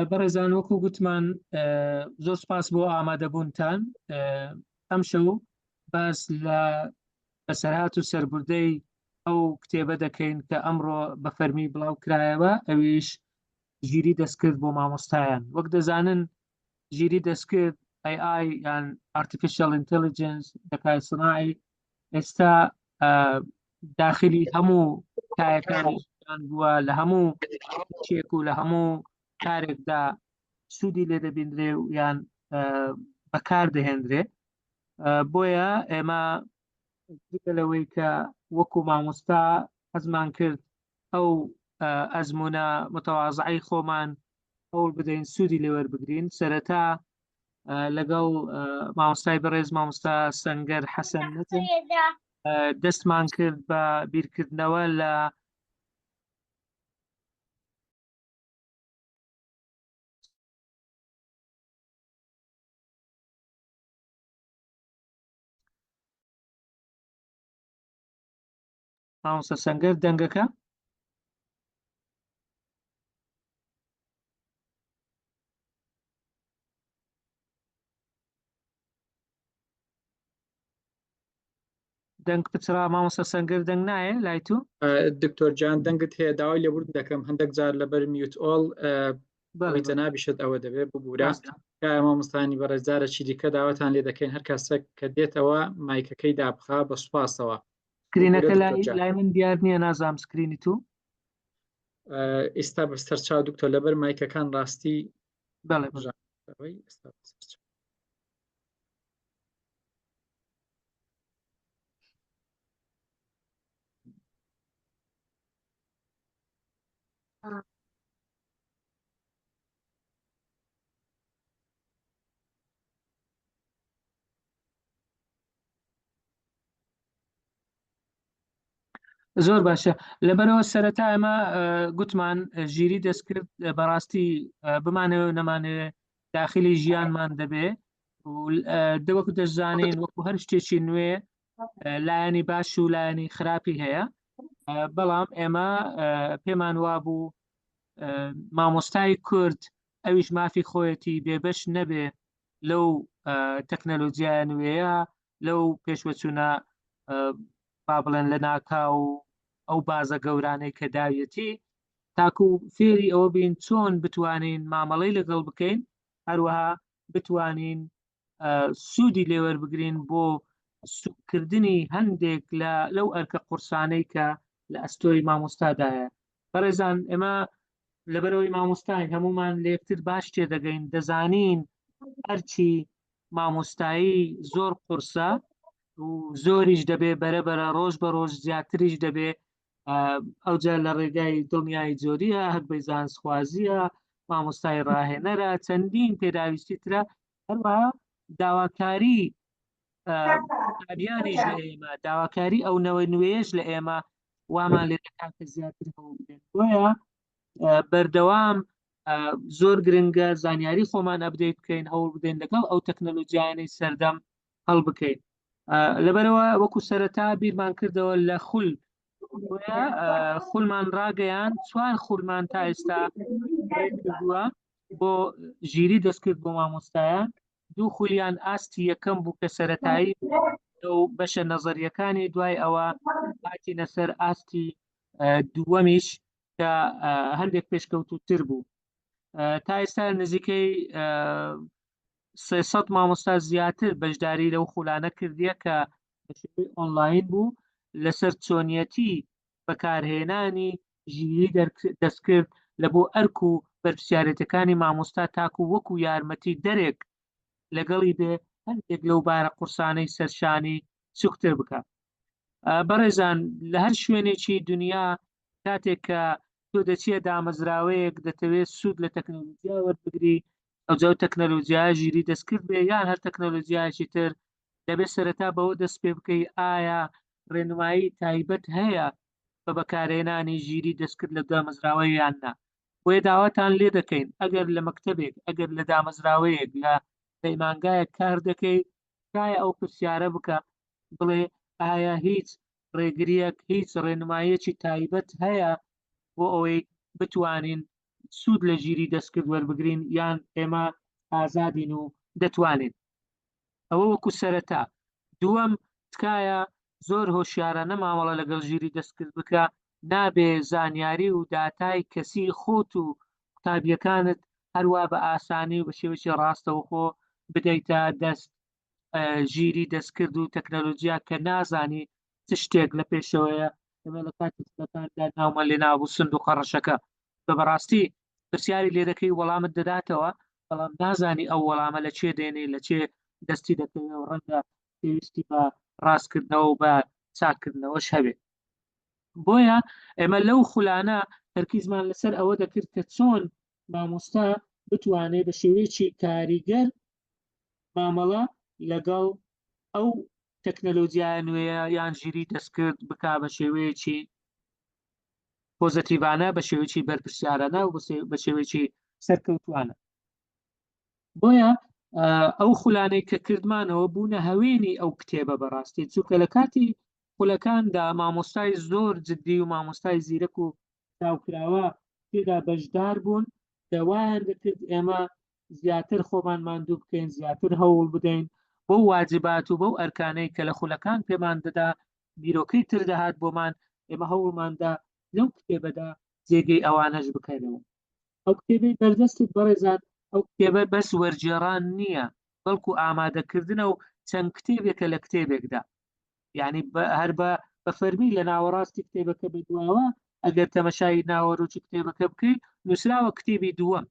بەڕێزان وەکو گوتمان زۆر سپاس بۆ ئامادەبوونتان. ئەم شەو باس لە بەسەرهات و سەربردەی ئەو کتێبە دەکەین کە ئەمڕۆ بە فەرمی بڵاو کرایەوە، ئەویش ژیری دەستکرد بۆ مامۆستایان. وەک دەزانن ژیری دەستکرد AI یان Artificial Intelligence دەکای سناعی ئێستا داخلی هەموو کایەکانیان بووە، لە هەموو چێک و لە هەموو کارێکدا سوودی لێ دەبیندرێ و یان بەکار دەهێنرێ. بۆیە ئێمە لەوەی کە وەکو مامۆستا حەزمان کرد ئەو ئەزمونە متەواضعەی خۆمان هەوڵ بدەین سوودی لێوەربگرین. سەرەتا لەگەڵ مامۆستای بەڕێز مامۆستا سەنگەر حەسەن نەجم دەستمان کرد بە بیرکردنەوە لە مامۆستا سەنگەر دەنگەکە دەنگ پچرا. مامۆستا سەنگەر دەنگ نایە لای تو؟ دکتۆر جان دەنگت هەیە، داوای لێبور دەکەم هەندێک جار لەبەر میوت ئۆڵ جەنابیشت ئەوە دەبێت ببوورە. مامۆستانی بەڕێزدارە چیریکە داوەتان لێ دەکەین هەر کەسێک کە دێتەوە مایکەکەی دابخا بە سوپاسەوە. سکرینەکە لای من دیار نییە، نازام سکرینی تو ئێستا بەستەرچاو دکتۆر لەبەر مایکەکان ڕاستی بەڵێ زۆر باشە. لەبەرەوە سەرەتا ئەمە گوتمان ژیری دەستکرد بەڕاستی بمانەوە نەمانەوێ داخلی ژیانمان دەبێ و دەوەکو دەشزانین وەکو هەر شتێکی نوێ لایەنی باش و لایەنی خراپی هەیە. بەڵام ئێمە پێمان وابوو مامۆستای کورد ئەویش مافی خۆیەتی بێبەش نەبێ لەو تەکنەلۆجیای نوێیە، لەو پێشوەچوونە با بڵێن لە ناکاو و ئەو بازە گەورانەی کە داویەتی، تاکو فێری ئەوە بین چۆن بتوانین مامەڵەی لەگەڵ بکەین، هەروەها بتوانین سوودی لێوەربگرین بۆ سوودکردنی هەندێک لەو ئەرکە قورسانەی کە لە ئەستۆی مامۆستادایە. بەڕێزان ئێمە لەبەرەوەی مامۆستاین هەمومان لێکتر باش تێدەگەین، دەزانین هەرچی مامۆستایی زۆر قورسە و زۆریش دەبێ بەرەبەرە ڕۆژ بە ڕۆژ زیاتریش دەبێ. ئەوجا لە ڕێگای دڵنیایی جۆریە، هەربەی زانستخوازیە، مامۆستای ڕاهێنەرە، چەندین پێداویستی ترە، هەروەها داواکاری ئابیانیش لە ئێمە، داواکاری ئەو نەوە نوێیەش لە ئێمە وامان لێ دەکات کە زیاتر هەوڵ بدەین. بۆیە بەردەوام زۆر گرنگە زانیاری خۆمان ئەپدەیت بکەین، هەوڵ بدەین لەگەڵ ئەو تەکنەلۆجیانەی سەردەم هەڵ بکەین. لەبەرەوە وەکو سەرەتا بیرمان کردەوە لە خولمان ڕاگەیان، 4 خولمان تا ئێستا کردووە بۆ ژیری دەستکرد بۆ مامۆستایان. 2 خولیان ئاستی یەکەم بوو کە سەرەتایی ئەو بەشە نەزەریەکانی، دوای ئەوە هاتینە سەر ئاستی دووەمیش کە هەندێک پێشکەوتوتر بوو. تا ئێستا نزیکەی 300 مامۆستا زیاتر بەشداری لەو خولانە کردیە کە بەشێوەی ئۆنلاین بوو لەسەر چۆنیەتی بەکارهێنانی ژیری دەستکرد لە بۆ ئەرک و بەرپرسیارەتەکانی مامۆستا، تاکو وەکو یارمەتی دەرێک لەگەڵی بێ هەندێک لەو بارە قورسانەی سەرشانی سوکتر بکە. بەڕێزان لە هەر شوێنێکی دنیا کاتێک کە تۆ دەچیە دامەزراوەیەک دەتەوێت سوود لە تەکنەلۆجیا وەربگری، ئەوجا تەکنەلۆجیا ژیری دەستکرد بێ یان هەر تەکنەلۆجیایکی تر، دەبێت سەرەتا بەوە دەست پێ بکەی ئایا ڕێنمایی تایبەت هەیە بە بەکارهێنانی ژیری دەستکرد لە دامەزراوەی یان نا. بۆیە داواتان لێ دەکەین ئەگەر لە مەکتەبێک، ئەگەر لە دامەزراوەیەک، لە پەیمانگایەک کار دەکەی، شایە ئەو پرسیارە بکە، بڵێ ئایا هیچ ڕێگریەک، هیچ ڕێنماییەکی تایبەت هەیە بۆ ئەوەی بتوانین سوود لە ژیری دەستکرد وەربگرین یان ئێمە ئازادین و دەتوانین. ئەوە وەکو سەرەتا. دووەم تکایە زۆر هۆشیارانە مامەڵە لەگەڵ ژیری دەستکرد بکە، نابێ زانیاری و داتای کەسی خۆت و قوتابیەکانت هەروە بە ئاسانی و بە شێوەیەکی ڕاستەوخۆ بدەیتە دەست ژیری دەستکرد و تەکنەلۆجیا کە نازانی چ شتێک لە پێشەوەیە ئەمە لە کاتی سەکاندا ناومە لێ نابوو سند و قەڕەشەکە بە بەڕاستی پرسیاری لێ دەکەی وەڵامت دەداتەوە، بەڵام نازانی ئەو وەڵامە لە چێ دێنێ لە چێ دەستی دەکەوێت و ڕەنگە پێویستی بە ڕاستکردنەوە و بە چاکردنەوەش هەبێت. بۆیە ئێمە لەو خولانە تەرکیزمان لەسەر ئەوە دەکرد کە چۆن مامۆستا بتوانێت بە شێوەیەکی کاریگەر مامەڵە لەگەڵ ئەو تەکنەلۆجیای نوێیە یان ژیری دەستکرد بکا بە شێوەیەکی پۆزتیڤانە، بە شێوەیەکی بەرپرسیارانە و بە شێوەیەکی سەرکەوتوانە. بۆیە ئەو خولانەی کە کردمانەوە بوونە هەوێنی ئەو کتێبە بەڕاستی، چونکە لە کاتی خولەکاندا مامۆستای زۆر جددی و مامۆستای زیرەک و تاوکراوە تێدا بەشدار بوون، دەوایان دەکرد ئێمە زیاتر خۆمان ماندوو بکەین، زیاتر هەوڵ بدەین بۆ واجبات و بەو ئەرکانەی کە لە خولەکان پێمان دەدا بیرۆکەی تر دەهات بۆمان، ئێمە هەوڵماندا لەو کتێبەدا جێگەی ئەوانەش بکەینەوە. ئەو کتێبەی بەردەستت بەڕێزان، ئەو کتێبە بەس وەرجێڕان نییە، بەڵکو ئامادەکردنە و چەند کتێبێکە لە کتێبێکدا، یعنی هەر بە فەرمی لە ناوەڕاستی کتێبەکە بێدواوە ئەگەر تەمەشای ناوەڕووکی کتێبەکە بکەیت نووسراوە کتێبی دووەم،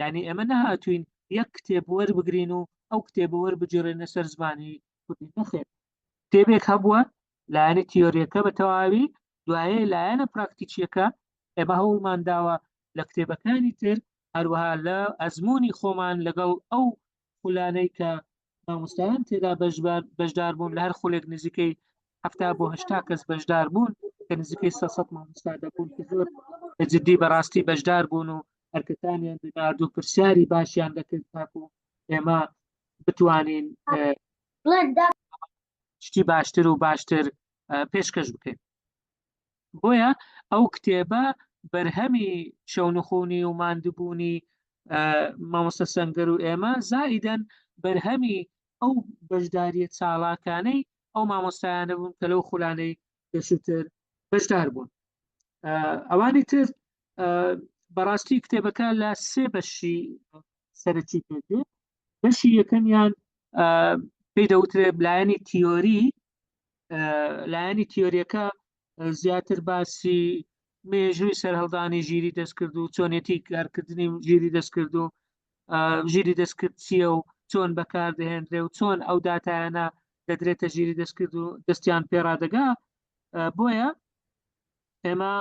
یعنی ئەمە نەهاتوین یەک کتێب وەربگرین و ئەو کتێبە وەربجێڕێنە سەر زمانی کوردی. نەخێر، کتێبێک هەبووە لایەنی تیۆریەکە بە تەواوی، دوایە لایەنە پراکتیکیەکە ئێمە هەوڵمان داوە لە کتێبەکانی تر هەروەها لە ئەزمموی خۆمان لەگەڵ ئەو خولانەی کە مامۆستایان تێدا بەشدار بوون، لە هەر خولێک نزیکەی 70 بۆ 80 کەس بەشدار بوون کە نزیکەی 300 مامۆستا دەبوون کە زۆر جددی بەڕاستی بەشدار بوون و هەرکەتانیان دەنارد و پرسیاری باشیان دەکرد تاکو ئێمە بتوانین شتی باشتر و باشتر پێشکەش بکەین. بۆیە ئەو کتێبە بەرهەمی شەونخۆنی و ماندووبوونی مامۆستا سەنگەر و ئێمە زائیدەن بەرهەمی ئەو بەشداریە چاڵاکانەی ئەو مامۆستایانە بوون کە لەو خولانەی پێشووتر بەشدار بوون. ئەوانی تر بەڕاستی کتێبەکە لە سێ بەشی سەرەکی پێدێ. بەشی یەکەمیان پێی دەوترێت لایەنی تیۆری، لایەنی تیۆریەکە زیاتر باسی مێژووی سەرهەڵدانی ژیری دەستکرد و چۆنێتی کارکردنی ژیری دەستکرد و ژیری دەستکرد چییە و چۆن بەکاردەهێنرێ و چۆن ئەو داتایانە دەدرێتە ژیری دەستکرد و دەستیان پێڕادەگا. بۆیە ئێمە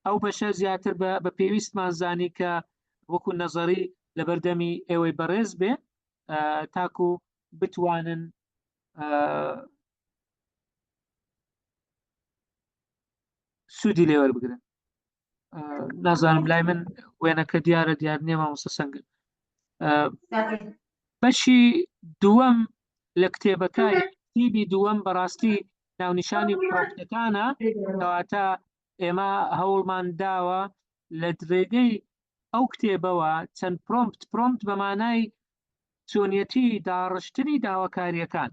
ئەو بەشە زیاتر بە پێویستمان زانی کە وەکو نەزەری لە بەردەمی ئێوەی بەڕێز بێ تاکو بتوانن سوودی لێوەربگرن. نازانم لای من وێنەکە دیارە دیار نییە مامۆستا سەنگەر. بەشی دووەم لە کتێبەکە کتێبی دووەم بەڕاستی ناونیشانی پرۆمپتەکانە، کەواتە ئێمە هەوڵمان داوە لە درێگەی ئەو کتێبەوە چەند پرۆمپت بەمانای چۆنیەتی داڕشتنی داواکاریەکان،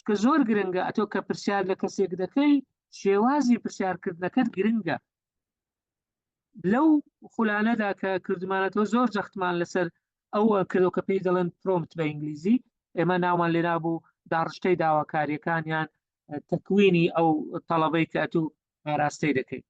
کە زۆر گرنگە ئەتۆ کە پرسیار لە کەسێک دەکەی شێوازی پرسیارکردنەکەت گرنگە. لەو خولانەدا کە کردمانەتەوە زۆر جەختمان لەسەر ئەوە کردو کە پێی دەڵێن پرۆمپت بە ئینگلیزی، ئێمە ناومان لێ نابوو داڕشتەی داواکاریەکانیان تەکوینی ئەو تەڵەبەی کە ئەتوو ئاراستەی دەکەیت.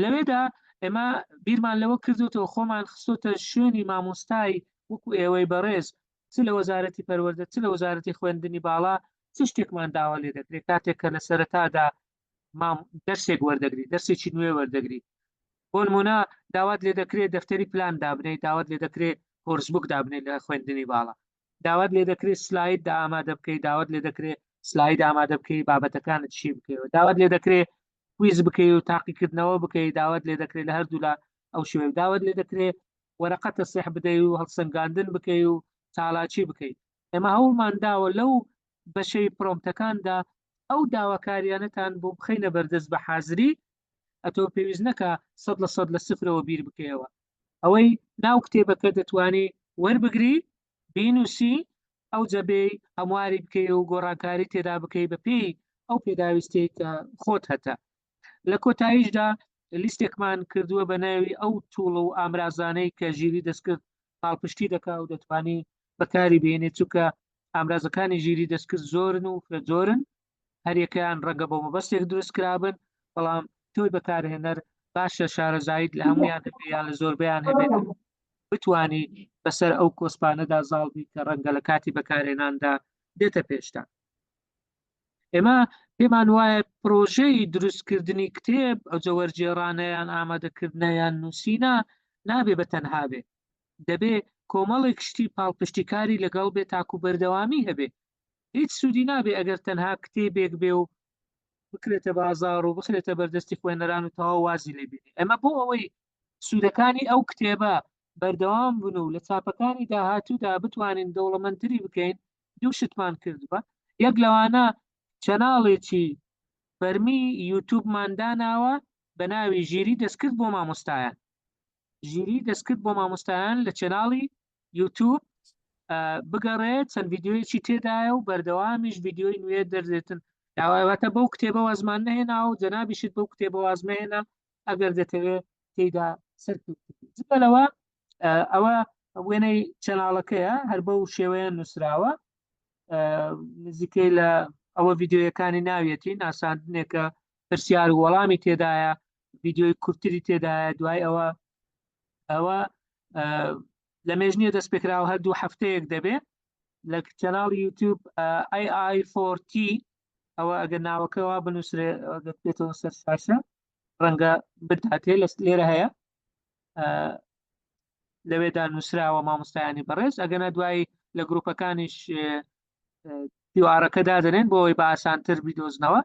لەوێدا ئێمە بیرمان لەوە کردوتەوە خۆمان خستۆتە شوێنی مامۆستای وەکو ئێوەی بەڕێز، چ لە وەزارەتی پەروەردە چ لە وەزارەتی خوێندنی باڵا چ شتێکمان داوا لێ دەکرێت کاتێک کە لە سەرەتادا دەرسێک وەردەگری، دەرسێکی نوێ وەردەگری. بۆ نمونە داوات لێ دەکرێت دەفتەری پلان دابنێت، داوات لێ دەکرێت کۆرسبوک دابنێت لە خوێندنی باڵا، داوات لێ دەکرێت سلاید ئامادە بکەیت، داوات لێ دەکرێت سلاید ئامادە بکەیت بابەتەکانت چی بکەیت، داوات لێ دەکرێت کویز بکەیت و تاقیکردنەوە بکەیت، داوات لێ دەکرێت لە هەردوو لە ئەو شوێ، داوات لێ دەکرێت وەرەقە تەسریح بدەیت و هەڵسەنگاندن بکەیت و چالاکی بکەیت. ئێمە هەوڵمان داوە لەو بەشەی پرۆمپتەکاندا ئەو داواکاریانەتان بۆ بخەینە بەردەست بە حازری ئەتۆ پێویست نەکە 100% لە سفرەوە بیر بکەیەوە ئەوەی ناو کتێبەکە دەتوانێت وەربگری بینوسی ئەو جەبێ هەمواری بکەی و گۆڕانکاری تێدا بکەی بە پێی ئەو پێداویستی کە خۆت هەتە لە کۆتاییشدا لیستێکمان کردووە بە ناوی ئەو تووڵ و ئامرازانەی کە ژیری دەستکرد پاڵپشتی دەکا و دەتوانێت بەکاری بێنێت چونکە ئامرازەکانی ژیری دەستکرد زۆرن و زۆرن هەریەکەیان ڕەنگە بۆ مەبەستێک دروست کرابن بەڵام تۆی بەکارهێنەر باشە شارەزایت لە هەمویان هەبێ یان لە زۆربیان هەبێت بتوانی بەسەر ئەو کۆسپانەدا زاڵبی کە ڕەنگە لە کاتی بەکارهێناندا دێتە پێشتا ئێمە پێمان وایە پرۆژەی دروستکردنی کتێب ئەو جەوەرجێڕانەیان ئامادەکردنەیان نووسینە نابێ بە تەنها بێ دەبێ کۆمەڵێک شتی پاڵپشتیکاری لەگەڵ بێ تاکو بەردەوامی هەبێ هیچ سوودی نابێ ئەگەر تەنها کتێبێک بێ و بکرێتە بازار و بخرێتە بەردەستی خوێنەران و تەواو وازی لێبێنێ ئەمە بۆ ئەوەی سوودەکانی ئەو کتێبە بەردەوام بن و لە چاپەکانی داهاتوودا بتوانین دەوڵەمەندتری بکەین دوو شتمان کردووە یەک لەوانە چەناڵێکی فەرمی یوتوبمانداناوە بە ناوی ژیری دەستکرد بۆ مامۆستایان ژیری دەستکرد بۆ مامۆستایان لە چەناڵی یوتوب بگەڕێت چەند ڤیددیۆیەکی تێدایە و بەردەوامیش ڤیددیۆی نوێ دەردێتن داوایواتە بەو کتێبە وازمان نهێنا و جەنابیشت بەو کتێبە وازمەهێنا ئەگەر دەتەوێت تێیدا سەرلەوە ئەوە وێنەی چەناڵەکەیە هەر بەو شێوەیە نووسراوە نزیکەی لە ئەوە ڤیددیۆیەکانی ناوێتی ناساندنێکە پرسیار و وەڵامی تێدایە ڤیددیۆی کورتتری تێدایە دوای ئەوە لە مێژنیە دەست پێکراوە هەردوو هەفتەیەک دەبێت لە چەناڵی یوتیوب AI4T ئەوە ئەگەر ناوەکەەوە بنووسێ بێتەوە سەر شاشە ڕەنگە بداتێ لێرە هەیە لەوێدا نووسراوە مامۆستایانی بەڕێز ئەگەنە دوای لە گروپەکانیش پیوارەکە دادنێن بۆ ئەوەی بە ئاسانتر بیدۆزنەوە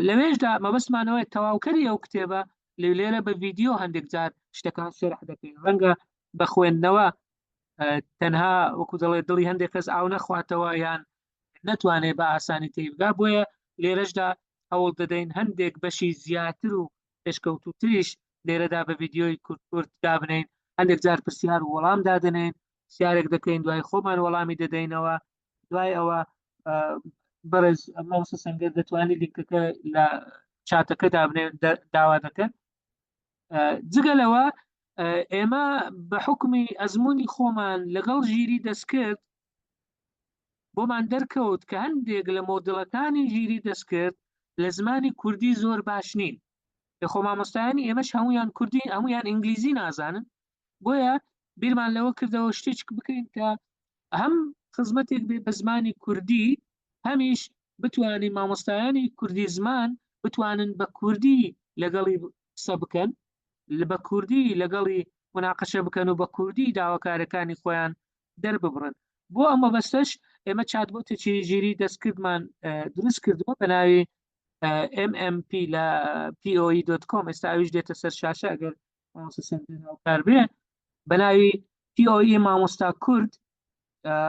لەوێشدا مەبەستمانەوەی تەواوکەری ئەو کتێبە لێرە بە ڤیددیۆ هەندێک جار شتەکان شەرح دەکەین ڕەنگە بە خوێندنەوە تەنها وەکو دەڵێت دڵی هەندێک کەس ئاو نەخواتەوە یان نەتوانێت بە ئاسانی تێبگا بۆیە لێرەشدا هەوڵ دەدەین هەندێک بەشی زیاتر و پێشکەوتوتریش لێرەدا بە ڤیددیۆی کورت دابنین هەندێک جار پرسیار و وەڵام دادنین پرسیارێک دەکەین دوای خۆمان وەڵامی دەدەینەوە دوای ئەوە بەڕێز مامۆستا سەنگەر دەتوانێت لینکەکە لە چاتەکە دابنێن داوا دەکەن جگەلەوە ئێمە بە حکمی ئەزمموی خۆمان لەگەڵ ژیری دەستکرد بۆمان دەرکەوت کە هەندێک لە مۆدڵەکانی ژیری دەستکرد لە زمانی کوردی زۆر باش نین لە خۆ مامۆستایانی ئێمەش هەمویان کوردی هەمویان ئینگلیزی نازانن بۆیە بیرمان لەوە کردەوە شتێک بکەین کە هەم خزمەتێک بێ بە زمانی کوردی هەمیش بتوانین مامۆستایانی کوردی زمان بتوانن بە کوردی لەگەڵی قسە بکەن بە کوردی لەگەڵی مناقەشە بکەن و بە کوردی داواکارەکانی خۆیان دەرببڕن بۆ ئەمە بەستش ئێمە چاتبۆتێکی ژیری دەستکردمان دروست کردووە بە ناوی MMP لە POE.com ئێستا ئەویش دێتە سەر شاشە ئەگەر کار بێ بە ناوی POE مامۆستا کورد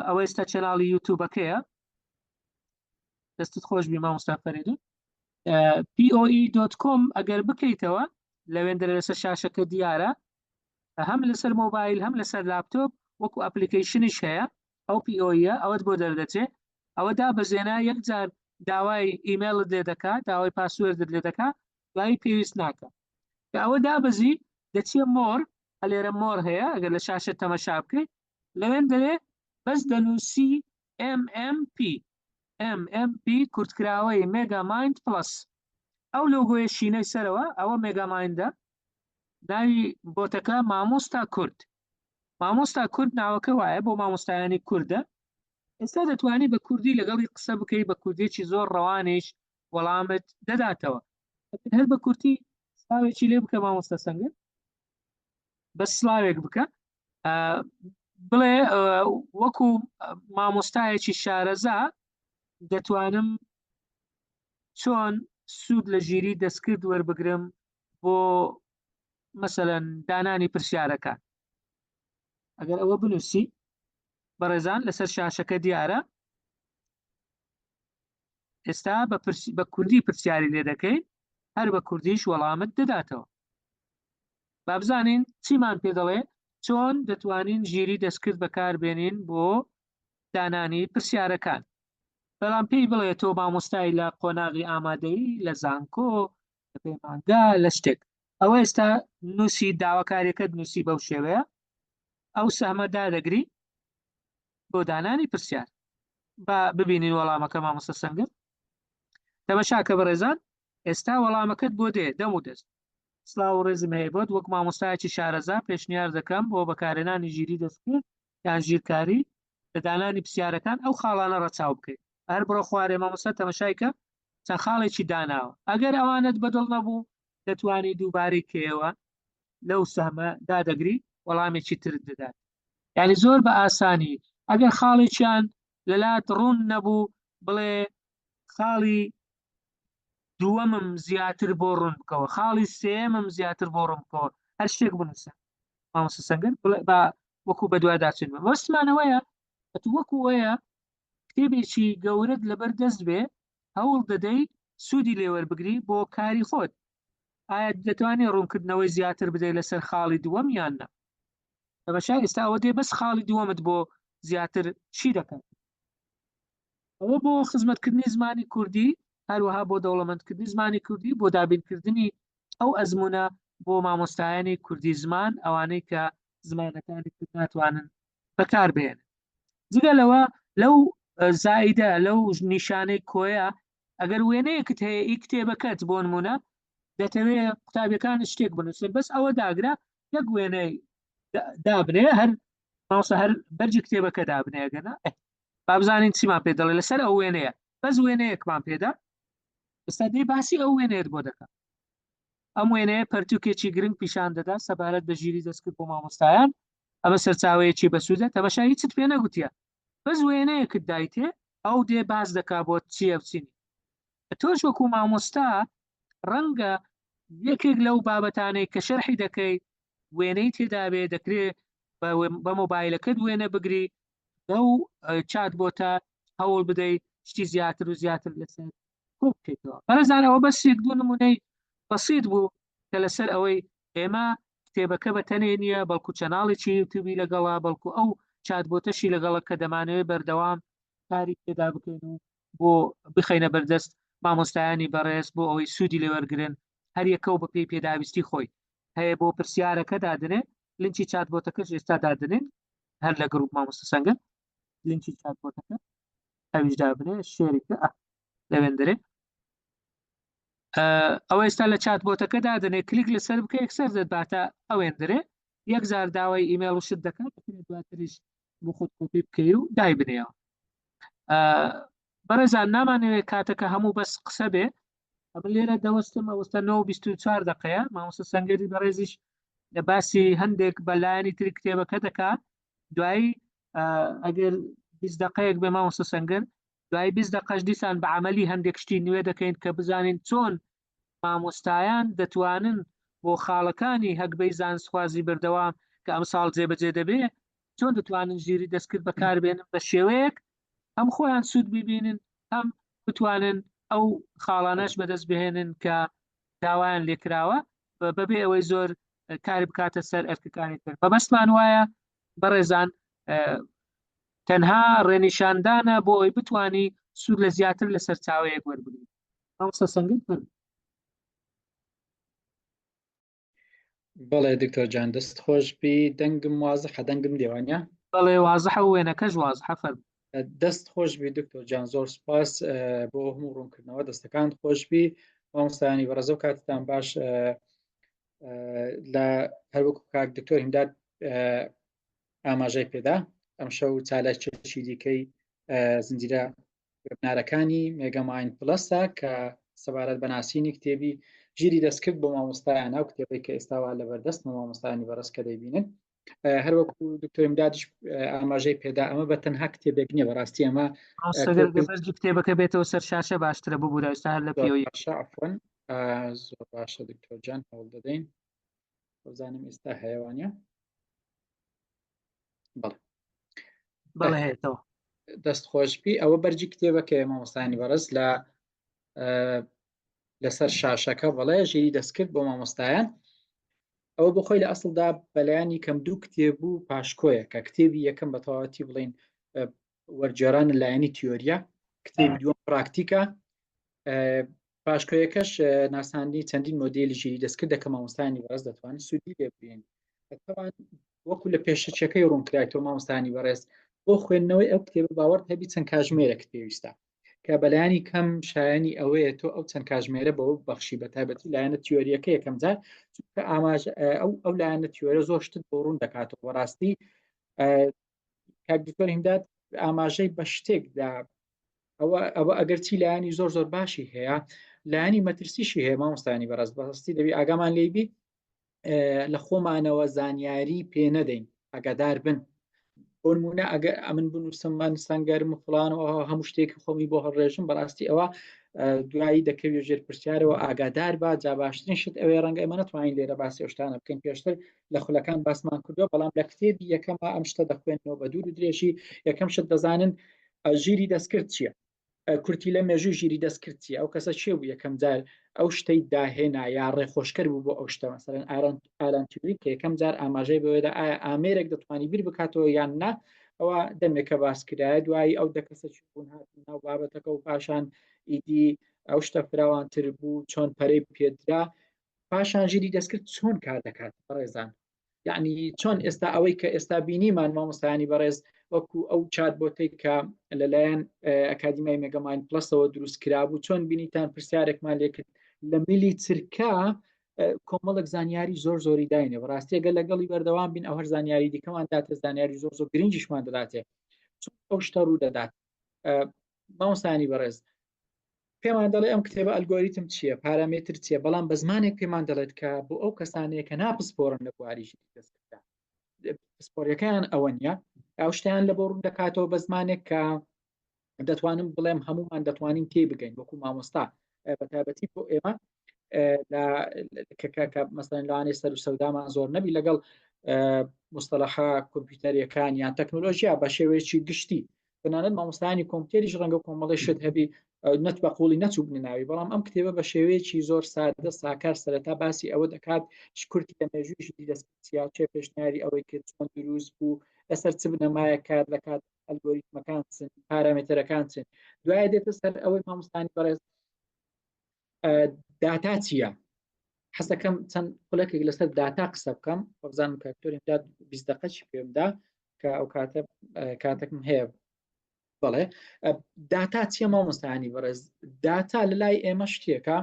ئەوە ئێستا چەناڵی یوتوبەکەیە دەستت خۆش بی مامۆستا فەریدون POE.com ئەگەر بکەیتەوە لەوێندە لەسەر شاشەکە دیارە هەم لەسەر مۆبایل هەم لەسەر لاپتۆپ وەکو ئەپلیکیشنیش هەیە ئەو POE ئەوەت بۆ دەردەچێت ئەوە دابەزێنە یەکجار داوای ئیمێلت لێ دەکات داوای پاسوێردت لێ دەکات دوایی پێویست ناکە کە ئەوە دابەزی دەچێ مۆر هەلێرە مۆر هەیە ئەگەر لە شاشە تەمەشا بکەیت لەوێن دەرێ بەس دەنووسی MMP کورتکراوەی مێگامایند پلس ئەو لۆگۆیە شینەی سەرەوە ئەوە مێگامایندە ناوی بۆتەکە مامۆستا کورد ناوەکە وایە بۆ مامۆستایانی کووردە ئێستا دەتوانی بە کوردی لەگەڵی قسە بکەی بە کوردێکی زۆر ڕەوانیش وەڵامت دەداتەوە هەر بە کورتی سلاوێکی لێ بکە مامۆستا سەنگەر بە سلاوێک بکە بڵێ وەکو مامۆستایەکی شارەزا دەتوانم چۆن سوود لە ژیری دەستکرد وەربگرم بۆ مەسەلەن دانانی پرسیارەکان ئەگەر ئەوە بنووسی بەڕێزان لەسەر شاشەکە دیارە ئێستا بە کوردی پرسیاری لێ دەکەین هەر بە کوردیش وەڵامت دەداتەوە. با بزانین چیمان پێ دەڵێ چۆن دەتوانین ژیری دەستکرد بەکاربێنین بۆ دانانی پرسیارەکان. بەڵام پێی بڵێ تۆ مامۆستای لە قۆناغی ئامادەیی لە زانکۆ لە پەیمانگا لە شتێک ئەوە ئێستا نووسی داواکاریەکەت نووسی بەو شێوەیە ئەو سەهمە دادەگری بۆ دانانی پرسیار. با ببینین وەڵامەکە مامۆستا سەنگر. تەماشاکە بەڕێزان ئێستا وەڵامەکەت بۆ دێ دەم و دەست. سڵاو و ڕێزم هەیە بۆت وەک مامۆستایەکی شارەزا پێشنیار دەکەم بۆ بەکارهێنانی ژیری دەستکرد یان ژیرکاری لە دانانی پرسیارەکان ئەو خاڵانە ڕەچاو بکەیت. هەر بڕۆ خوارێ مامۆستا تەماشایکە چەند خاڵێکی داناوە. ئەگەر ئەوانت بەدڵ نەبوو دەتوانێت دووبارەی کێوە لەو سەهمە دادەگری وەڵامێکی ترت دەدات. یعنی زۆر بە ئاسانی ئەگەر خاڵێکیان لەلات ڕوون نەبوو بڵێ خاڵی دووەمم زیاتر بۆ ڕوون بکەوە، خاڵی سێمم زیاتر بۆ ڕوون بکەوە، هەر شتێک بنووسە. مامۆستا سەنگر بە وەکو بە دوای داچین وەستمانەوەیە وەکو وەیە کتێبێکی گەورەت لەبەر دەست بێ هەوڵ دەدەی سوودی لێوەربگری بۆ کاری خۆت. ئایا دەتوانێت ڕوونکردنەوەی زیاتر بدەیت لەسەر خاڵی دووەم یان نە؟ تەماشا ئێستا ئەوە دێ بەس خاڵی دووەمت بۆ زیاتر چی دەکات؟ ئەوە بۆ خزمەتکردنی زمانی کوردی هەروەها بۆ دەوڵەمەندکردنی زمانی کوردی بۆ دابینکردنی ئەو ئەزمونە بۆ مامۆستایانی کوردی زمان ئەوانەی کە زمانەکانی کورد ناتوانن بەکاربێنن. جگە لەوە لەو زائیدە لەو نیشانەی کۆیە ئەگەر وێنەیەکت هەیە ئی کتێبەکەت بۆ نمونە دەتەوێت قوتابیەکان شتێک بنووسن بەس ئەوە داگرا یەک وێنەی دابنێ هەر ماوسە هەر بەرجی کتێبەکە دابنێگەنە با بزانین چیمان پێ دەڵێ لەسەر ئەو وێنەیە بەس وێنەیەکمان پێدا ئێستا دێ باسی ئەو وێنەیەت بۆ دەکەم. ئەم وێنەیە پەرتووکێکی گرنگ پیشان دەدا سەبارەت بە ژیری دەستکرد بۆ مامۆستایان ئەمە سەرچاوەیەکی بەسوودە تەماشا هیچت پێ نەگوتیە بەس وێنەیەکت دایتێ ئەو دێ باس دەکا بۆ چیە بچینی. تۆش وەکو مامۆستا ڕەنگە یەکێک لەو بابەتانەی کە شەرحی دەکەی وێنەی تێدابێ دەکرێت بە مۆبایلەکەت وێنە بگری ئەو چات بۆتە هەوڵ بدەیت شتی زیاتر و زیاتر لەسەر بکەیتەوە. بەرەزانەوە بەس یەک دوو نمونەی بەسیط بوو کە لەسەر ئەوەی ئێمە کتێبەکە بەتەنێ نییە بەڵکو چەناڵێکی یوتیوبی لەگەڵا بەڵکو ئەو چات بۆتەشی لەگەڵە کە دەمانەوێت بەردەوام کاری تێدا بکەین و بۆ بخەینە بەردەست مامۆستایانی بەڕێز بۆ ئەوەی سوودی لێوەرگرن هەر یەکەو بە پێی پێداویستی خۆی هەیە بۆ پرسیارەکە دادنێ لینکی چات بۆتەکەش ئێستا دادنێن هەر لە گروپ مامۆستا سەنگر لینکی چات بۆتەکە ئەویش دابنێ شێریکە لەوێندرێ ئەوە ئێستا لە چات بۆتەکە دادنێ کلیک لەسەر بکە یەکسەر دەباتە ئەوێندرێ یەک زار داوای ئیمێل و شت دەکات دواتریش بۆ خۆت کۆپی بکەی و دای بنێەوە. بەڕێزان نامانەوێت کاتەکە هەموو بەس قسە بێ ئەمە لێرە دەوەستم ئەوەستە 24 دقەیە مامۆستا سەنگەری بەڕێزیش لە باسی هەندێک بەلایەنی تری کتێبەکە دەکات دوایی ئەگەر 20 دقەیەک بێ مامۆستا سەنگەر دوای 20 دقەش دیسان بە عملی هەندێک شتی نوێ دەکەین کە بزانین چۆن مامۆستایان دەتوانن بۆ خاڵەکانی هەکبەی زانستخوازی بەردەوام کە ئەم ساڵ جێبەجێ دەبێ چۆن دەتوانن ژیری دەستکرد بەکاربێنن بە شێوەیەک هەم خۆیان سوود ببینن هەم بتوانن ئەو خاڵانەش بەدەست بهێنن کە داوایان لێکراوە بەبێ ئەوەی زۆر کاری بکاتە سەر ئەرکەکانی تر. بەبەستمان وایە بەڕێزان تەنها ڕێنیشاندانە بۆ ئەوی بتوانی سوود لە زیاتر لەسەر چاوەیەک وەربگریت. مامۆستا سەنگر بەڵێ دکتۆر جان دەست خۆش بی دەنگم وازەحە دەنگم لێوانە بەڵێ وازەحە وێنەکەش وازەحە فەرموو. دەست خۆش بی دکتۆر جان زۆر سپاس بۆ هەموو ڕوونکردنەوە دەستەکان خۆش بی مامۆستایانی بەڕێزە و کاتتان باش لە هەروەکو کاک دکتۆر هینداد ئاماژەی پێدا ئەم شەو چالەکی دیکەی زنجیرە وێبنارەکانی مێگەماین پلەسە کە سەبارەت بە ناسینی کتێبی ژیری دەستکرد بۆ مامۆستایان ئەو کتێبی کە ئێستاوا لەبەردەست مامۆستایانی بەڕێز کە دەیبینن هەروەکو دکتۆر هیندادش ئاماژەی پێدا ئەمە بە تەنها کتێبێک نییە بەڕاستی ئەمە بەرجی کتێبەکە بێتەوە سەر شاشە باشترە ببوورە ئێستا هەر لە پێوەی عفوەن زۆر باشە دکتۆر جان هەوڵ دەدەین بزانم ئێستا هەیەوانە بەڵێ هەیەتەوە دەست خۆشبی ئەوە بەرجی کتێبەکە مامۆستایانی بەڕێز لە لەسەر شاشەکە بەڵێ ژیری دەستکرد بۆ مامۆستایان ئەوە بۆ خۆی لە ئەسڵدا بەلایانی کەم دوو کتێب و پاشکۆیە کە کتێبی یەکەم بە تەواوەتی بڵین وەرجێران لایەنی تیۆریە کتێبی دووەم پراکتیکە پاشکۆیەکەش ناساندنی چەندین مۆدێلی ژیری دەستکردە کە مامۆستانی بەڕێز دەتوانن سوودی لێ بێن وەکو لە پێشەچەکەی ڕوونکرایەوە مامۆستانی بەڕێز بۆ خوێندنەوەی ئەو کتێبە باوەڕ هەبی چەند کاتژمێرە پێویستە کە بەلایانی کەم شایانی ئەوەیە تۆ ئەو چەند کاتژمێرە بەوە بەخشی بە تایبەتی لایەنە تیۆریەکە یەکەم جار ئەو لایەنە تیۆرە زۆر شتت بۆ ڕوون دەکاتەوە ڕاستی کاکدکتۆر هیمداد ئاماژەی بە شتێکدا ئەوە ئەگەرچی لایانی زۆر زۆر باشی هەیە لایانی مەترسیشی هەیە مامۆستانی بەڕێز بەڕاستی دەبی ئاگامان لێبی لە خۆمانەوە زانیاری پێ نەدەین ئەگادار بن بۆ نمونە ئەگەر ئەمن بنووسممان سەنگەرم و فڵانەوە هەموو شتێکی خۆمی بۆ هەڕێژم بەڕاستی ئەوە دوایی دەکەوێت ژێر پرسیارەوە ئاگادار با جا باشترین شت ئەوەیە ڕەنگە ئێمە نەتوانین لێرە باسی شتانە بکەین پێشتر لە خولەکان باسمان کردووە بەڵام لە کتێبی یەکەمە ئەم شتە دەخوێنەوە بە دوور و درێژی یەکەم شت دەزانن ژیری دەستکرد چییە کورتی لە مێژووی ژیری دەستکردی ئەو کەسە چێ بوو یەکەم جار ئەو شتەی داهێنا یا ڕێخۆشکەر بوو بۆ ئەو شتە مەسەرەن ئالانتیوری کە یەکەم جار ئاماژەی بەوەدا ئایا ئامێرێک دەتوانانی بیر بکاتەوە یان نا ئەوە دەمێکە باسکرایە دوایی ئەو دەکەسە چبوون هاتن ناو بابەتەکە و پاشان ئیدی ئەو شتە فراوانتر بوو چۆن پەرەی پێدرا پاشان ژیری دەستکرد چۆن کار دەکات بەڕێزان یعنی چۆن ئێستا ئەوەی کە ئێستا بینیمان مامۆستایانی بەڕێز وەکو ئەو چات بۆتەی کە لەلایەن ئەکادیمیای مێگەماین پلسەوە دروست کرابوو چۆن بینیتان پرسیارێکمان لێ کرد لە میلی چرکە کۆمەڵک زانیاری زۆر زۆری داینێ بەڕاستی ئەگەر لەگەڵی بەردەوام بین ئەو هەر زانیاری دیکەمان داتە زانیاری زۆر زۆر گرنگیشمان دەداتێ ئەو شتە ڕوو دەدات مامۆستایانی بەڕێز پێمان دەڵێ ئەم کتێبە ئەلگۆریتم چییە پارامێتر چییە بەڵام بە زمانێک پێمان دەڵێت کە بۆ ئەو کەسانەیە کە ناپسپۆرن لە بواریژی دەستکردا پسپۆریەکەیان ئەوە نیە ئەو شتیان لە بۆ ڕوون دەکاتەوە بە زمانێک کە دەتوانم بڵێم هەمومان دەتوانین تێ بگەین وەکو مامۆستا بە تایبەتی بۆ ئێمە مەسەن لەوانەیە سەر و سەودامان زۆر نەبی لەگەڵ مستەلاحە کۆمپیوتەریەکان یان تەکنۆلۆژیا بە شێوەیەکی گشتی بنانەت مامۆستایانی کۆمپیوتەریش ڕەنگە کۆمەڵی شت هەبی نەت بە قوڵی نەچوو بنناوی بەڵام ئەم کتێبە بە شێوەیەکی زۆر سادە ساکار سەرەتا باسی ئەوە دەکات کورتی لە مێژوویشی دەستیا چێ پێشنیاری ئەوەی کرد چۆن دروست بوو لەسەر چ بنەمایە کار دەکات ئەلگۆریتمەکان چن پارامێتەرەکان چن دوایە دێتە سەر ئەوەی مامۆستانی بەڕێز داتا چییە حەسەکەم چەند خولەکێک لەسەر داتا قسە بکەم بەزانم کاکتۆری 20 دقەی پێمدا کە ئەو کاتێکم هەیە بەڵێ داتا چیە مامۆستایانی بەڕێز داتا لە لای ئێمە شتێکە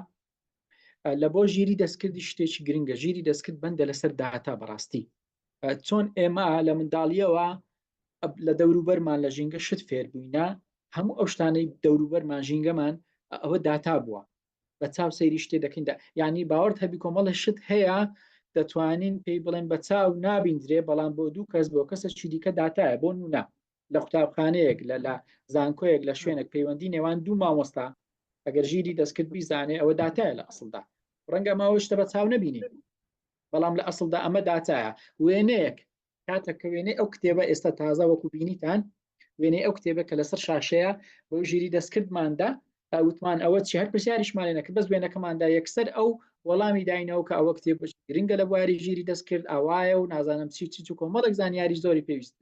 لە بۆ ژیری دەستکردی شتێکی گرنگە ژیری دەستکرد بەندە لەسەر داتا بەڕاستی چۆن ئێمە لە منداڵیەوە لە دەوروبەرمان لە ژینگە شت فێر بووینە هەموو ئەو شتانەی دەوروبەرمان ژینگەمان ئەوە داتا بووە بە چاو سەیری شتێ دەکەین یعنی باوەڕ هەبی کۆمەڵە شت هەیە دەتوانین پێی بڵێن بە چاو نابیندرێ بەڵام بۆ دوو کەس بۆ کەسێکی دیکە داتایە بۆ نمونە لە قوتابخانەیەک لە زانکۆیەک لە شوێنێک پەیوەندی نێوان دوو مامۆستا ئەگەر ژیری دەستکرد بیزانێ ئەوە داتایە لە ئەسڵدا ڕەنگە ماوە شتە بە چاو نەبینی بەڵام لە ئەسڵدا ئەمە داتایە وێنەیەک کاتێککە وێنەی ئەو کتێبە ئێستا تازە وەکو بینیتان وێنەی ئەو کتێبە کە لەسەر شاشەیە بۆ ژیری دەستکردماندا وتمان ئەوە چی هەر پرسیاریشمانێ نەکرد بەس وێنەکەماندا یەکسەر ئەو وەڵامی داینەوە کە ئەوە کتێب گرنگە لە بواری ژیری دەستکرد ئاوایە و نازانم چی و کۆمەڵێک زانیاری زۆری پێویست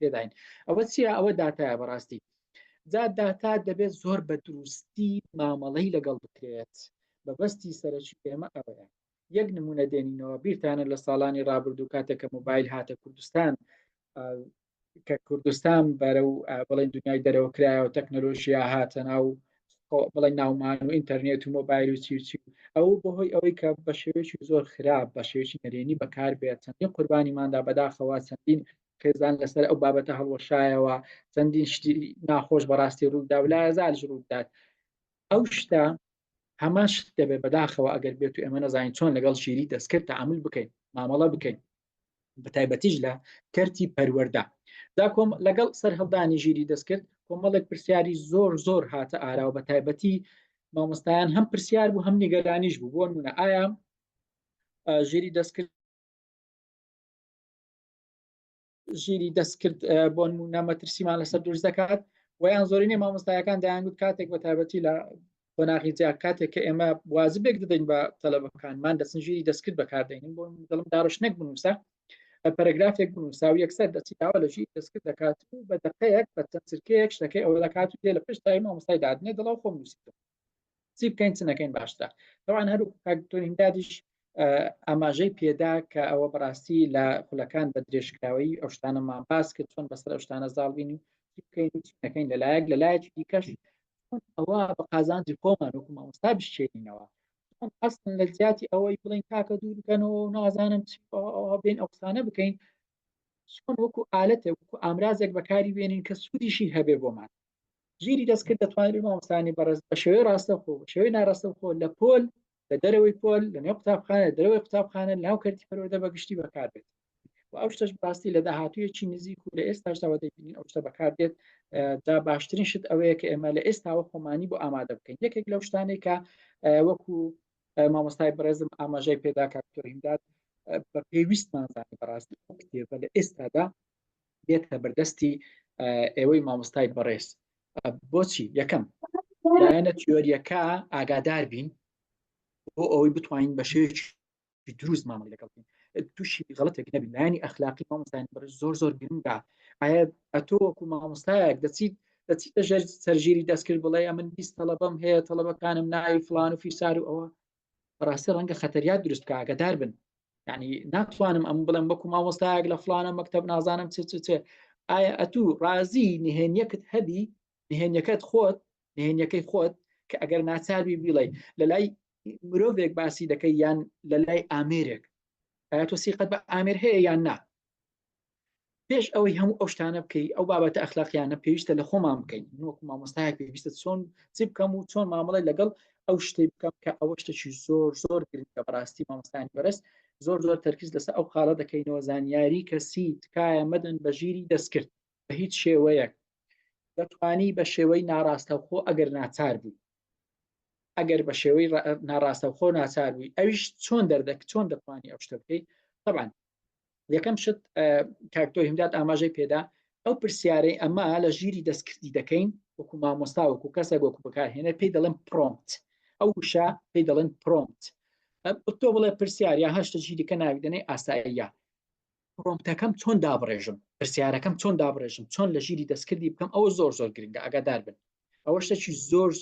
پێداین ئەوە چیە ئەوە داتایە بەڕاستی جا داتا دەبێت زۆر بە دروستی مامەڵەی لەگەڵ بکرێت بەبەستی سەرەکی ئێمە ئەوەیە یەک نمونە دێنینەوە بیرتانە لە ساڵانی ڕابردوو کاتێککە مۆبایل هاتە کوردستان کە کوردستان بەرە و بڵێن دنیای دەرەوە کرایەوە تەکنۆلۆژیا هاتە ناو بڵێن ناومان و ئینتەرنێت و مۆبایل و چی ئەو بەهۆی ئەوەی کە بە شێوەیەکی زۆر خراپ بە شێوەیەکی نەرێنی بەکار بێت چەندین قوربانیماندا بەداخەوە چەندین خێزان لەسەر ئەو بابەتە هەڵوەشایەوە چەندین شتی ناخۆش بەڕاستی ڕوودا و لایەزارش ڕوودات ئەو شتە هەمان شت دەبێت بەداخەوە ئەگەر بێت و ئێمە نەزانین چۆن لەگەڵ ژیری دەستکرد تەعامل بکەین مامەڵە بکەین بەتایبەتیش لە کەرتی پەروەردە لەگەڵ سەر هەڵدانی ژیری دەستکرد کۆمەڵێک پرسیاری زۆر هاتە ئاراوە بە تایبەتی مامۆستایان هەم پرسیار بوو هەم نیگەرانیش بوو بۆ نمونە ئایا ژیری دەستکرد بۆ نمونە مەترسیمان لەسەر دروست دەکات ویان زۆرینەی مامۆستایەکان دەیانگوت کاتێک بە تایبەتی لە خۆناغی جیا کاتێک کە ئێمە وازبێک دەدەین بە تەلەبەکانمان دەچن ژیری دەستکرد بەکاردێنین بۆ دڵم داڕشنێک بنووسە پەرەگرافێک بنووسا و یەکسەر دەچیتاوە لە ژیری دەستکرد دەکات و بە دقەیەک بە چەند چرکەیەک شتەکەی ئەوە دەکات و دێ لە پشت تای مامۆستای دادنێ دڵەوە خۆم نووسیتەوە چی بکەین چ نەکەین باشترە طبعاً هەرو کاکتۆر هیندادیش ئاماژەی پێدا کە ئەوە بەڕاستی لە خولەکان بە درێژکراوی ئەو شتانەمان باس کرد چۆن بەسەر ئەو شتانە زاڵبین و چی بکەین و چی نەکەین لەلایەکی دیکەش ئەوە بە قازانجی خۆمان وەکو مامۆستا بشێنینەوە ئەسڵن لە زیاتی ئەوەی بڵین کاکە دوور بکەنەوە و نازانم بێن ئەو قسانە بکەین چۆن وەکو ئالەتێک وەکو ئامرازێک بەکاری بێنین کە سوودیشی هەبێ بۆمان ژیری دەستکرد دەتوانین مامۆستانی بەڕێز بە شێوەی ڕاستەوخۆ بە شێوەی ناڕاستەوخۆ لە پۆل لە دەرەوەی پۆل لە نێو قوتابخانە دەرەوەی قوتابخانە ناو کەرتی پەروەردە بەگشتی بەکار بێت و ئەو شتەش باستی لە داهاتوویەکی نزیک و لە ئێستاشداوە دەبینین ئەو شتە بەکاردێت دا باشترین شت ئەوەیە کە ئێمە لە ئێستاوە خۆمانی بۆ ئامادە بکەین یەکێک لەو شتانێک کە وەکو مامۆستای بەڕێزم ئاماژەی پێدا کاکتۆر هینداد بە پێویستمان زانی بەڕاستی کتێبە لە ئێستادا بێتە بەردەستی ئێوەی مامۆستای بەڕێز بۆچی یەکەم لایەنە تیۆریەکە ئاگادار بین بۆ ئەوەی بتوانین بە شێوەیەکی دروست مامەڵە لەگەڵ بین تووشی غەڵەتێک نەبین لایەنی ئەخلاقی مامۆستایانی بەڕێز زۆر گرنگە ئایا ئەتۆ وەکو مامۆستایەک دەچیتە ژەر سەرژیری دەستکرد بڵێ من 20 تەلەبەم هەیە تەلەبەکانم ناوی فڵان و فیسار و ئەوە بەڕاستی ڕەنگە خەتەریات دروست بکە ئاگادار بن یعنی ناتوانم ئەم بڵێم وەکو مامۆستایەک لە فڵانە مەکتەب نازانم چ ئایا ئەتوو ڕازی نهێنیەکت هەبی نهێنیەکەت خۆت نهێنیەکەی خۆت کە ئەگەر ناچاربی بیڵێ لە لای مرۆڤێک باسی دەکەی یان لە لای ئامێرێک ئایا تۆ سیقەت بە ئامێر هەیە یان نا پێش ئەوەی هەموو ئەو شتانە بکەی ئەو بابەتە ئەخلاقیانە پێویستە لە خۆمان بکەین وەکو مامۆستایەک پێویستە چۆن چی بکەم و چۆن مامەڵەی لەگەڵ ئەو شتەی بکەم کە ئەوە شتێکی زۆر گرنگە بەڕاستی مامۆستایانی بەڕێز زۆر تەرکیز لەسەر ئەو خاڵە دەکەینەوە زانیاری کەسی تکایە مەدەن بە ژیری دەستکرد بە هیچ شێوەیەک دەتوانی بە شێوەی ناڕاستەوخۆ ئەگەر ناچار بووی ئەگەر بە شێوەی ناڕاستەوخۆ ناچار بووی ئەویش چۆن دەتوانی ئەو شتە بکەیت طبعا یەکەم شت کاکتۆر هینداد ئاماژەی پێدا ئەو پرسیارەی ئەمە لە ژیری دەستکردی دەکەین وەکو مامۆستا وەکو کەسێک وەکو بەکارهێنەر پێی دەڵێن پرۆمپت ئەو وشە پێی دەڵێن پرۆمپت تۆ بڵێ پرسیار یا هەشتە ژیریکە ناوی دەنێ ئاساییە پرۆمپتەکەم چۆن دابڕێژم پرسیارەکەم چۆن دابڕێژم چۆن لە ژیری دەستکردی بکەم ئەوە زۆر گرنگە ئاگادار بن ئەوە شتێکی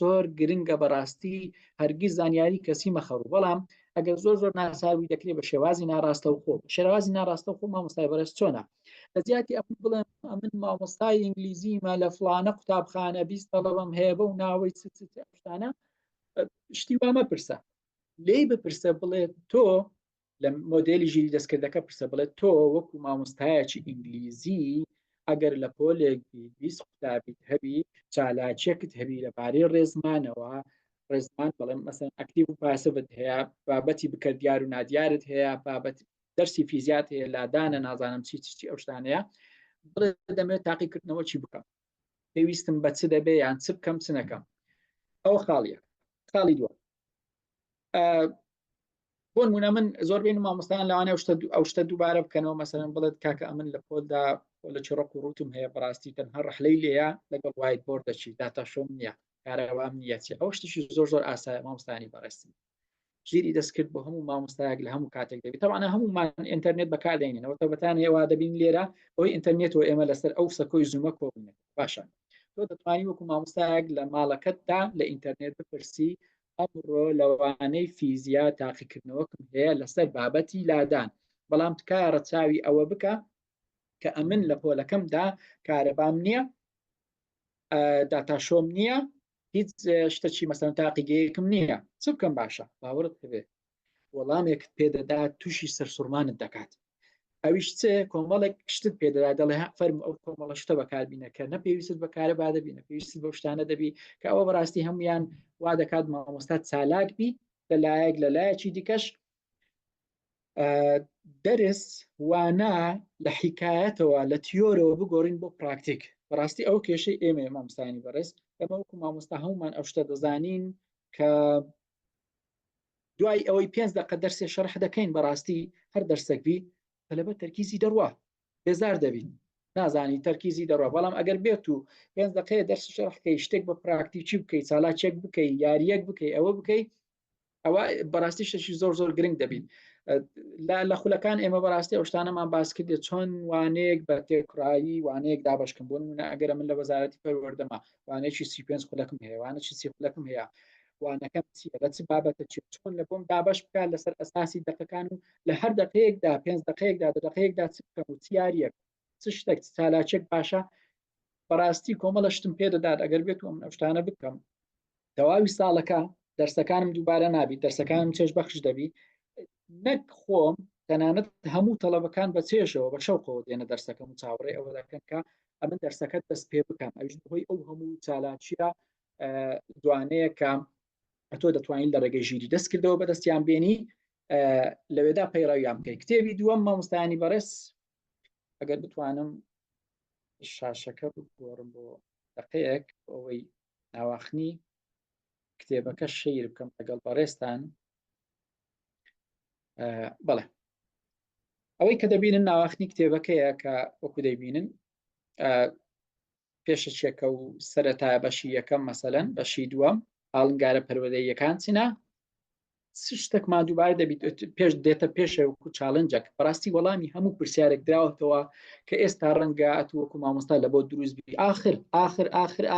زۆر گرنگە بەڕاستی هەرگیز زانیاری کەسی مەخەڕوو بەڵام ئەگەر زۆر ناساوی دەکرێت بە شێوازی ناڕاستەوخۆ شێوازی ناڕاستەوخۆ مامۆستای بەڕێز چۆنە لە زیاتی بڵێن من مامۆستای ئینگلیزیمە لە فڵانە قوتابخانە 20 تەلەبەم هەیە بە و ناوەی شتانە شتی وا مەپرسە لێی بپرسە بڵێ تۆ لە مۆدێلی ژیری دەستکردەکە پرسە بڵێت تۆ وەکو مامۆستایەکی ئینگلیزی ئەگەر لە پۆلێک 20 قوتابیت هەبی چالاکیەکت هەبی لەبارەی ڕێزمانەوە ڕێزمان بڵێم مەسەن ئەکتیڤ و پاسڤت هەیە بابەتی بکردیار و نادیارت هەیە بابەت دەرسی فیزیات هەیە لادانە نازانم چی ئەو شتانەیە بڵێ دەمێت تاقیکردنەوە چی بکەم پێویستم بە چ دەبێ یان چ بکەم چ نەکەم ئەو خاڵیە خاڵی دووە بۆ نمونە من زۆربەی مامۆستایان لەوانەیە ئەو شتە دووبارە بکەنەوە مەسەرەن بڵێت کاکە ئەمن لە پۆلدا لە چڕۆک و ڕوتم هەیە بەڕاستی تەنها ڕەحلەی لێیە لەگەڵ وایت بۆردەچی داتا شۆم نییە کارەوام نییە ئەو شتێکی زۆر ئاسایە مامۆستایانی بەڕاستی ژیری دەستکرد بۆ هەموو مامۆستایەک لە هەموو کاتێک دەبێت تەوانە هەمومان ئینتەرنێت بەکاردێنینەوە تەبەتان هێوا دەبین لێرە ئەوەی ئینتەرنێت و ئێمە لەسەر ئەو سەکۆی زوومە کۆبوونێت باشە تۆ دەتوانی وەکو مامۆستایەک لە ماڵەکەتدا لە ئینتەرنێت بپرسی ئەمڕۆ لەوانەی فیزیا تاقیکردنەوەکم هەیە لەسەر بابەتی لادان بەڵام تکایە ڕەچاوی ئەوە بکە کە ئەمن لە پۆلەکەمدا کارەبام نییە داتا شۆم نییە هیچ شتێکی مەسەن تاقیگەیەکم نییە چ بکەم باشە باوەڕت هەبێ وەڵامێکت پێدەدا تووشی سەرسوڕمانت دەکات ئەویش چێ کۆمەڵێک شتت پێدەدا دەڵێ فەرم ئەو کۆمەڵە شتە بەکاربینەکە نەپێویست بەکارە با دەبی نەپێویست بە شتانە دەبی کە ئەوە بەڕاستی هەمویان وا دەکات مامۆستا چالاک بی لەلایەکی دیکەش دەرس وانە لە حیکایەتەوە لە تیۆرەوە بگۆڕین بۆ پراکتیک بەڕاستی ئەو کێشەی ئێمە مامۆستایانی بەڕێز ئەمە وەکو مامۆستا هەمومان ئەو شتە دەزانین کە دوای ئەوەی 5 دقیقە دەرسێ شەرح دەکەین بەڕاستی هەر دەرسێک بی تەلەبە تەرکیزی دەڕوا بێزار دەبین نازانی تەرکیزی دەڕۆ بەڵام ئەگەر بێت و 5 دقەیە دەرس شەرحکەی شتێک بە پراکتیکی بکەیت چالاکێک بکەیت یاریەک بکەیت ئەوە بکەیت ئەوە بەڕاستی شتێکی زۆر گرنگ دەبین لە خولەکان ئێمە بەڕاستی ئەو شتانەمان باس کردێت چۆن وانەیەک بە تێکڕایی وانەیەک دابشکن بۆ نمونە ئەگەر من لە وەزارەتی پەروەردەما وانەیەکی 35 خولەکم هەیە وانەی 30 خولەکم هەیە وانەکەم چیە لە چ بابەتە چۆن لە بۆم دابش بکات لەسەر ئەساسی دقەکان و لە هەر دقەیەکدا 5 دقەیەکدا دقەیەکدا چ بکەم و چیاریەک چ شتێک چالاکێک باشە بەڕاستی کۆمەڵە شتم پێدەدات ئەگەر بێت و ئەم شتانە بکەم تەواوی ساڵەکە دەرسەکانم دووبارە نابی دەرسەکانم چێژ بەخش دەبی نەک خۆم تەنانەت هەموو تەڵەبەکان بە چێژەوە بە شەوقەوە دێنە دەرسەکەم و چاوەڕێ ئەوە دەکەن کە ئەمن دەرسەکەت دەست پێ بکەم ئەوش بەهۆی ئەو هەموو چالاکیە دوانەیە کە تۆ دەتوانین لە ڕێگەی ژیری دەستکردەوە بەدەستیان بێنی لەوێدا پەیڕەویان بکەیت کتێبی دووەم مامۆستایانی بەڕێز ئەگەر بتوانم شاشەکە بگۆڕم بۆ دقەیەک ئەوەی ناواخنی کتێبەکە شەیر بکەم لەگەڵ بەڕێستان بەڵێ ئەوەی کە دەبینن ناواخنی کتێبەکەیە کە وەکو دەیبینن پێشەچێکە و سەرەتایە بەشی یەکەم مەسەلەن بەشی دووەم ئاڵنگارە پەروەردەییەکان چینە شتێکمان دووبارە دەبیت پێش دێتە پێشەوەکو چاڵنجێک بەڕاستی وەڵامی هەموو پرسیارێک دراوەتەوە کە ئێستا ڕەنگە ئەتووەکو مامۆستا لە بۆ دروست بی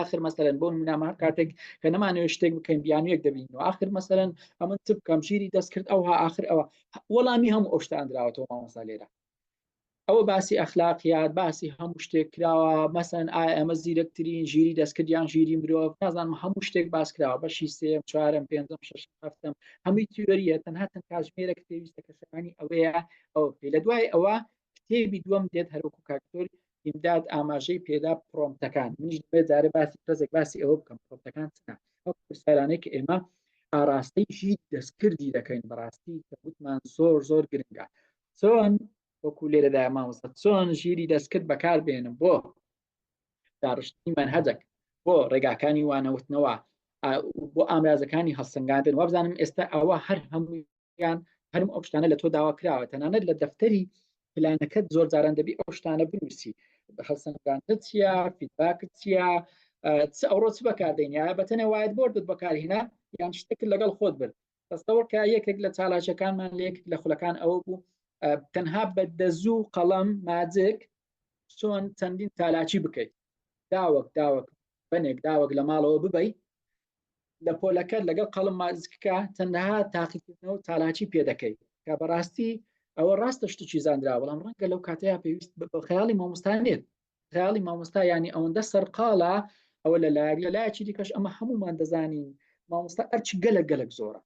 آخر مەسەلەن بۆ نمونە کاتێک کە نەمانەوێت شتێک بکەین بیانوێک دەبینەوە آخر مەسەلەن ئەمن چ بکەم ژیری دەست کرد ئەوها آخر ئەوە وەڵامی هەموو ئەو شتان دراوەتەوە مامۆستا لێرە ئەوە باسی ئەخلاقیات باسی هەموو شتێک کراوە مەسەن ئایا ئەمە زیرەکترین ژیری دەستکردیان ژیری مرۆڤ نازانم هەموو شتێک باس کراوە بەشی سێم چوارم پێنجەم شەشەم هەفتەم هەمووی تیۆریە تەنها کاتژمێرێک پێویستە کە شەکانی ئەوەیە ئەو لە دوای ئەوە کتێبی دووەم دێت هەروەکو کاکتۆر ئیمداد ئاماژەی پێدا پرۆمتەکان منیش دەبێت جارێ باسی ئەوە بکەم پرۆمتەکان چنە ئەو پرسیارانەی کە ئێمە ئاراستەی ژیری دەستکردی دەکەین بەڕاستی کە وتمان زۆر گرنگە چۆن وەکو لێرەدا مامۆستا چۆن ژیری دەستکرد بەکاربێنم بۆ داڕشتنی مەنهەجێک بۆ ڕێگاکانی وانەوتنەوە بۆ ئامرازەکانی هەڵسەنگاندن وابزانم ئێستا ئەوە هەر هەموویان هەرم ئەو شتانە لە تۆ داوا کراوە تەنانەت لە دەفتەری پلانەکەت زۆر جاران دەبی ئەو شتانە بنووسی هەڵسەنگاندنت چییە فیدباکت چییە ئەوڕۆ چ بەکاردێن یا بەتەنێ وایەت بۆردت بەکارهێنا یان شتێک لەگەڵ خۆت برد دەستەوەکە یەکێک لە چالاکیەکانمان لە یەکێک لە خولەکان ئەوە بوو تەنها بە دەزوو قەڵەم ماجێک چۆن چەندین چالاکی بکەیت داوەک بنێک داوەک لە ماڵەوە ببەی لە پۆلەکە لەگەڵ قەڵم مازکە تەنها تاقیکردنەوە چالاکی پێ دەکەیت کە بەڕاستی ئەوە ڕاستە شتێکی زانرا بەڵام ڕەنگە لەو کاتەیە پێویست بە خەیاڵی مامۆستانێت خەیاڵی مامۆستا ینی ئەوەندە سەرقاڵە ئەوە لە لایەکی دیکەش ئەمە هەمومان دەزانین مامۆستا ئەرچی گەلک زۆرە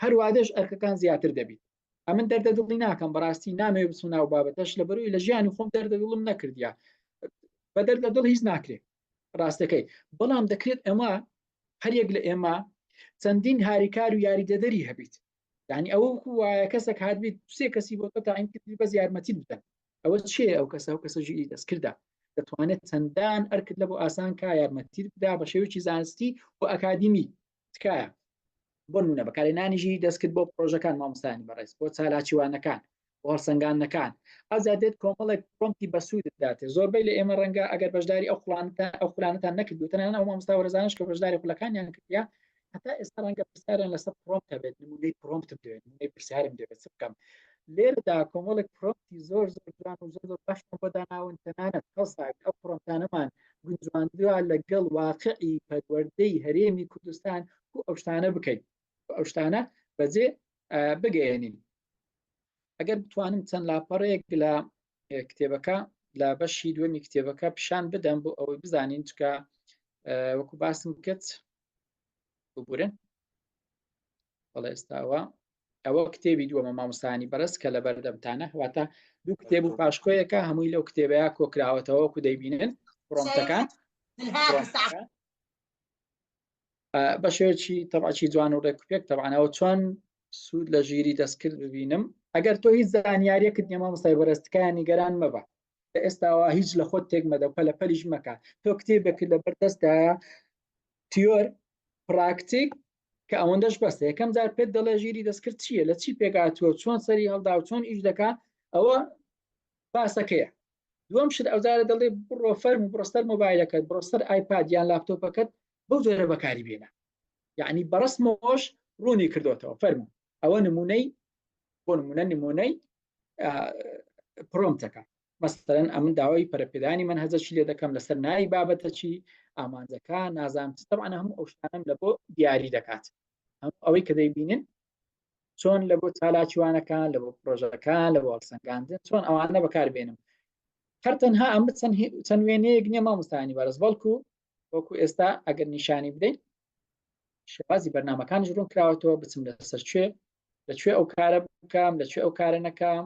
هەروادەش ئەرکەکان زیاتر دەبیت ئەمن دەردەدڵی ناکەم بەڕاستی نامێ بچوو ناو بابەتەش لە بەروی لە ژیانی خۆم دەردەدڵم نەکردیا بە دەردەدڵ هیچ ناکرێت ڕاستەکەی بەڵام دەکرێت ئەمە هەرێک لە ئێمە چەندین هاریکار و یاریدەدەری هەبیت یعنی ئەوە وایە کەسێک هاتبیت سێ کەسی بۆ تاعین کردی بەس یارمەتی بدەن ئەوە چێ ئەو کەسە ژیری دەستکردا دەتوانێت چەندان ئەرکرد لە بۆ ئاسان کا یارمەتی بدا بە شێوەیەکی زانستی و ئەکادیمی تکایە بۆ نمونە بەکارهێنانی ژیری دەستکرد بۆ پرۆژەکان مامۆستایانی بەڕێز بۆ چالاکیوانەکان بۆ هەڵسەنگاندنەکان ئازادێت کۆمەڵێک پرۆمتی بەسوودت داتێت زۆربەی لە ئێمە ڕەنگە ئەگەر بەشداری ئەو خولانەتان نەکردو تەنانە ئەو مامۆستا وەرزانش کە بەشداری خولەکانیان کردیا هەتا ئێستا ڕەنگە پرسیاران لەسەر پرۆمتە بێت نمونەی پرۆمتم دەوێت نمونەی پرسیارم دەوێت چ بکەم لێرەدا کۆمەڵێک پرۆمتی زۆر جوان و زۆر باشمان بۆ داناون تەنانەت کەساک ئەو پرۆمتانەمان گونجواندووە لەگەڵ واقعی پەروەردەی هەرێمی کوردستان و ئەو شتانە بکەیت ئەو شتانە بەجێ بگەێنین ئەگەر بتوانم چەند لاپەڕەیەک لە کتێبەکە لە بەشی دووەمی کتێبەکە پیشان بدەم بۆ ئەوەی بزانین چکە وەکو باسم کرد ببورن بەڵێ ئێستاوە ئەوە کتێبی دووەمە مامۆستایانی بەرز کە لە بەردەمتانە واتە دوو کتێب و پاشکۆیەکە هەمووی لەو کتێبەیە کۆکراوەتەوە وەکو دەیبینن پرۆمتەکان بە شێوەیەکی تەبعی جوان و ڕێکوپێک تەبعانەوە چۆن سوود لە ژیری دەستکرد ببینم ئەگەر تۆ هیچ زانیاریەکت نیە مامۆستای بەڕێستەکان نیگەران مەبە لە ئێستاوە هیچ لە خۆت تێک مەدە و پەلەپەلیش مەکە تۆ کتێبێک لە بەردەستدایە تیۆر پراکتیک کە ئەوەندەش بەستە یەکەم جار پێت دەڵێ ژیری دەستکرد چییە لە چی پێکاتوە چۆن سەری هەڵدا و چۆن ئیش دەکات ئەوە باسەکەیە دووەم شت ئەوزارە دەڵێ بڕۆ فەرم و بڕۆستەر مۆبایلەکەت بڕۆستەر ئایپاد یان لاپتۆپەکەت بەو جۆرە بەکاری بێنە یعنی بەڕستمەوەش ڕوونی کردوتەوە فەرمو ئەوە نمونەی بۆ نمونەی پرۆمتەکە مەسەلەن ئەمن داوای پەرەپێدانی منهەجەکی لێ دەکەم لەسەر ناوی بابەتەچی ئامانجەکان نازانم طبعا هەموو ئەو شتانم لە بۆ دیاری دەکات ئەوەی کە دەیبینن چۆن لە بۆ چالاکیوانەکان لە بۆ پرۆژەکان لە بۆ هەڵسەنگاندن چۆن ئەوانە بەکاربێنم هەر تەنها ئەم چەند وێنەیەک نییە مامۆستانی بەرز بەڵکو وەکو ئێستا ئەگەر نیشانی بدەین شێوازی بەرنامەکانش ڕوون کراوەتەوە بچم لەسەر لەکوێ ئەو کارە بکەم لەکوێ ئەو کارە نەکەم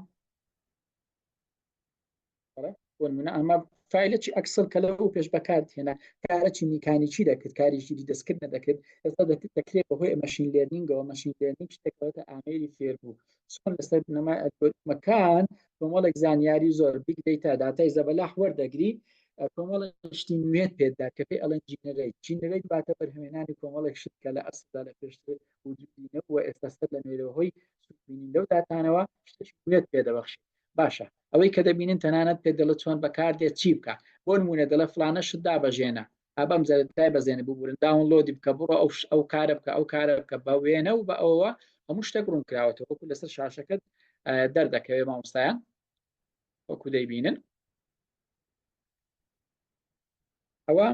ئەمە فایلێکی ئەکسل کە لەو پێش بەکات هێنا کارێکی میکانیکی دەکرد کاریشی دەستکردن دەکرد ئێستا دەکرێت بەهۆی مەشین لێرنینگەوە مەشین لێرنینگ شتێکەوەتە ئامێری فێربوو چۆن لەسەر بنەمای ئەلگۆریتمەکان کۆمەڵێک زانیاری زۆر بیگ دیتا داتای زەبەلاح وەردەگری کۆمەڵێک شتی نوێت پێدا کە پێی ئەڵەن جینەرەیت باتە بەرهێنانی کۆمەڵێک شت کە لە ئەسڵدا لە پێشتر وجودینەوە ئێستا سەر لە نوێرەوەی سوودبینین لەو داتانەوە شتێکی نوێت پێدەبەخشێت باشە ئەوەی کە دەبینن تەنانەت پێ دەڵێت چۆن بەکاردێت چی بکە بۆ نمونە دەڵێ فلانە شت دابەژێنە ئابەم زەرتای بەزێنە ببورن داونلۆدی بکە بڕۆ ئەو کارە بکە ئەو کارە بکە بە وێنە و بە ئەوەوە هەموو شتێک ڕوون کراوەتەوە وەکو لەسەر شاشەکەت دەردەکەوێت مامۆستایان وەکو دەیبینن ئەوە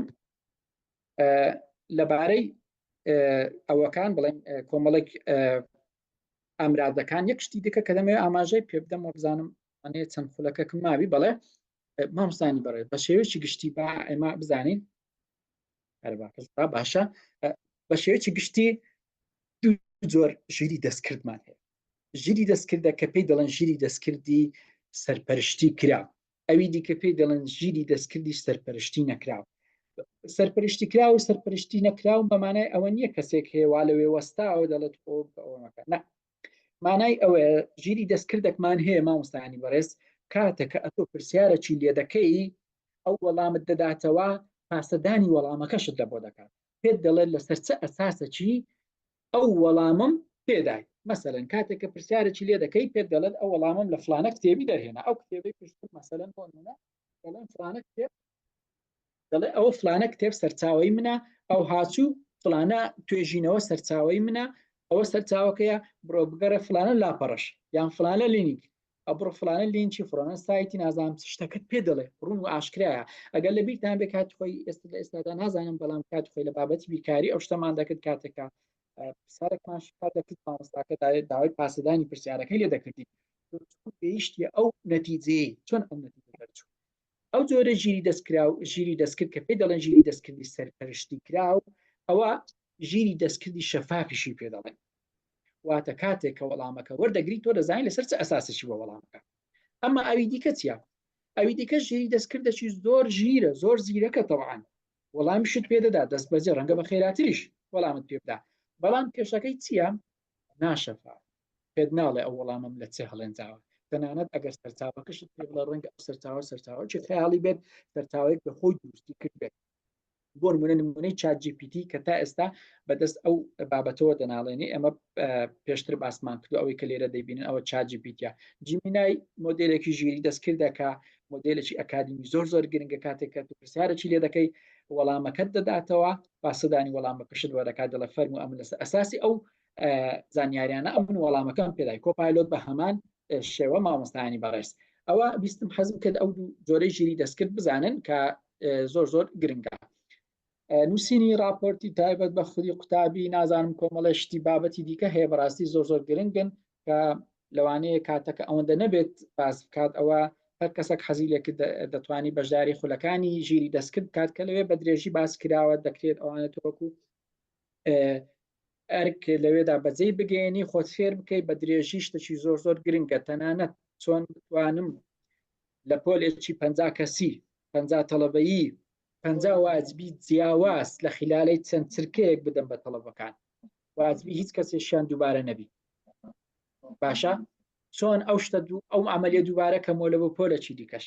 لەبارەی ئەوەکان بڵێن کۆمەڵێک ئامرادەکان یەک شتی دیکە کە دەمەوێت ئاماژەی پێ بدەم و بزانم ئەنێ چەند خولەکەکم ماوی بەڵێ مامۆستانی بەڕێت بە شێوەیەکی گشتی با ئێمە بزانین باشە بە شێوەیەکی گشتی دوو جۆر ژیری دەستکردمان هەیە ژیری دەستکردە کە پێی دەڵێن ژیری دەستکردی سەرپەرشتی کرا ئەوی دیکە پێی دەڵێن ژیری دەستکردی سەرپەرشتی نەکراو سەرپەرشتی کرا و سەرپەرشتی نەکراو بەمانای ئەوە نییە کەسێک هەیەوا لەوێ وەستا ئەوە دەڵێت ئەوەکە نە مانای ئەوە ژیری دەستکردێکمان هەیە مامۆستانی بەڕێز کاتێک کە ئەتۆ پرسیارەکی لێ دەکەی ئەو وەڵامت دەداتەوە پاسەدانی وەڵامەکەشت لە بۆ دەکات پێت دەڵێت لەسەر چه ئەساسەکی ئەو وەڵامم پێدای مەسەلەن کاتێک کە پرسیارێکی لێ دەکەی پێت دەڵێت ئەو وەڵامم لە فلانە کتێبی دەرهێنا ئەو کتێبەی پرسیار مەسەلەن بۆ نمونە دەڵێن فلانە کتێب دەڵێ ئەوە فلانە کتێب سەرچاوەی منە ئەو هاچوو فلانە توێژینەوە سەرچاوەی منە ئەوە سەرچاوەکەیە بڕۆ بگەرە فلانە لاپەڕەش یان فلانە لینک ئەبڕۆ فلانە لینکی فڕۆنە سایتی نازانم شتەکەت پێ دەڵێ ڕوون و ئاشکرایە ئەگەر لە بیرتان بێ کات خۆی ئێستا لە ئێستادا نازانم بەڵام کات خۆی لە بابەتی بیرکاری ئەو شتەمان دەکرد کاتێکە پرسیارێکمان شکات دەکرد مامۆستاکە داوای پاسەدانی پرسیارەکەی لێ دەکردی پێویستیە ئەو نەتیجەیە چۆن ئەو نەتیجە دەرچوو ئەو جۆرە ژیری دەستکرد کە پێی دەڵێن ژیری دەستکردی سەرپەرشتی کراو ئەوە ژیری دەستکردی شەفافیشی پێ دەڵێن واتە کاتێک کە وەڵامەکە وەردەگری تۆ دەزانین لەسەر چه ئەساسێکی بۆ وەڵامەکە ئەمما ئەوی دیکە چیە ئەوی دیکە ژیری دەستکردێکی زۆر ژیرە زۆر زیرەکە تەواان وەڵامیشت پێدەدا دەست بەجێ ڕەنگە بە خێراتریش وەڵامت پێ بدا بەڵام کێشەکەی چییە ناشەفاف پێت ناڵێ ئەو وەڵامم لە چێ هەڵێنجاوە تەنانەت ئەگەر سەرچاوەکەشت پێ بڵێ ڕەنگە ئەو سەرچاوە چ خەیاڵی بێت سەرچاوەیەک بە خۆی دروستی کرد بێت بۆ نمونەی چات جی پی تی کە تا ئێستا بەدەست ئەو بابەتەوە دەناڵێنی ئەمە پێشتر باسمان کردو ئەوەی کە لێرە دەیبینن ئەوە چات جی پی تیە جیمینای مۆدێلێکی ژیری دەستکردەکە مۆدێلێکی ئەکادمی زۆر گرنگە کاتێک کە پرسیارێکی لێ دەکەی وەڵامەکەت دەداتەوە پاسەدانی وەڵامەکەشت وەرەکات دەڵە فەرمو ئەم لەسەر ئەساسی ئەو زانیاریانە ئەم وەڵامەکەم پێدای کۆپایلۆت بە هەمان شێوە مامۆستایانی بەڕێز ئەوە بیستم حەزم کرد ئەو جۆرەی ژیری دەستکرد بزانن کە زۆر گرنگە نووسینی راپۆرتی تایبەت بە خودی قوتابی نازانم کۆمەڵە شتی بابەتی دیکە هەیە بەڕاستی زۆر گرنگن کە لەوانەیە کاتەکە ئەوەندە نەبێت باز بکات ئەوە هەر کەسێک حەزی لێ دەتوانانی بەشداری خولەکانی ژیری دەستکرد کات کە لەوێ بە درێژی باس کراوە دەکرێت ئەوانە تۆکو ئەرک لەوێدا بەجێی بگەێنی خۆت فێر بکەیت بە درێژی شتێکی زۆر گرنگە تەنانەت چۆن بتوانم لە پۆلێکی 50 کەسی 50 تەڵەبەیی 50 واجبی جیاواز لە خلالەی چەند چرکەیەک بدەم بە تەڵەبەکان واجبی هیچ کەسێکیان دووبارە نەبی باشە چۆن ئەو شتە ئەو عملیە دووبارە کەمەوە لە بۆ پۆلەکی دیکەش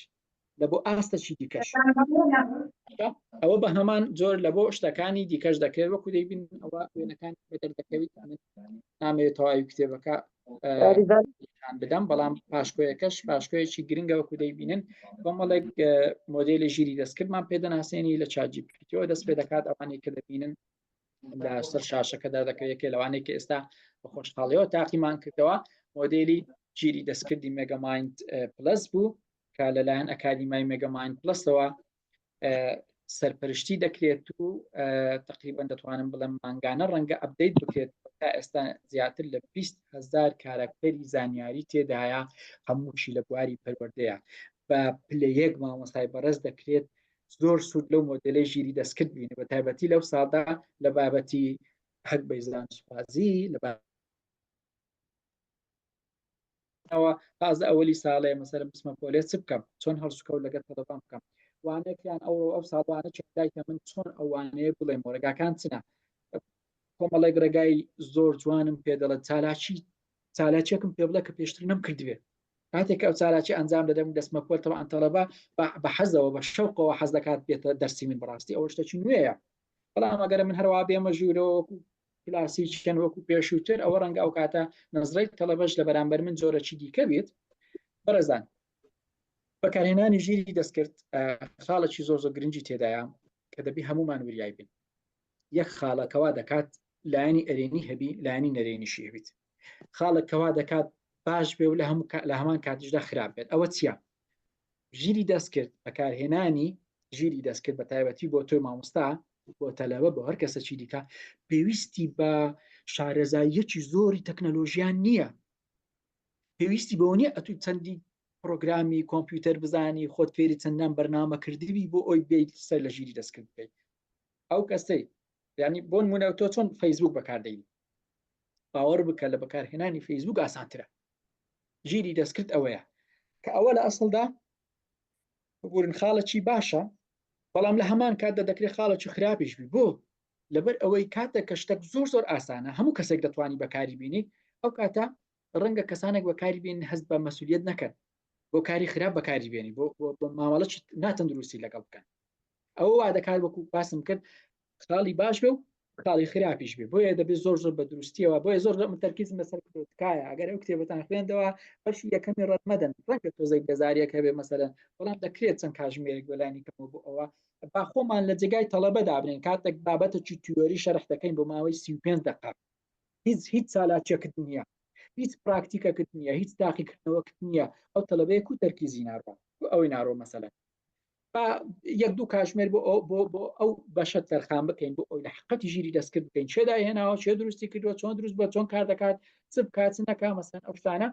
لە بۆ ئاستەکی دیکەش ئەوە بە هەمان جۆر لە بۆ شتەکانی دیکەش دەکرێت وەکو دەیبین ئەوە وێنەکان بەدەردەکەویت نامەوێت تەواوی کتێبەکە بدەم بەڵام پاشکۆیەکەش پاشکۆیەکی گرنگە وەکو دەیبینن کۆمەڵێک مۆدیلی ژیری دەستکردمان پێدەناسێنی لە چاجیپیتەوە دەست پێ دەکات ئەوانەی کە دەبینن لە سەر شاشەکەدا دەکەوێت لەوانەیە کە ئێستا بە خۆشحاڵیەوە تاقیمان کردەوە مۆدیلی ژیری دەستکردی مێگەمایند پلس بوو کە لەلایەن ئەکادیمای مێگەمایند پلسەوە سەرپەرشتی دەکرێت و تقریبا دەتوانم بڵێم مانگانە ڕەنگە ئەپدەیت بکرێت تا ئێستا زیاتر لە 20,000 کارکتەری زانیاری تێدایە هەمووشی لە بواری پەروەردەیە بە پلەیەک مامۆستای بەڕێز دەکرێت زۆر سوود لەو مۆدلەی ژیری دەستکرد بینێ بە تایبەتی لەو ساڵدا لە بابەتی حەق بە زانسوازی لە تازە ئەوەلی ساڵەیە مەسەرە بسمە پۆلێت چ بکەم چۆن هەڵسوکەوت لەگەڵ تەلەفۆن بکەم وانەیەکیان ئەو ساڵوانە چدایکە من چۆن ئەوانەیە بڵێم ڕێگاکان چنە کۆمەڵێک ڕێگای زۆر جوانم پێ دەڵێت چالاکێکم پێ بڵێ کە پێشتر نەم کردوێت کاتێک ئەو چالاکی ئەنجام دەدەم دەستمە پۆلتەوە ئەتەڵەبە بە حەزەوە بە شەوقەوە حەز دەکات بێتە دەرسی من بەڕاستی ئەوە شتێکی نوێیە بەڵام ئەگەرە من هەروە بێمە ژوورەوە کلاسی چکەن وەکو پێشووتر ئەوە ڕەنگە ئەو کاتە نەزڕی تەڵەبەش لە بەرامبەر من جۆرەکی دیکە بێت بەڕێزان بەکارهێنانی ژیری دەستکرد خاڵێکی زۆر زۆر گرنگی تێدایە کە دەبی هەمومان وریای بین یەک خاڵەکەوا دەکات لایەنی ئەرێنی هەبی لایەنی نەرێنیشی هەبیت خاڵێکەوا دەکات باش بێ و لە هەمان کاتیشدا خراپ بێت ئەوە چییە ژیری دەستکرد بەکارهێنانی ژیری دەستکرد بە تایبەتی بۆ تۆی مامۆستا بۆ تەلەبە بۆ هەر کەسەکی دیکە پێویستی بە شارەزاییەکی زۆری تەکنەلۆژیان نییە پێویستی بەوە نییە ئەتوی چەندی پرۆگرامی کۆمپیوتەر بزانی خۆت فێری چەندان بەرنامە کردوی بۆ ئەوی بیت سەر لە ژیری دەستکرد بکەیت ئەو کەسەی یعنی بۆ نمونە تۆ چۆن فەیسبوک بەکاردەیت باوەڕ بکە لە بەکارهێنانی فەیسبوک ئاسانترە ژیری دەستکرد ئەوەیە کە ئەوە لە ئەسڵدا بگورن خاڵێکی باشە بەڵام لە هەمان کاتدا دەکرێت خاڵێکی خراپیش بی بۆ لەبەر ئەوەی کاتە کە شتێک زۆر زۆر ئاسانە هەموو کەسێک دەتوانی بەکاری بینی ئەو کاتە ڕەنگە کەسانێک بەکاری بین هەست بە مەسئولیت نەکەن بۆ کاری خراپ بەکاری بێنی بۆ مامەڵەی ناتەندروستی لەگەڵ بکەن ئەوە وا دەکات وەکو باسم کرد خاڵی باش بێ و خاڵی خراپیش بێ بۆیە دەبێت زۆر زۆر بە دروستیەوە بۆیە زۆر تەرکیزم لەسەر کۆتکایە ئەگەر ئەو کتێبەتان خوێندەوە بەشی یەکەمی ڕەتمەدەن ڕەنگە تۆزەی بێزاریەک هەبێ مەسەلەن بەڵام دەکرێت چەند کاژمێرێک بەلانی کەمەوە بۆ ئەوە با خۆمان لە جێگای تەڵەبە دابنین کاتێک بابەتێکی تیۆری شەرح دەکەین بۆ ماوەی 35 دقیقە هیچ چالاکیەکت نییە هیچ پراکتیکەکت نییە هیچ تاقیکردنەوەکت نییە ئەو تەلەبەیەک و تەرکیزی ناڕوە ئەوەی ناڕۆ مەسەلەن یەک دوو کاژمێر بۆ ئەو بەشە تەرخان بکەین بۆ ئەوی لە حقەتی ژیری دەستکرد بکەین چێدا هێناوە چێ دروستی کردووە چۆن دروست بە چۆن کار دەکات چ بکات نەکا مەسەلەن ئەو شتانە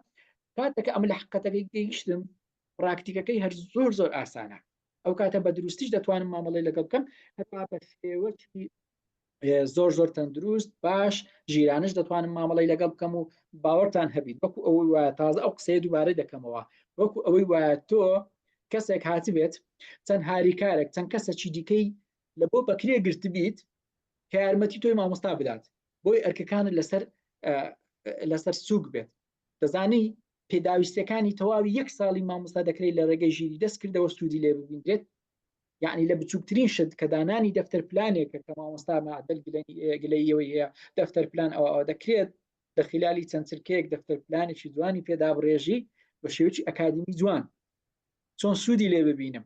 کاتێکە ئەم لە حقەتەکەی گەیشتم پراکتیکەکەی هەر زۆر زۆر ئاسانە ئەو کاتە بە دروستیش دەتوانم مامەڵەی لەگەڵ بکەم هەتا بە شێوەی زۆر زۆر تەندروست باش ژیرانش دەتوانم مامەڵەی لەگەڵ بکەم و باوەڕتان هەبیت وەکو ئەوەی وایە تازە ئەو قسەیە دووبارەی دەکەمەوە وەکو ئەوەی وایە تۆ کەسێک هاتی بێت چەند هاریکارێک چەند کەسێکی دیکەی لە بۆ بەکرێ گرت بیت کە یارمەتی تۆی مامۆستا بدات بۆی ئەرکەکانت لەسەر سووک بێت دەزانی پێداویستەکانی تەواوی یەک ساڵی مامۆستا دەکرێت لە ڕێگەی ژیری دەستکردەوە سوودی لێ ببینرێت یعنی لە بچووکترین شت کە دانانی دەفتەر پلانێکە کە مامۆستا معدەل گلەیەوەی هەیە دەفتەر پلان ئەوە دەکرێت لە خلالی چەند چرکەیەک دەفتەر پلانێکی جوانی پێدا بڕێژی بە شێوەیەکی ئەکادمی جوان چۆن سوودی لێ ببینم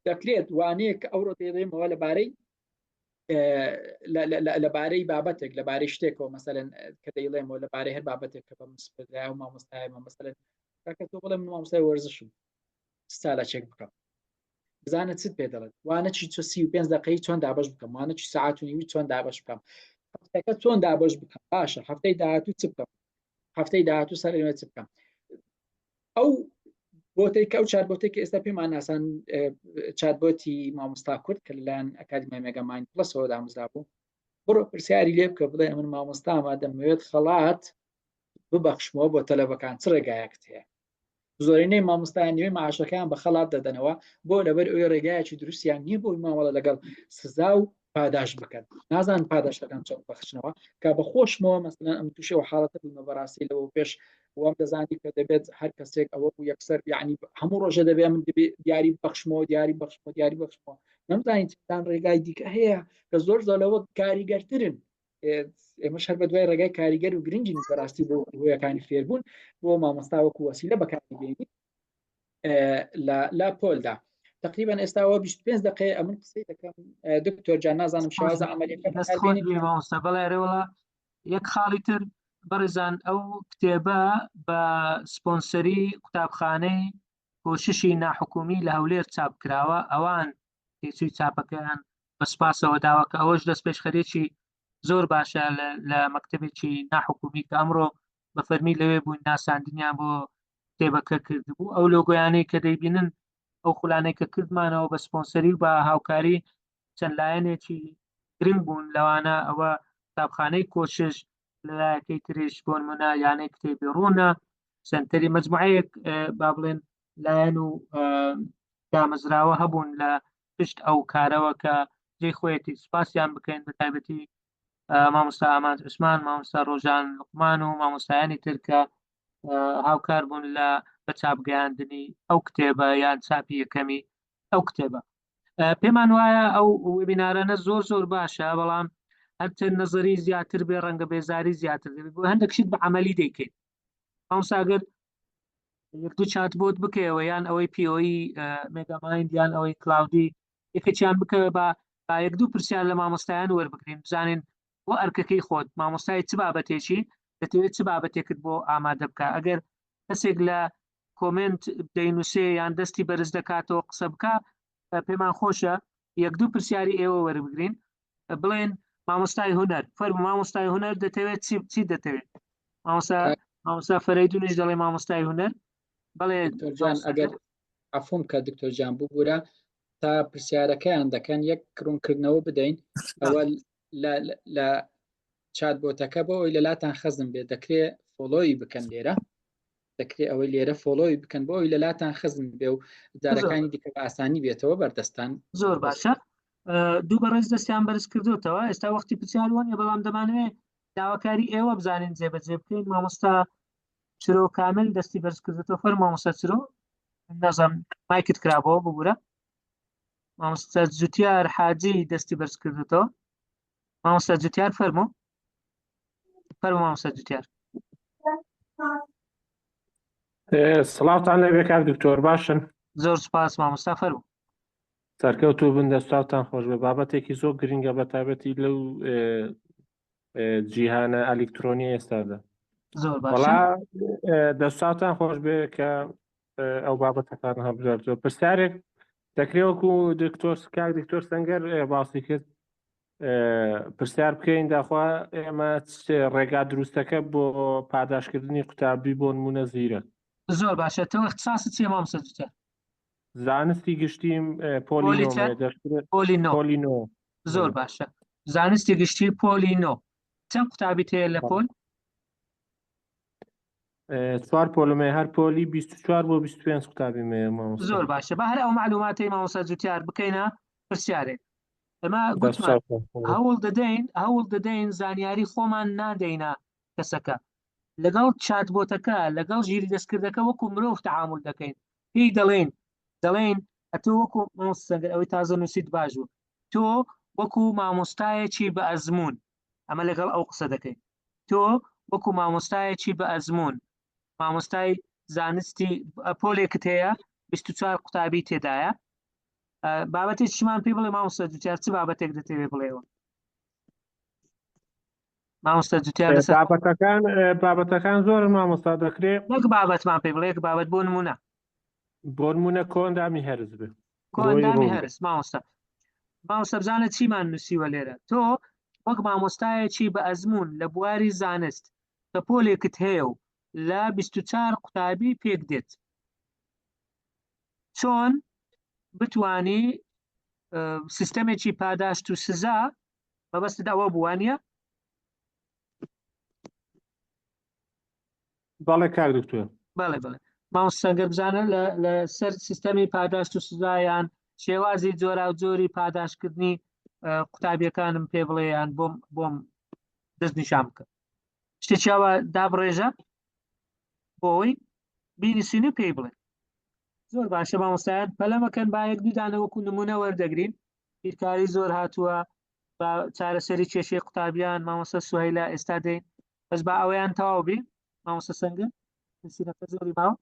دەکرێت وانەیە کە ئەوڕۆ دەیڵێمەوە لەبارەی بابەتێک لەبارەی شتێکەوە مەسەلەن کە دەیڵێمەوە لەبارەی هەر بابەتێک کە بە مسپدا و مامۆستایمە مەسەلەن کاکە تۆ بڵێ من مامۆستای وەرزشم ساڵەچێک بکەم بزانە چت پێ دەڵێت وانە چی 35 دقەی چۆن دابش بکەم وانە چی ساعت و نیوی چۆن دابش بکەم هەفتەکە چۆن دابش بکەم باشە هەفتەی داهاتوو چ بکەم هەفتەی داهاتوو سەر ئێمە چ بکەم ئەو بۆتێک ئەو چاربۆتێکی ئێستا پێمان ناسان چاربۆتی مامۆستا کورد کە لەلایەن ئەکادیمای مێگەمایند پلسەوە دامەزرا بوو بڕۆ پرسیاری لێ بکە بڵێ من مامۆستامە دەمەوێت خەڵات ببەخشمەوە بۆ تەلەبەکان چ ڕێگایەکت هەیە زۆرینەی مامۆستایان نیوەی معاشەکەیان بە خەڵات دەدەنەوە بۆ لەبەر ئەوی ڕێگایەکی دروستیان نییە بۆی مامەڵە لەگەڵ سزا و پاداش بکەن نازان پاداشەکان چۆن بەخشنەوە کە بە خۆشمەوە مەسەلەن ئەم تووشەوە حاڵەتە بوومە بەڕاستی لەوە پێش وام دەزانی کە دەبێت هەر کەسێک ئەوە بوو یەکسەر یعنی هەموو ڕۆژە دەبێت من دیاری بەخشمەوە دیاری بەخشمەوە نەمزانین چتان ڕێگای دیکە هەیە کە زۆر زۆرەوە کاریگەرترن ئێمەش هەر بە دوای ڕێگای کاریگەر و گرنگین بەڕاستی بۆ هۆیەکانی فێربوون بۆ مامۆستا وەکو وەسیلە بەکاربێنین لە پۆلدا. تقریبا ئێستاەوە 25 دقیقە ئەمن قسەی دەکەم دکتۆر جان نازانم شێوازە عملیەکە مامۆستا بەڵێرەوەڵە یەک خاڵی تر بەڕێزان ئەو کتێبە بە سپۆنسەری قوتابخانەی کۆششی ناحکومی لە هەولێر چاپ کراوە ئەوان تێچووی چاپەکەیان بە سپاسەوە داوە کە ئەوەش دەست پێشخەرێکی زۆر باشە لە مەکتەبێکی ناحکومی کە ئەمڕۆ بە فەرمی لەوێ بوون ناساندنیان بۆ کتێبەکە کردبوو ئەو لۆگۆیانەی کە دەیبینن ئەو خولانەی کە کردمانەوە بە سپۆنسەری و بە هاوکاری چەند لایەنێکی گرنگ بوون لەوانە ئەوە قوتابخانەی کۆشش لەلایەکەی ترێش بۆ نمونە یانەی کتێبی ڕوونە سنتەری مەجموعەیەک با بڵێن لایەن و دامەزراوە هەبوون لە پشت ئەو کارەوە کە جێی خۆیەتی سپاسیان بکەین بە تایبەتی مامۆستا ئاماد عوسمان مامۆستا ڕۆژان لوقمان و مامۆستایانی تر کە هاوکار بوون لە بە چاپگەیاندنی ئەو کتێبە یان چاپی یەکەمی ئەو کتێبە. پێمان وایە ئەو وێبینارانە زۆر باشە بەڵام هەرچەند نەزەری زیاتر بێ ڕەنگە بێزاری زیاتر بۆ هەندێکشت بە عملی دەیکەین مامۆستاگەر یەک دوو چات بۆت بکەوە یان ئەوەی پیۆی مێگامایند یان ئەوەی کلاودی یەکێکیان بکە بە یەک دوو پرسیان لە مامۆستایان وەربگرین بزانین بۆ ئەرکەکەی خۆت مامۆستای چ بابەتێکی دەتەوێت چ بابەتێکت بۆ ئامادە بکە ئەگەر کەسێک لە کۆمنت دەینووسێ یان دەستی بەرز دەکاتەوە قسە بکە پێمان خۆشە یەک دوو پرسیاری ئێوە وەربگرین بڵێن مامۆستای هونەر فەرموو مامۆستای هونەر دەتەوێت چی دەتەوێت مامۆستا فەرەیدونیش دەڵێ مامۆستای هونەر بەڵێ ئەگەر عەفوم کە دکتۆر جان ببوورە تا پرسیارەکەیان دەکەن یەک ڕوونکردنەوە بدەین ئەوە لە چات بۆتەکە بۆ ئەوی لەلاتان خەزم بێ دەکرێت فۆلۆی بکەن لێرە دەکرێت ئەوەی لێرە فۆلۆی بکەن بۆ ئەوی لەلاتان خەزم بێ و جارەکانی دیکە بە ئاسانی بێتەوە بەردەستان زۆر باشە دوو بەڕێز دەستیان بەرز کردوتەوە ئێستا وەختی پرسیاروانە بەڵام دەمانوێت داواکاری ئێوە بزانین جێبەجێ بکەین مامۆستا چرۆ کامل دەستی بەرز کردێتەوە فەر مامۆستا چرۆ نەزانم مایکت کرابەوە ببوورە مامۆستا جوتیار حاجی دەستی بەرز کردێتەوە مامۆستا جوتیار فەرموو مامۆستا جوتیار سڵاوتان لەبێ کاک دکتۆر باشن زۆر سپاس مامۆستا فەرموو سەرکەوتوو بن دەستاوتان خۆش بە بابەتێکی زۆر گرنگە بە تایبەتی لەو جیهانە ئەلکترۆنی ئێستادا زۆر باشە وەڵا دەستاوتان خۆش بێ کە ئەو بابەتەکان هەبژێتەوە پرسیارێک دەکرێت وەکو کاک دکتۆر سەنگەر باسی کرد پرسیار بکەین داخوا ئێمە ڕێگا دروستەکە بۆ پاداشکردنی قوتابی بۆ نمونە زیرە زۆر باشە تۆ اختصاصت چییە مامۆستا جوتیار زانستی گشتیم پۆلینۆ زۆر باشە زانستی گشتی پۆلینۆ چەند قوتابیت هەیە لە پۆل 4 پۆلمێ هەر پۆلی 24 بۆ 25 قوتابی مێ مامۆستا زۆر باشە بە هەر ئەو معلوماتی مامۆستا جوتیار بکەینە پرسیارێک ئەمە گوتمان هەوڵ دەدەین زانیاری خۆمان نادەینە کەسەکە لەگەڵ چات بۆتەکە لەگەڵ ژیری دەستکردەکە وەکو مرۆڤ تەعامل دەکەین پێی دەڵێن ئەتۆ وەکو مامۆستا ئەوەی تازە نووسیت باش بوو تۆ وەکو مامۆستایەکی بە ئەزموون ئەمە لەگەڵ ئەو قسە دەکەین تۆ وەکو مامۆستایەکی بە ئەزموون مامۆستای زانستی پۆلێکت هەیە 24 قوتابی تێدایە بابەتێک چمان پێ بڵێ مامۆستا جوتیار چ بابەتێک دەتەوێت بڵێەوە مامۆستا جوتیار بابەتەکان زۆر مامۆستا دەکرێت وەک بابەتمان پێ بڵێ بابەت بۆ نمونە کۆندامی هەرز بێ کۆندامی هەرس مامۆستا بزانە چیمان نووسیوە لێرە تۆ وەک مامۆستایەکی بە ئەزموون لە بواری زانست کە پۆلێکت هەیە و لە 24 قوتابی پێک دێت چۆن بتوانی سیستەمێکی پاداشت و سزا بەبەستت ئەوە بوانە بەڵێ کاک دکتۆر بەڵێ مامۆستاگەر بزانە لە سەر سیستەمی پاداشت و سزایان شێوازی جۆرا و جۆری پاداشکردنی قوتابیەکانم پێ بڵێیان بۆم دەست نیشان بکە شتێکیاوە دابڕێژە بۆی بینیسین و پێی بڵێ زۆر باشە مامۆستایان پەلەمەکەن با یەک دوودانە وەکو نمونە وەردەگرین بیرکاری زۆر هاتووە بە چارەسەری کێشەی قوتابیان مامۆستا سوهەیلە ئێستا دەین بەس بە ئەوەیان تەواو بێ مامۆستا سەنگە نسیرەکە زۆری باو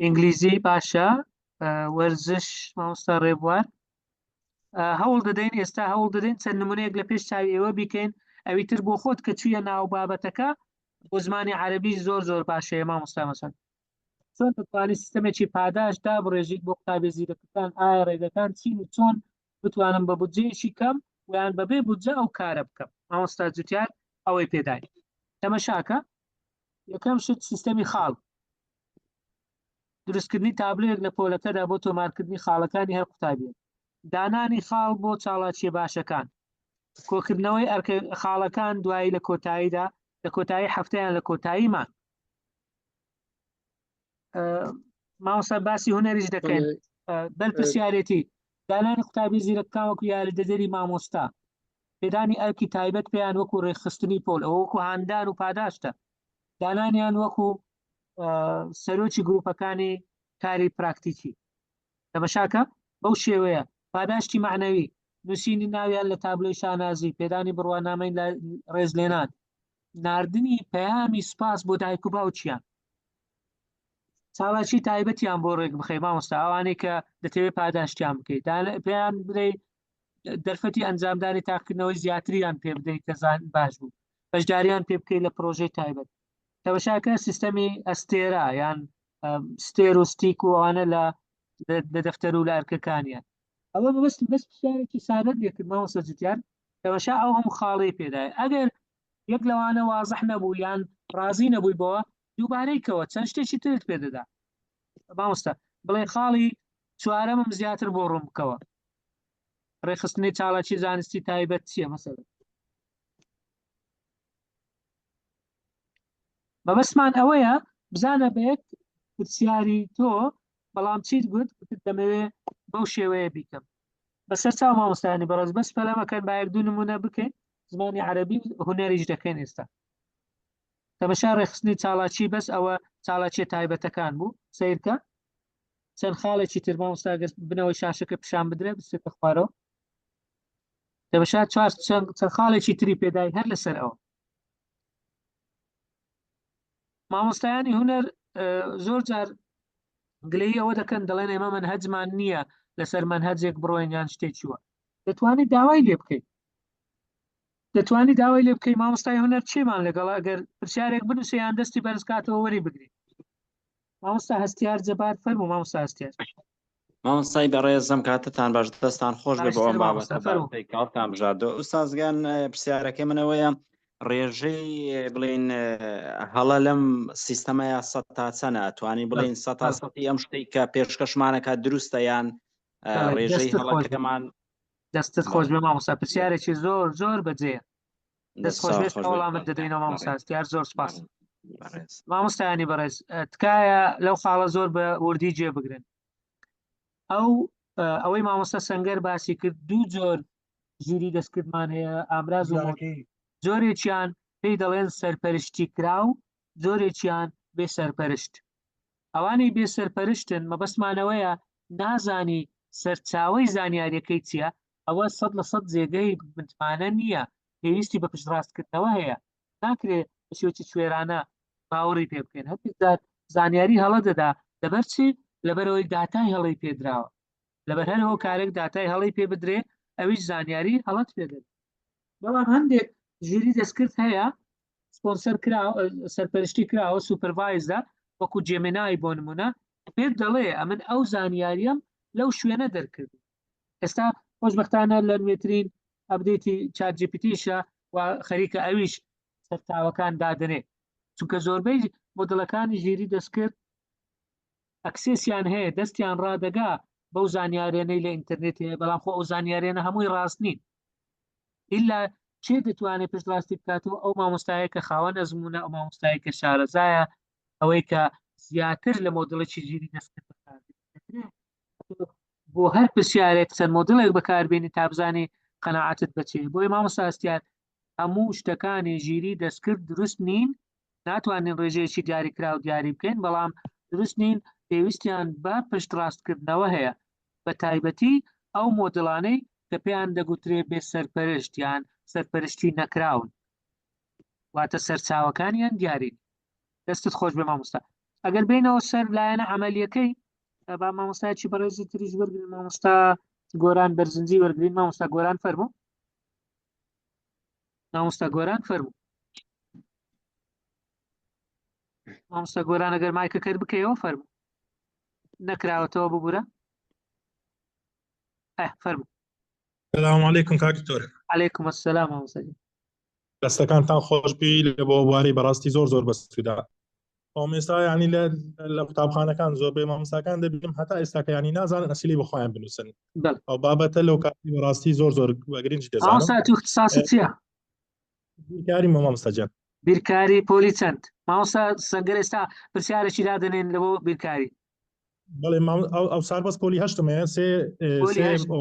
ئینگلیزی باشە وەرزش مامۆستا ڕێبوار هەوڵ دەدەین ئێستا هەوڵ دەدەین چەند نمونەیەک لە پێش چاوی ئێوە بیکەین ئەوی تر بۆ خۆت کە چوویە ناو بابەتەکە بۆ زمانی عەرەبی زۆر باشەیە مامۆستا مەسەن چۆن دەتوانانی سیستەمێکی پاداش دابڕێژیت بۆ قوتابی زیرەکەکان ئایا ڕێگەکان چین و چۆن بتوانم بە بودجەیەکی کەم ویان بەبێ بودجە ئەو کارە بکەم مامۆستا جوتیار ئەوەی پێدای تەمەشاکە یەکەم شت سیستەمی خاڵ دروستکردنی تابلۆیەک لە پۆلەکەدا بۆ تۆمارکردنی خاڵەکانی هەر قوتابیە دانانی خاڵ بۆ چاڵاچیە باشەکان کۆکردنەوەی ئەرکە خاڵەکان دوایی لە کۆتاییدا لە کۆتایی هەفتەیان لە کۆتاییمان مامۆستا باسی هونەریش دەکەین بەرپرسیارەتی دانانی قوتابی زیرەکەکان وەکو یاریدەدەری مامۆستا پێدانی ئەرکی تایبەت پێیان وەکو ڕێخستنی پۆل ئەوە وەکو هاندان و پاداشتە دانانیان وەکو سەرۆکی گروپەکانی کاری پراکتیکی تەمەشاکە بەو شێوەیە پاداشتی معنەوی نووسینی ناویان لە تابلۆی شانازی پێدانی بڕوانامەی ڕێزلێنان ناردنی پەیامی سوپاس بۆ دایک و باوچیان چاڵاکی تایبەتیان بۆ ڕێک بخەی مامۆستا ئەوانەی کە دەتەوێت پاداشتیان بکەیت پێیان بدەی دەرفەتی ئەنجامدانی تاقیکردنەوەی زیاتریان پێ بدەیت کە باش بوو بەشداریان پێ بکەیت لە پرۆژەی تایبەت تەمەشاکە سیستەمی ئەستێرا یان ستێر و ستیک و ئەوانە لە دەفتەر و لە ئەرکەکانیان ئەوە بەس پرسیارێکی سادەت لێکرد مامۆستا جوتیار تەمەشا ئەو هەموو خاڵی پێدایە ئەگەر یەک لەوانە وازەح نەبوو یان ڕازی نەبووی بەوە دووبارەیکەوە چەند شتێکی ترت پێدەدا مامۆستا بڵێ خاڵی چوارەمم زیاتر بۆ ڕوون بکەوە ڕێخستنی چاڵاکی زانستی تایبەت چییە مەسەلەن مەبەستمان ئەوەیە بزانە بە یەک پرسیاری تۆ بەڵام چیت گوت دەمەوێت بەو شێوەیە بیکەم بەسەر چاو مامۆستایانی بەڕێز بەس پەلەمەکەن با یەک دوو نمونە بکەین زمانی عەرەبی هونەریش دەکەین ئێستا تەمەشا ڕێخستنی چاڵاکی بەس ئەوە چاڵاکی تایبەتەکان بوو سیرکە چەند خاڵێکی تر مامۆستا بنەوەی شاشەکە پیشان بدرێ بستێتە خوارەوە تەمەشا چەند خاڵێکی تری پێدای هەر لەسەر ئەوە مامۆستایانی هونەر زۆر جار گلەی ئەوە دەکەن دەڵێن ئێمە منهەجمان نییە لەسەر منهەجێک بڕۆین یان شتێکی وە دەتوانیت داوای لێ بکەیت مامۆستای هونەر چێمان لەگەڵا ئەگەر پرسیارێک بنووسێ یان دەستی بەرزکاتەوە وەری بگریت مامۆستا هەستیار جەبار فەرموو مامۆستا هەستیار مامۆستای بەڕێزم کاتتان باش دەستان خۆش بێ بۆ ئەم بابەتەکان بژاردەوە ئوستازگان پرسیارەکەی منەوەیە ڕێژەی بڵین هەڵە لەم سیستەمەیە سەد تا چەنە ئەتوانی بڵین سەد تا سەدی ئەم شتەی کە پێشکەشمانەکە دروستە یان ڕێژەی هەڵەکەمان دەستت خۆش بێ مامۆستا پرسیارێکی زۆر بەجێیە دەست خۆش بێت وەڵامت دەدەینەوە مامۆستا هەستیار زۆر سپاس مامۆستایانی بەڕێز تکایە لەو خاڵە زۆر بە وردی جێبگرن ئەوەی مامۆستا سەنگەر باسی کرد دوو جۆر ژووری دەستکردمان هەیە ئامراز و زۆرێکیان پێی دەڵێن سەرپەرشتی کراو زۆرێکیان بێ سەرپەرشت ئەوانەی بێ سەرپەرشتن مەبەستمانەوەیە نازانی سەرچاوەی زانیاریەکەی چییە ئەوە 100% جێگەی متمانە نییە پێویستی بە پشتڕاستکردنەوە هەیە ناکرێت بە شێوەیەکی کوێرانە باوەڕی پێ بکەین هەر زانیاری هەڵە دەدا لەبەر چی لەبەرەوەی داتای هەڵی پێدراوە لەبەر هەرەوە کارێک داتای هەڵی پێ بدرێ ئەویش زانیاری هەڵەت پێدرێت بەڵام هەندێک ژووری دەستکرد هەیە سپۆنسەر سەرپەرشتی کراوە سوپەرڤایزە وەکو جێمێنای بۆ نمونە پێت دەڵێ ئەمن ئەو زانیاریەم لەو شوێنە دەرکرد ئێستا خۆشبەختانە لە نوێترین ئەپدەیتی چات جی پی تیشە و خەریکە ئەویش سەرچاوەکان دادنێ چونکە زۆربەی مۆدڵەکانی ژیری دەستکرد ئەکسێسیان هەیە دەستیان ڕادەگا بەو زانیارێنەی لە ئینتەرنێت هەیە بەڵام خۆ ئەو زانیارێنە هەمووی ڕاست نین ئیلا چێ دەتوانێت پشتڕاستی بکاتەوە ئەو مامۆستایە کە خاوەن ئەزمونە ئەو مامۆستایە کە شارەزایە ئەوەی کە زیاتر لە مۆدڵێکی ژیری دەستکرد بۆ هەر پرسیارێک چەند مۆدڵێک بەکاربێنی تا بزانێ قەناعەتت بچێ بۆی مامۆستا هەستیار هەموو شتەکانی ژیری دەستکرد دروست نین ناتوانین ڕێژەیەکی دیاریکرا و دیاری بکەین بەڵام دروست نین پێویستیان بە پشتڕاستکردنەوە هەیە بە تایبەتی ئەو مۆدڵانەی کە پێیان دەگوترێ بێ سەرپەرشت یان سەرپەرشتی نەکراون واتە سەرچاوەکانیان دیارین. دەستت خۆش بێ مامۆستا. ئەگەر بینەوە سەر لایەنە عملیەکەی با مامۆستایەکی بەڕێزی تریش وەرگین. مامۆستا گۆران بەرزنجی وەرگین. مامۆستا گۆران فەرموو. مامۆستا گۆران فەرموو. مامۆستا گۆران ئەگەر مایکە کرد بکەیەوە فەرموو. نەکراوەتەوە ببوورە. فەرموو. سلام علیکم کاک دکتۆر. عەلەیکوم ئەسسەلام مامۆستا. دەستەکانتان خۆشبی لە بۆ بواری بەڕاستی زۆر بەسوودا. ئێستا ینی لە قوتابخانەکان زۆربەی مامۆستاکان دەبینم هەتا ئێستاکە ینی نازانن ئەسیلی بە خۆیان بنووسن. ئەو بابەتە لەو کاتی بەڕاستی زۆر گرنگ دەزانم. مامۆستا تو اختصاصت چییە؟ بیرکاری مامۆستا جان. بیرکاری پۆلی چەند؟ مامۆستا سەنگەر ئێستا پرسیارێکی دادەنێن لەبۆ بیرکاری. بەڵێ ئەو ساربەس پۆلی هەشتمەیە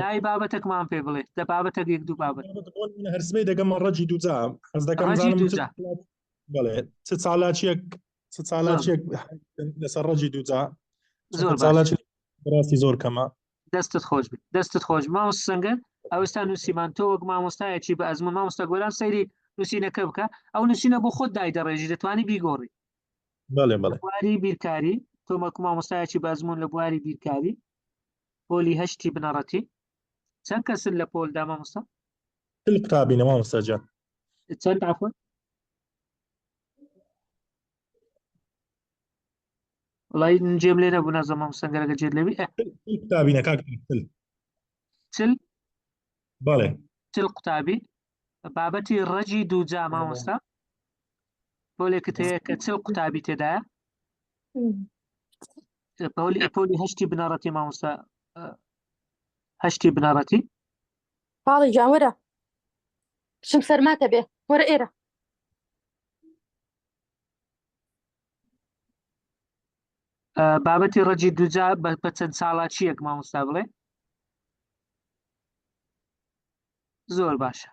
نای بابەتێکمان پێ بڵێ دە بابەتێک یەک دوو بابەت هەرسبەی دەگەم ڕەجی دووجا حەز دەکەم بڵێ چ چالاکیەک لەسەر ڕەجی دووجا زۆر بەڕاستی زۆر کەمە. دەستت خۆش بێت. دەستت خۆش. مامۆستا سەنگەر ئەو ئێستا نووسیمان تۆ وەک مامۆستایەکی بە ئەزمون مامۆستا گۆران سەیری نووسینەکە بکە. ئەو نووسینە بۆ خۆت دایدەڕێژی دەتوانی بیگۆڕی. بەڵێ بواری بیرکاری تۆ وەک مامۆستایەکی بە ئەزمون لە بواری بیرکاری پۆلی هەشتی بنەڕەتی چەند کەسن لە پۆلدا مامۆستا؟ قوتابینە مامۆستا جان. چەند عەفوەن؟ وڵای جێم لێ نەبوو نازانم مامۆستا گەرەگە جێت لێبی. قوتابینە کاک چل؟ بەڵێ چل قوتابی. بابەتی ڕەجی دووجا مامۆستا پۆلێکت هەیە کە چل قوتابی تێدایە؟ پۆلی هەشتی بنەڕەتی مامۆستا هەشتی بنەڕەتی. باڵی جان وەرە شم سەرماتە بێ وەرە ئێرە. بابەتی ڕەجی دووجا بە چەند ساڵاچیەک مامۆستا بڵێ؟ زۆر باشە.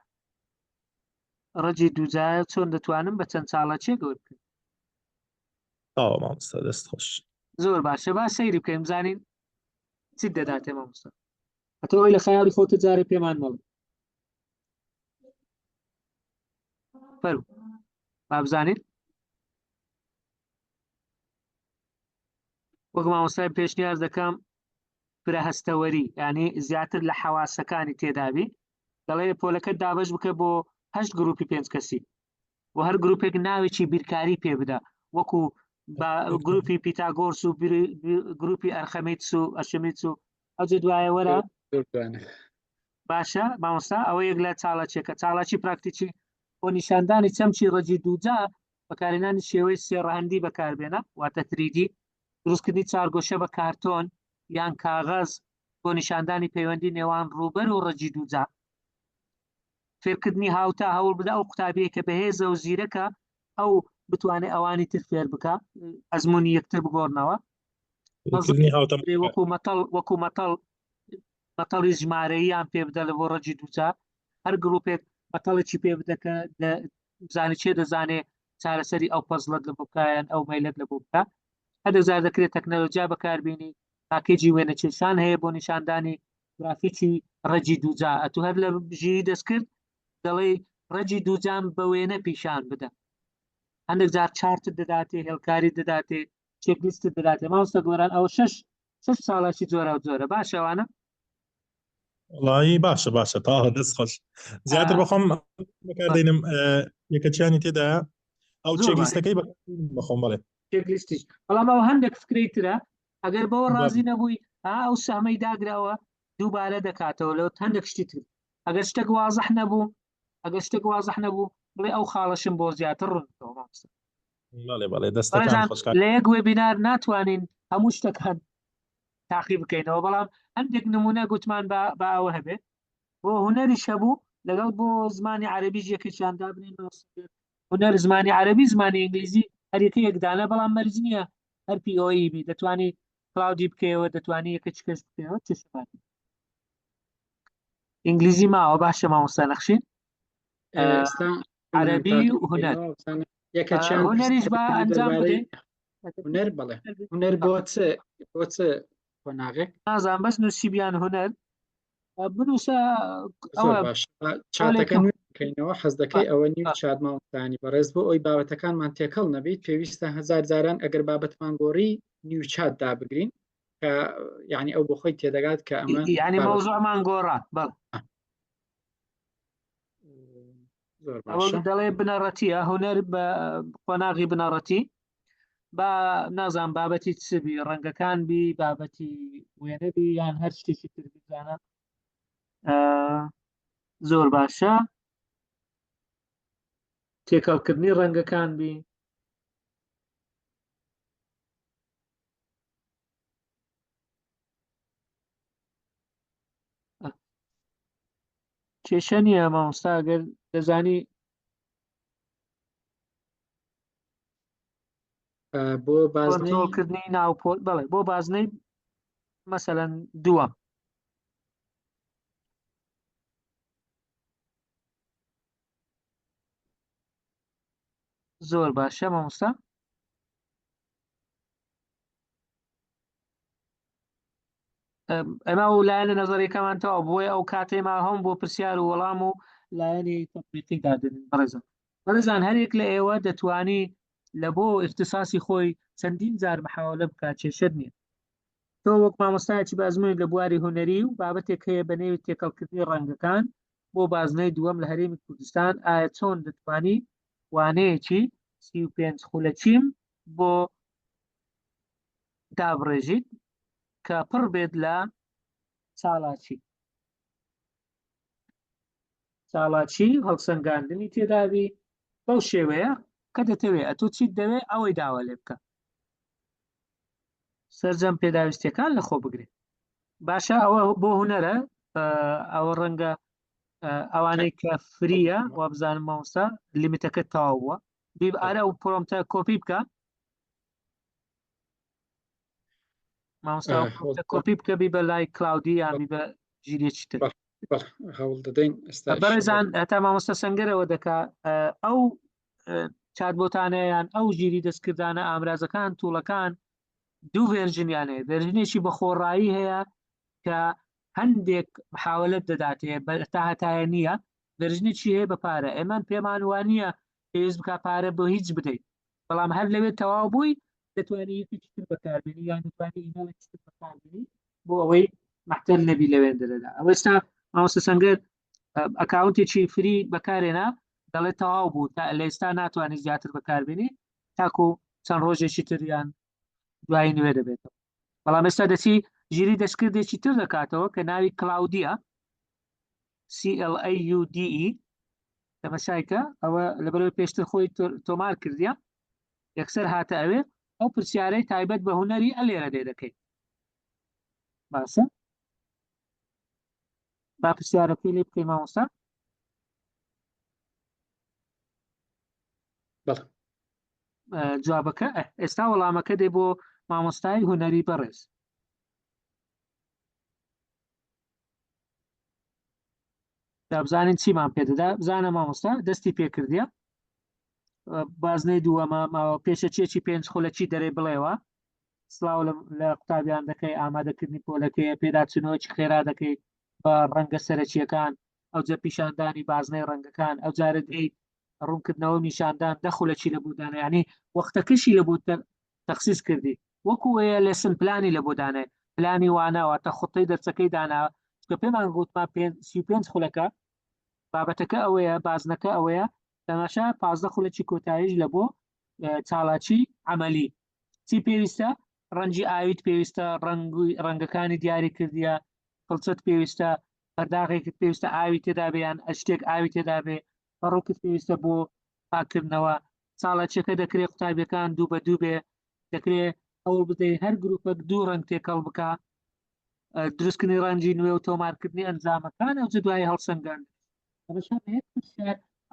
ڕەجی دووجایە چۆن دەتوانم بە چەند ساڵاچیەک گەور بکەم؟ مامۆستا دەست خۆش. زۆر باشە. با سەیری بکەین بزانین چیت دەداتێ مامۆستا. ئەتەوەی لە خەیاڵی خۆتە جارێ پێمان مەڵێ. فەرموو. با بزانین. وەک مامۆستای پێشنیاز دەکەم فرە هەستەوەری یعنی زیاتر لە حەواسەکانی تێدابی. دەڵێ پۆلەکەت دابەش بکە بۆ 8 گروپی 5 کەسی بۆ هەر گروپێک ناوێکی بیرکاری پێ بدە وەکو گروپی پیتاگۆرس و گروپی ئەرخەمیدس و ئەشەمیدس و ئەوجێ دوایە وەرە. باشە مامۆستا ئەوە یەک لە چاڵەچێکە. چاڵاکی پراکتیکی بۆ نیشاندانی چەمچی ڕەجی دووجا بەکارهێنانی شێوەی سێڕەهەندی بەکاربێنە واتە 3D دروستکردنی چارگۆشە بە کارتۆن یان کاغەز بۆ نیشاندانی پەیوەندی نێوان ڕووبەر و ڕەجی دووجا. فێرکردنی هاوتا هەوڵ بدە ئەو قوتابیە کە بەهێزە و زیرەکە ئەو بتوانێت ئەوانی تر فێر بکە ئەزمموی یەکتر بگۆڕنەوە. وەکو مەتەڵی ژمارەییان پێ بدە لە بۆ ڕەجی دووجا. هەر گروپێک مەتەڵێکی پێ بدە کە بزانێت چێ دەزانێت چارەسەری ئەو پەزڵەت لە بۆ بکایان ئەو مەیلەت لە بۆ بکە. هەدەزار دەکرێت تەکنەلۆجیا بەکاربێنی پاکێجی وێنەچێشان هەیە بۆ نیشاندانی گرافیکی ڕەجی دووجا. ئەتو هەر لە ژیری دەستکرد دەڵێ ڕەجی دووجان بە وێنە پیشان بدە. هەندێک جار چارتت دەداتێ هێڵکاری دەداتێ چێکلیستت دەداتێ. مامۆستا گۆران ئەوە 6 ساڵاکی جۆرە و جۆرە باشەوانە. وڵایی باشە تا دەست خۆش. زیاتر بەخۆم بەکاردێنم یەکەچیانی تێدایە ئەو چێکلیستەکەی بەخۆم بڵێ چێکلیستیش. بەڵام ئەو هەندێک فکرەی ترە ئەگەر بەوە ڕازی نەبووی ئەو سەمەی داگراوە دووبارە دەکاتەوە لەوە هەندێک شتی تر. ئەگەر شتێک وازەح نەبوو بڵێ ئەو خاڵەشم بۆ زیاتر ڕوونەوە مامۆستا. لە یەک وێبینار ناتوانین هەموو شتەکان تاقی بکەینەوە بەڵام هەندێک نمونە گوتمان بە ئەوە هەبێت بۆ هونەریش هەبوو لەگەڵ بۆ زمانی عەرەبیش یەکێکیاندا بنین. هونەر زمانی عەرەبی زمانی ئینگلیزی هەریەکە یەکدانە بەڵام مەرج نییە هەر POE بی دەتوانی کلاودی بکەیەوە دەتوانی یەکە چکەش بکەیەوە چشمانی. ئینگلیزی ماوە باشە مامۆستا نەخشین. عەرەبی و هونەر هونەریش بە ئەنجام بدەین. هونەر بەڵێ هونەر بۆ چ قۆناغێک نازانم بەس نووسیبیان هونەر بنووسە زۆر ئەوە باش چاتەکە ئەو نوێکەینەوە حەز دەکەی ئەوە نیو چات مامۆستانی بەڕێز بۆ ئەوی بابەتەکانمان تێکەڵ نەبیت پێویستە هەزار جاران ئەگەر بابەتمان گۆڕی نیو چات دابگرین کە یعنی ئەو بۆ خۆی تێدەگات کە ئەمە یعنی مەوزوعمان گۆڕا بەڵ زۆر ئەوە باشە دەڵێ بنەڕەتیە هوەر بە قۆناغی بنەڕەتی با نازان بابەتی چبی ڕەنگەکان بی بابەتی وێنەبی یان هەر شتێکی تر بزانە زۆر باشە تێکەڵکردنی ڕەنگەکان بی کێشە نییە مامۆستا ئەگەر دەزانی بۆ بازنەی کۆنترۆڵکردنی ناوپۆل بڵێ بۆ بازنەی مەسەلەن دووەم زۆر باشە مامۆستا ئەمە و لایەنە نەزەریەکەمانتەوە بۆیە ئەو کاتێما هەم بۆ پرسیار و وەڵام و لایەنی تەطبیقی دادنین بەڕێزان هەرێک لە ئێوە دەتوانی لە بۆ اختصاصی خۆی چەندین جار محاولە بکات کێشەت نییە تۆ وەک مامۆستایەکی بازمووی لە بواری هوەری و بابەتێک هەیە بە نێوی تێکەڵکردنی ڕەنگەکان بۆ بازنەی دووەم لە هەرێمی کوردستان ئایا چۆن دەتوانی وانەیەکی 35 خولەکیم بۆ دابڕێژیت کە پڕ بێت لە چاڵاچی هەڵسەنگاندنی تێداوی بەو شێوەیە کە دەتەوێت ئەتۆ چیت دەوێت ئەوەی داوا لێ بکە سەرجەم پێداویستەکان لە خۆ بگرێت باشە ئەوە بۆ هوەرە ئەوە ڕەنگە ئەوانەی کە فریە و بزانم مامۆستا لیمیتەکە تەواو بووە ئارە و پرۆمتە کۆپی بکە مامۆستا کۆپی بکە بی بە لای کلاودی یان بی بە ژیرێکی تر هەوڵ دەدەین ئێستا بەڕێزان هەتا مامۆستا سەنگەرەوە دەکا ئەو چاتبۆتانەیان ئەو ژیری دەستکردانە ئامرازەکان تووڵەکان دوو ڤێرژنیانەیە ڤێرژنێکی بە خۆڕایی هەیە کە هەندێک محاولەت دەداتێ تا هەتایە نییە ڤێرژنێکی هەیە بە پارە ئێمان پێمان وانە پێویست بکە پارە بۆ هیچ بدەیت بەڵام هەر لەوێت تەواو بووی دەتوانانی یەکێکی تر بەکاربێنی یان دەتوانانی ئیمەیلێکی تر بەکاربێنی بۆ ئەوەی محتەل نەبی لەوێندەدا ئەوە ئێستا مامۆستا سەنگەر ئەکاونتێکی فری بەکارێنا دەڵێت تەواو بوو تا لە ئێستا ناتوانانی زیاتر بەکاربێنی تاکو چەند ڕۆژێکی تریان دوای نوێ دەبێتەوە بەڵام ئێستا دەچی ژیری دەستکردێکی تر دەکاتەوە کە ناوی کلاودیە CLAUDE تەمەشایکە ئەوە لەبەرەوەی پێشتر خۆی تۆمار کردیە یەکسەر هاتە ئەوێ ئەو پرسیارەی تایبەت بە هوەری ئەلێرە لێ دەکەیت باشە با پرسیارەکەی لێ بکەی مامۆستا جوابەکە ئێستا وەڵامەکە دێ بۆ مامۆستای هوەری بەڕێز بزانین چیمان پێدەدا بزانە مامۆستا دەستی پێکردیە بازنەی دووەمە ماوە پێشەچێکی 5 خولەکی دەرێ بڵێەوە سلااو لە قوتابیان دەکەی ئامادەکردنی پۆلەکەی پێداچنەوەی خێرا دەکەی بە ڕەنگە سەرەکیەکان ئەو جە پیشاندانی بازنەی ڕەنگەکان ئەو جارە دەیت ڕوونکردنەوە نیشاندان دەخولەکی لە بودانە ینی وەختەکەشی لە بۆ تەخسیس کردی وەکو وەیە لێسن پلانی لە بۆدانێ پلانی واناوە تا خوتەی دەرچەکەی دانا کە پێمان گوتما 35 خولەکە بابەتەکە ئەوەیە بازنەکە ئەوەیە تەماشا 15 خولەکی کۆتاییش لە بۆ چاڵاچی عملی چی پێویستە ڕەنگی ئاویت پێویستە ڕەنگەکانی دیاری کردیە پڵچەت پێویستە پەرداغێکت پێویستە ئاوی تێدا بێیان ئەشتێک ئاوی تێدا بێ ڕووکت پێویستە بۆ پاکردنەوە چاڵاچەکە دەکرێت قوتابیەکان دوو بە دوو بێ دەکرێت ئەوڵ بدەیت هەر گروپەک دوو ڕەنگ تێکەڵ بکە دروستکردنی ڕەنگی نوێ و تۆمارکردنی ئەنجامەکان ئەو دوای هەڵسەنگاند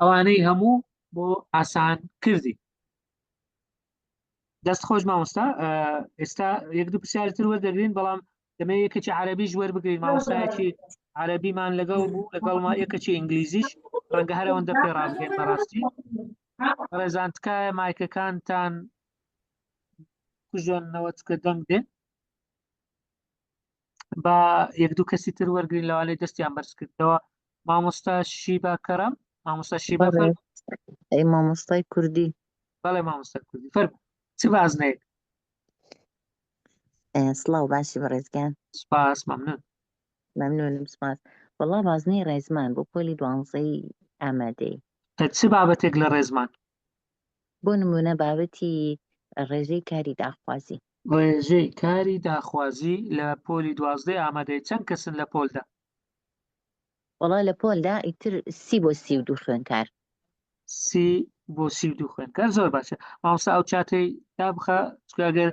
ئەوانەی هەموو بۆ ئاسان کردی دەست خۆش مامۆستا ئێستا یەک دوو پرسیارتر وەردەگرین بەڵام دەمە یەکێکی عەرەبیش وەربگرین مامۆستایەکی عەرەبیمان لەگەڵ بوو لەگەڵما یەکێکی ئینگلیزیش ڕەنگە هەر ئەوەندە پێڕابگەین بەڕاستی ڕێزان تکایە مایکەکانتان کوژێنەوە چکە دەنگ دێ با یەک دوو کەسی تر وەرگین لەوانەیە دەستیان بەرز کردەوە. مامۆستا شیبا کەرەم، مامۆستا شیبا بەڵێ ئەی مامۆستای کوردی. بەڵێ مامۆستا کوردی فەرموو چ بازنەیەک؟ سڵاو باشی بەڕێزگان، سوپاس مەمنون. مەمنونم سپاس. وەڵا بازنەی ڕێزمان بۆ پۆلی 12 ئامادەی. چ بابەتێک لە ڕێزمان؟ بۆ نمونە بابەتی ڕێژەی کاری داخوازی. ڕێژەی کاری داخوازی لە پۆلی 12 ئامادەی چەند کەسن لە پۆلدا؟ وەڵا لە پۆلدا ئیتر 30 بۆ 32 خوێندکار. 30 بۆ 32 خوێندکار. زۆر باشە. مامۆستا ئەو چاتەی تا بخە چکەگەر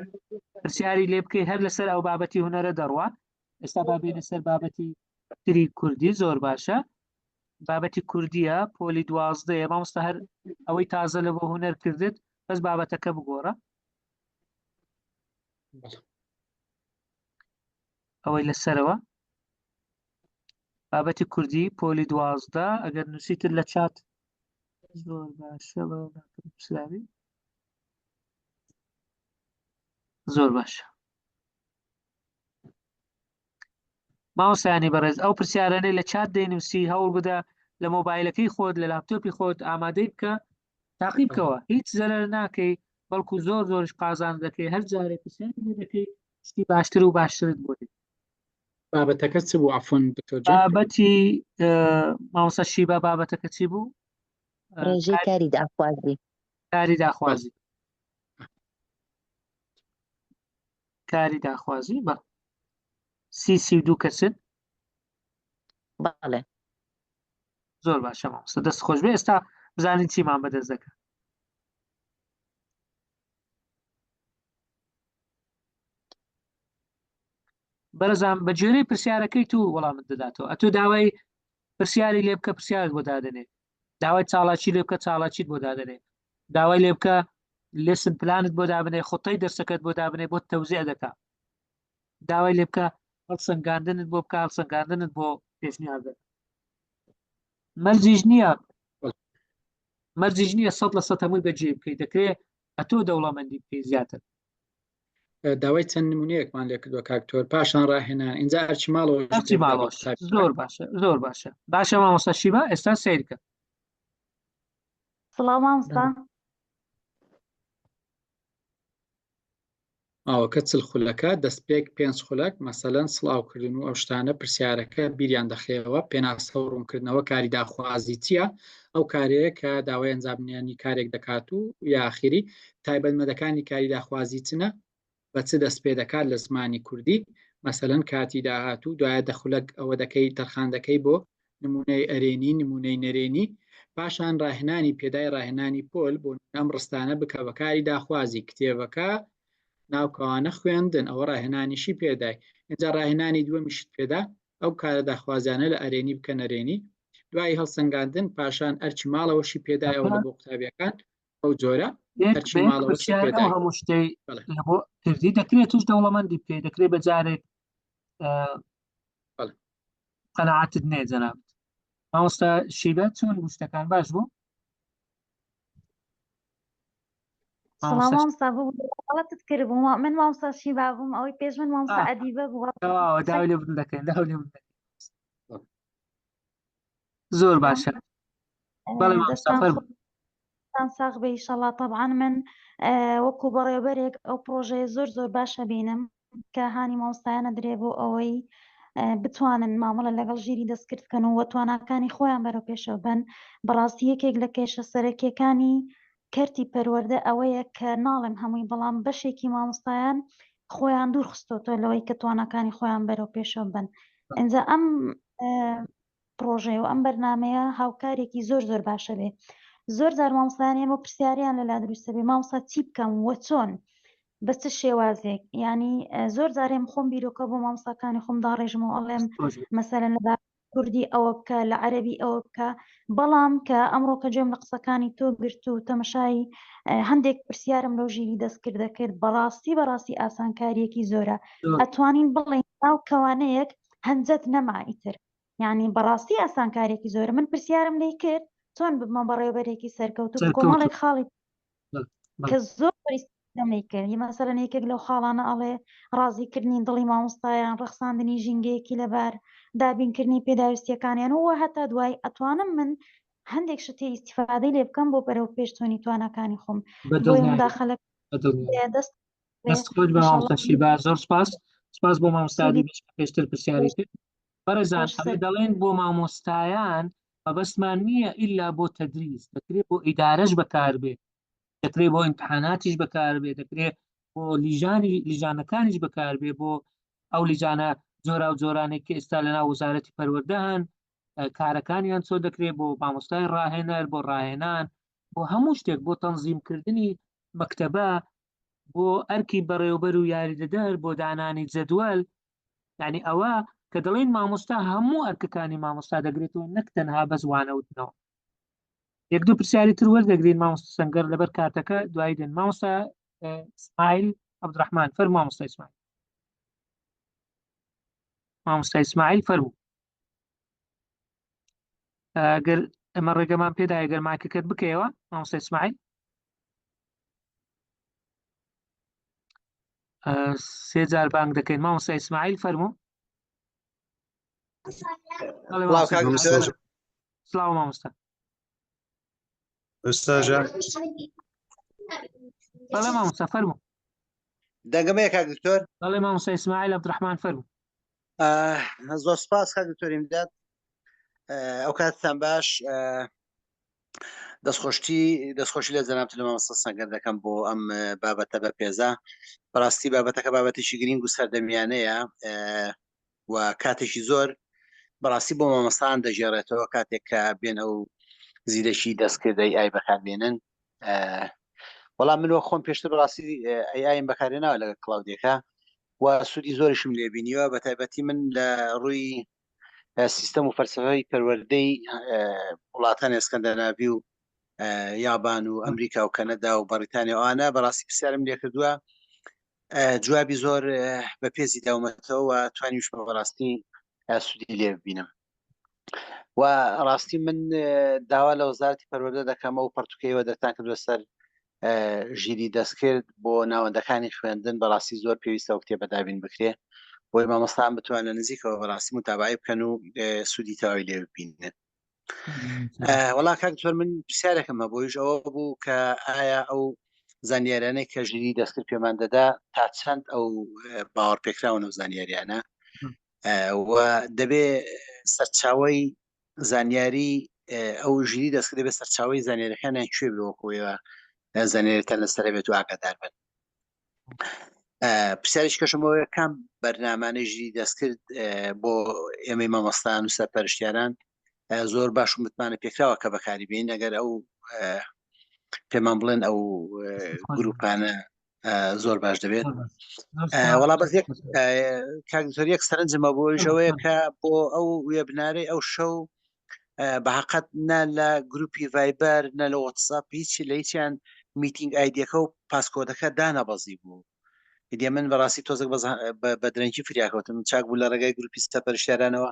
پرسیاری لێ بکەی هەر لەسەر ئەو بابەتی هونەرە دەڕوا. ئێستا با بێنە سەر بابەتی تری کوردی. زۆر باشە. بابەتی کوردیە پۆلی 12 مامۆستا هەر ئەوەی تازە لە بۆ هونەر کردت بەس بابەتەکە بگۆڕە. ئەوەی لەسەرەوە بابەتی کوردی پۆلی 12 ئەگەر نووسیتر لە چات زۆر باشە. زۆر باشە. مامۆستایانی بەڕێز ئەو پرسیارانەی لە چات دەینووسی هەوڵ بدە لە مۆبایلەکەی خۆت لە لاپتۆپی خۆت ئامادەی بکە تاقی بکەوە هیچ زەرەر ناکەی بەڵکو زۆر زۆرش قازان دەکەی هەر جارێک پرسیاری دەکەی شتی باشتر و باشترت بۆ دێت. بابەتەکە چ بوو عەفوان دکتۆر جان؟ بابەتی مامۆستا شیبا بابەتەکە چی بوو؟ ڕێژەی کاری داخوازی. کاری داخوازی. کاری داخوازی بە 32 کەسن. بەڵێ زۆر باشە مامۆستا دەست خۆش بێ. ئێستا بزانین چیمان بەدەست دەکات. بەرەزان بە جێرەی پرسیارەکەی تو وەڵامت دەداتەوە. ئەتۆ داوای پرسیاری لێ بکە پرسیارت بۆ دادنێ، داوای چاڵاکی لێ بکە چاڵاکیت بۆ دادنێ، داوای لێ بکە لێسن پلانت بۆ دابنێ خۆتەی دەرسەکەت بۆ دابنێ بۆ تەوزیع دەکا، داوای لێ بکە هەڵسەنگاندنت بۆ بکە هەڵسەنگاندنت بۆ پێشنیار دەکا. مەرجیش نییە 100% هەمووی بەجێ بکەیت. دەکرێت ئەتۆ دەوڵەمەندی بکەی زیاتر. داوای چەند نمونەیەکمان لێ کردووە کاکتۆر پاشان ڕاهێنان اینجا ئەرچی ماڵەوە زۆر باشە. زۆر باشە. باشە مامۆستا شیبا ئێستا سیرکە. سڵاو مامۆستا. ئاوەکە چل خولەکە دەستپێک 5 خولەک مەسەلەن سڵاوکردن و ئەو شتانە پرسیارەکە بیریان دەخێەوە پێناسە و ڕوونکردنەوە کاری داخوازی چییە؟ ئەو کارەیە کە داوای ئەنجامنیانی کارێک دەکات و یاخیری تایبەتمەندەکانی کاری داخوازی چنە بە چ دەست پێ دەکات لە زمانی کوردی مەسەلەن کاتی داهاتوو دوایە دەخولەک ئەوە دەکەی تەرخاندەکەی بۆ نمونەی ئەرێنی نمونەی نەرێنی پاشان ڕاهێنانی پێدای ڕاهێنانی پۆل بۆ ئەم ڕستانە بکە بە کاری داخوازی کتێبەکە ناوکەوانە خوێندن ئەوە ڕاهێنانیشی پێدای اینجا ڕاهێنانی دووەمیشت پێدا ئەو کارە داخوازیانە لە ئەرێنی بکە نەرێنی دوای هەڵسەنگاندن پاشان ئەرچی ماڵەوەشی پێدای ئەو لە بۆ قوتابیەکان ئەو جۆرە هەموو شتەی بۆ کردی دەکرێت توش دەوڵەمەندی بکەی دەکرێت بەجارێک قەناعەتت نێ جەنابەت. مامۆستا شیبا چۆن شتەکان باش بوو؟ سلام مامۆستا غەڵەتت کرد بوو من مامۆستا شیبا بووم ئەوەی پێش من مامۆستا ئەدیبە بوو. داوای لێ بن دەکەین داوای لێ بن دەکەین. زۆر باشە. بەڵێ مامۆستا فەرموو. ساغ بێ ئینشەڵڵا. طەبعاً من وەکو بەڕێوەبەرێک ئەو پرۆژەیە زۆر باشە بینم کە هانی مامۆستایانە درێ بۆ ئەوەی بتوانن مامەڵە لەگەڵ ژیری دەستکرد بکەن و تواناکانی خۆیان بەرەو پێشەوە بن. بەڕاستی یەکێک لە کێشە سەرەکیەکانی کەرتی پەروەردە ئەوەیە کە ناڵێم هەمووی بەڵام بەشێکی مامۆستایان خۆیان دوور خستۆتەوە لەوەی کە تواناکانی خۆیان بەرەو پێشەوە بن. ئینجا ئەم پرۆژەیە و ئەم بەرنامەیە هاوکارێکی زۆر باشە بێ. زۆر جار مامۆستایان ئێمە پرسیاریان لەلا دروستە بێ مامۆستا چی بکەم وە چۆن بە چ شێوازێک ینی زۆر جارێم خۆم بیرۆکە بۆ مامۆستاکانی خۆم داڕێژمەوە ئەڵێم مەسەلەن لە کوردی ئەوە بکە لە عەرەبی ئەوە بکە بەڵام کە ئەمڕۆ کە گوێم لە قسەکانی تۆ گرت و تەمەشای هەندێک پرسیارم لەو ژیری دەستکردە کرد بەڕاستی ئاسانکاریەکی زۆرە ئەتوانین بڵێن ناو کەوانەیەک هەنجەت نەما ئیتر یعنی بەڕاستی ئاسانکاریەکی زۆرە. من پرسیارم لێ کرد چۆن ببمە بەڕێوەبەرێکی سەرکەوتوو کۆمەڵێک خاڵی کە زۆر دەمەی کردی مەسەلەن یەکێک لەو خاڵانە ئەڵێ ڕازیکردنی دڵی مامۆستایان ڕەخساندنی ژینگەیەکی لەبار دابینکردنی پێداویستیەکانیان و هەتا دوای ئەتوانم من هەندێک شتێ ئیستیفادەی لێ بکەم بۆ بەرەو پێشچوونی توانەکانی خۆم بۆی مداخەلە دەست خۆت بە مامۆستاشی با زۆر سپاس بۆ مامۆستادی پێشتر پرسیاری کرد بەڕێزان ئەوێ دەڵێن بۆ مامۆستایان مەبەستمان نییە ئیلا بۆ تەدریس دەکرێت بۆ ئیدارەش بەکاربێت دەکرێت بۆ ئیمتحاناتیش بەکاربێت دەکرێت بۆ لیژانەکانیش بەکاربێ بۆ ئەو لیژانە جۆرا و جۆرانێک کە ئێستا لەناو وەزارەتی پەروەردەهان کارەکانیان چۆ دەکرێت بۆ مامۆستای ڕاهێنەر بۆ ڕاهێنان بۆ هەموو شتێک بۆ تەنزیمکردنی مەکتەبە بۆ ئەرکی بەڕێوەبەر و یاریدەدەر بۆ دانانی جەدوەل یعنی ئەوە کە دەڵێن مامۆستا هەموو ئەرکەکانی مامۆستا دەگرێتەوە نەک تەنها بە زوانەوتنەوە یەک دوو پرسیاری تر وەردەگرین مامۆستا سەنگەر لەبەر کاتەکە دوای دێن مامۆستا ئیسماعیل عەبدوڕەحمان فەرموو مامۆستا ئیسماعیل مامۆستا ئیسماعیل فەرموو ئەگەر ئەمە ڕێگەمان پێدا ئەگەر مایکەکەت بکەیەوە مامۆستا ئیسماعیل سێ جار بانگ دەکەین مامۆستا ئیسماعیل فەرموو سڵاو مامۆستا بەڵێ مامۆستا فەرموو دەنگەمەیە کاک دکتۆر بەڵێ مامۆستا ئیسماعیل عەبدوڕەحمان فەرموو زۆر سپاس کاک دکتۆریم دەات ئەو کاتتان باش دەستخۆشی لە جەنابتر لە مامۆستا سەنگەر دەکەم بۆ ئەم بابەتە بە پێزا بەڕاستی بابەتەکە بابەتێکی گرنگ و سەردەمیانەیە و کاتێکی زۆر بەڕاستی بۆ مامۆستایان دەژێڕێتەوە کاتێک کە بێن ئەو زیرەشی دەستکردەی ئای بەکاربێنن وەڵام منوە خۆم پێشتر بەڕاستی ئایم بەکارێناوە لەگە کڵاودێکە و سوودی زۆریشم لێبینیوە بە تایبەتی من لە ڕووی سیستەم و فەلسەفەی پەروەردەی وڵاتانی ئەسکەندەناڤی و یابان و ئەمریکا و کەنەدا و بەریتانیا ئەوانە بەڕاستی پرسیارم لێ کردووە جوابی زۆر بە پێزی داومەتەوە و توانیش بە بەڕاستی سوودی لێ ببینم و ڕاستی من داوا لە وەزارەتی پەروەردە دەکەمە و پەرتوکەیەوە دەتان کردوە سەر ژیری دەستکرد بۆ ناوەندەکانی خوێندن بەڕاستی زۆر پێویستە و کتێبە دابین بکرێ بۆی مامۆستایان بتوانە نزیکەوە بەڕاستی متابعی بکەن و سوودی تەواوی لێ ببینن وەڵا کاک دکتۆر من پرسیارێکم هەبوویش ئەوە بوو کە ئایا ئەو زانیاریانەی کە ژیری دەستکرد پێمان دەدا تا چەند ئەو باوەڕپێکراون و زانیاریانە و دەبێ سەرچاوەی زانیاری ئەو ژیری دەستکرد دەبێت سەرچاوەی زانیاریەکانیان کوێ بوەکەوەوە زانیاریتان لەسەر بێت و ئاگادار بن پرسیارێکی کەشمەوەی کام بەرنامانەی ژیری دەستکرد بۆ ئێمەی مامۆستایان و سەرپەرشتیاران زۆر باش و متمانە پێکراوە کە بەکاری بین ئەگەر ئەو پێمان بڵێن ئەو گروپانە زۆر باش دەبێت وەڵا بەس کاکتۆر یەک سەرنجمە بۆژەوەیە کە بۆ ئەو وێبنارەی ئەو شەو بەحقەت نە لە گروپی ڤایبەر نە لە واتساپ هیچی لە هیچیان میتینگ ئایدیەکە و پاسکۆدەکە دانەبەزی بوو دیێ من بەڕاستی تۆزێک بە درەنگی فریاکەوتم چاک بوو لە ڕێگای گروپی سەرپەرشتیارانەوە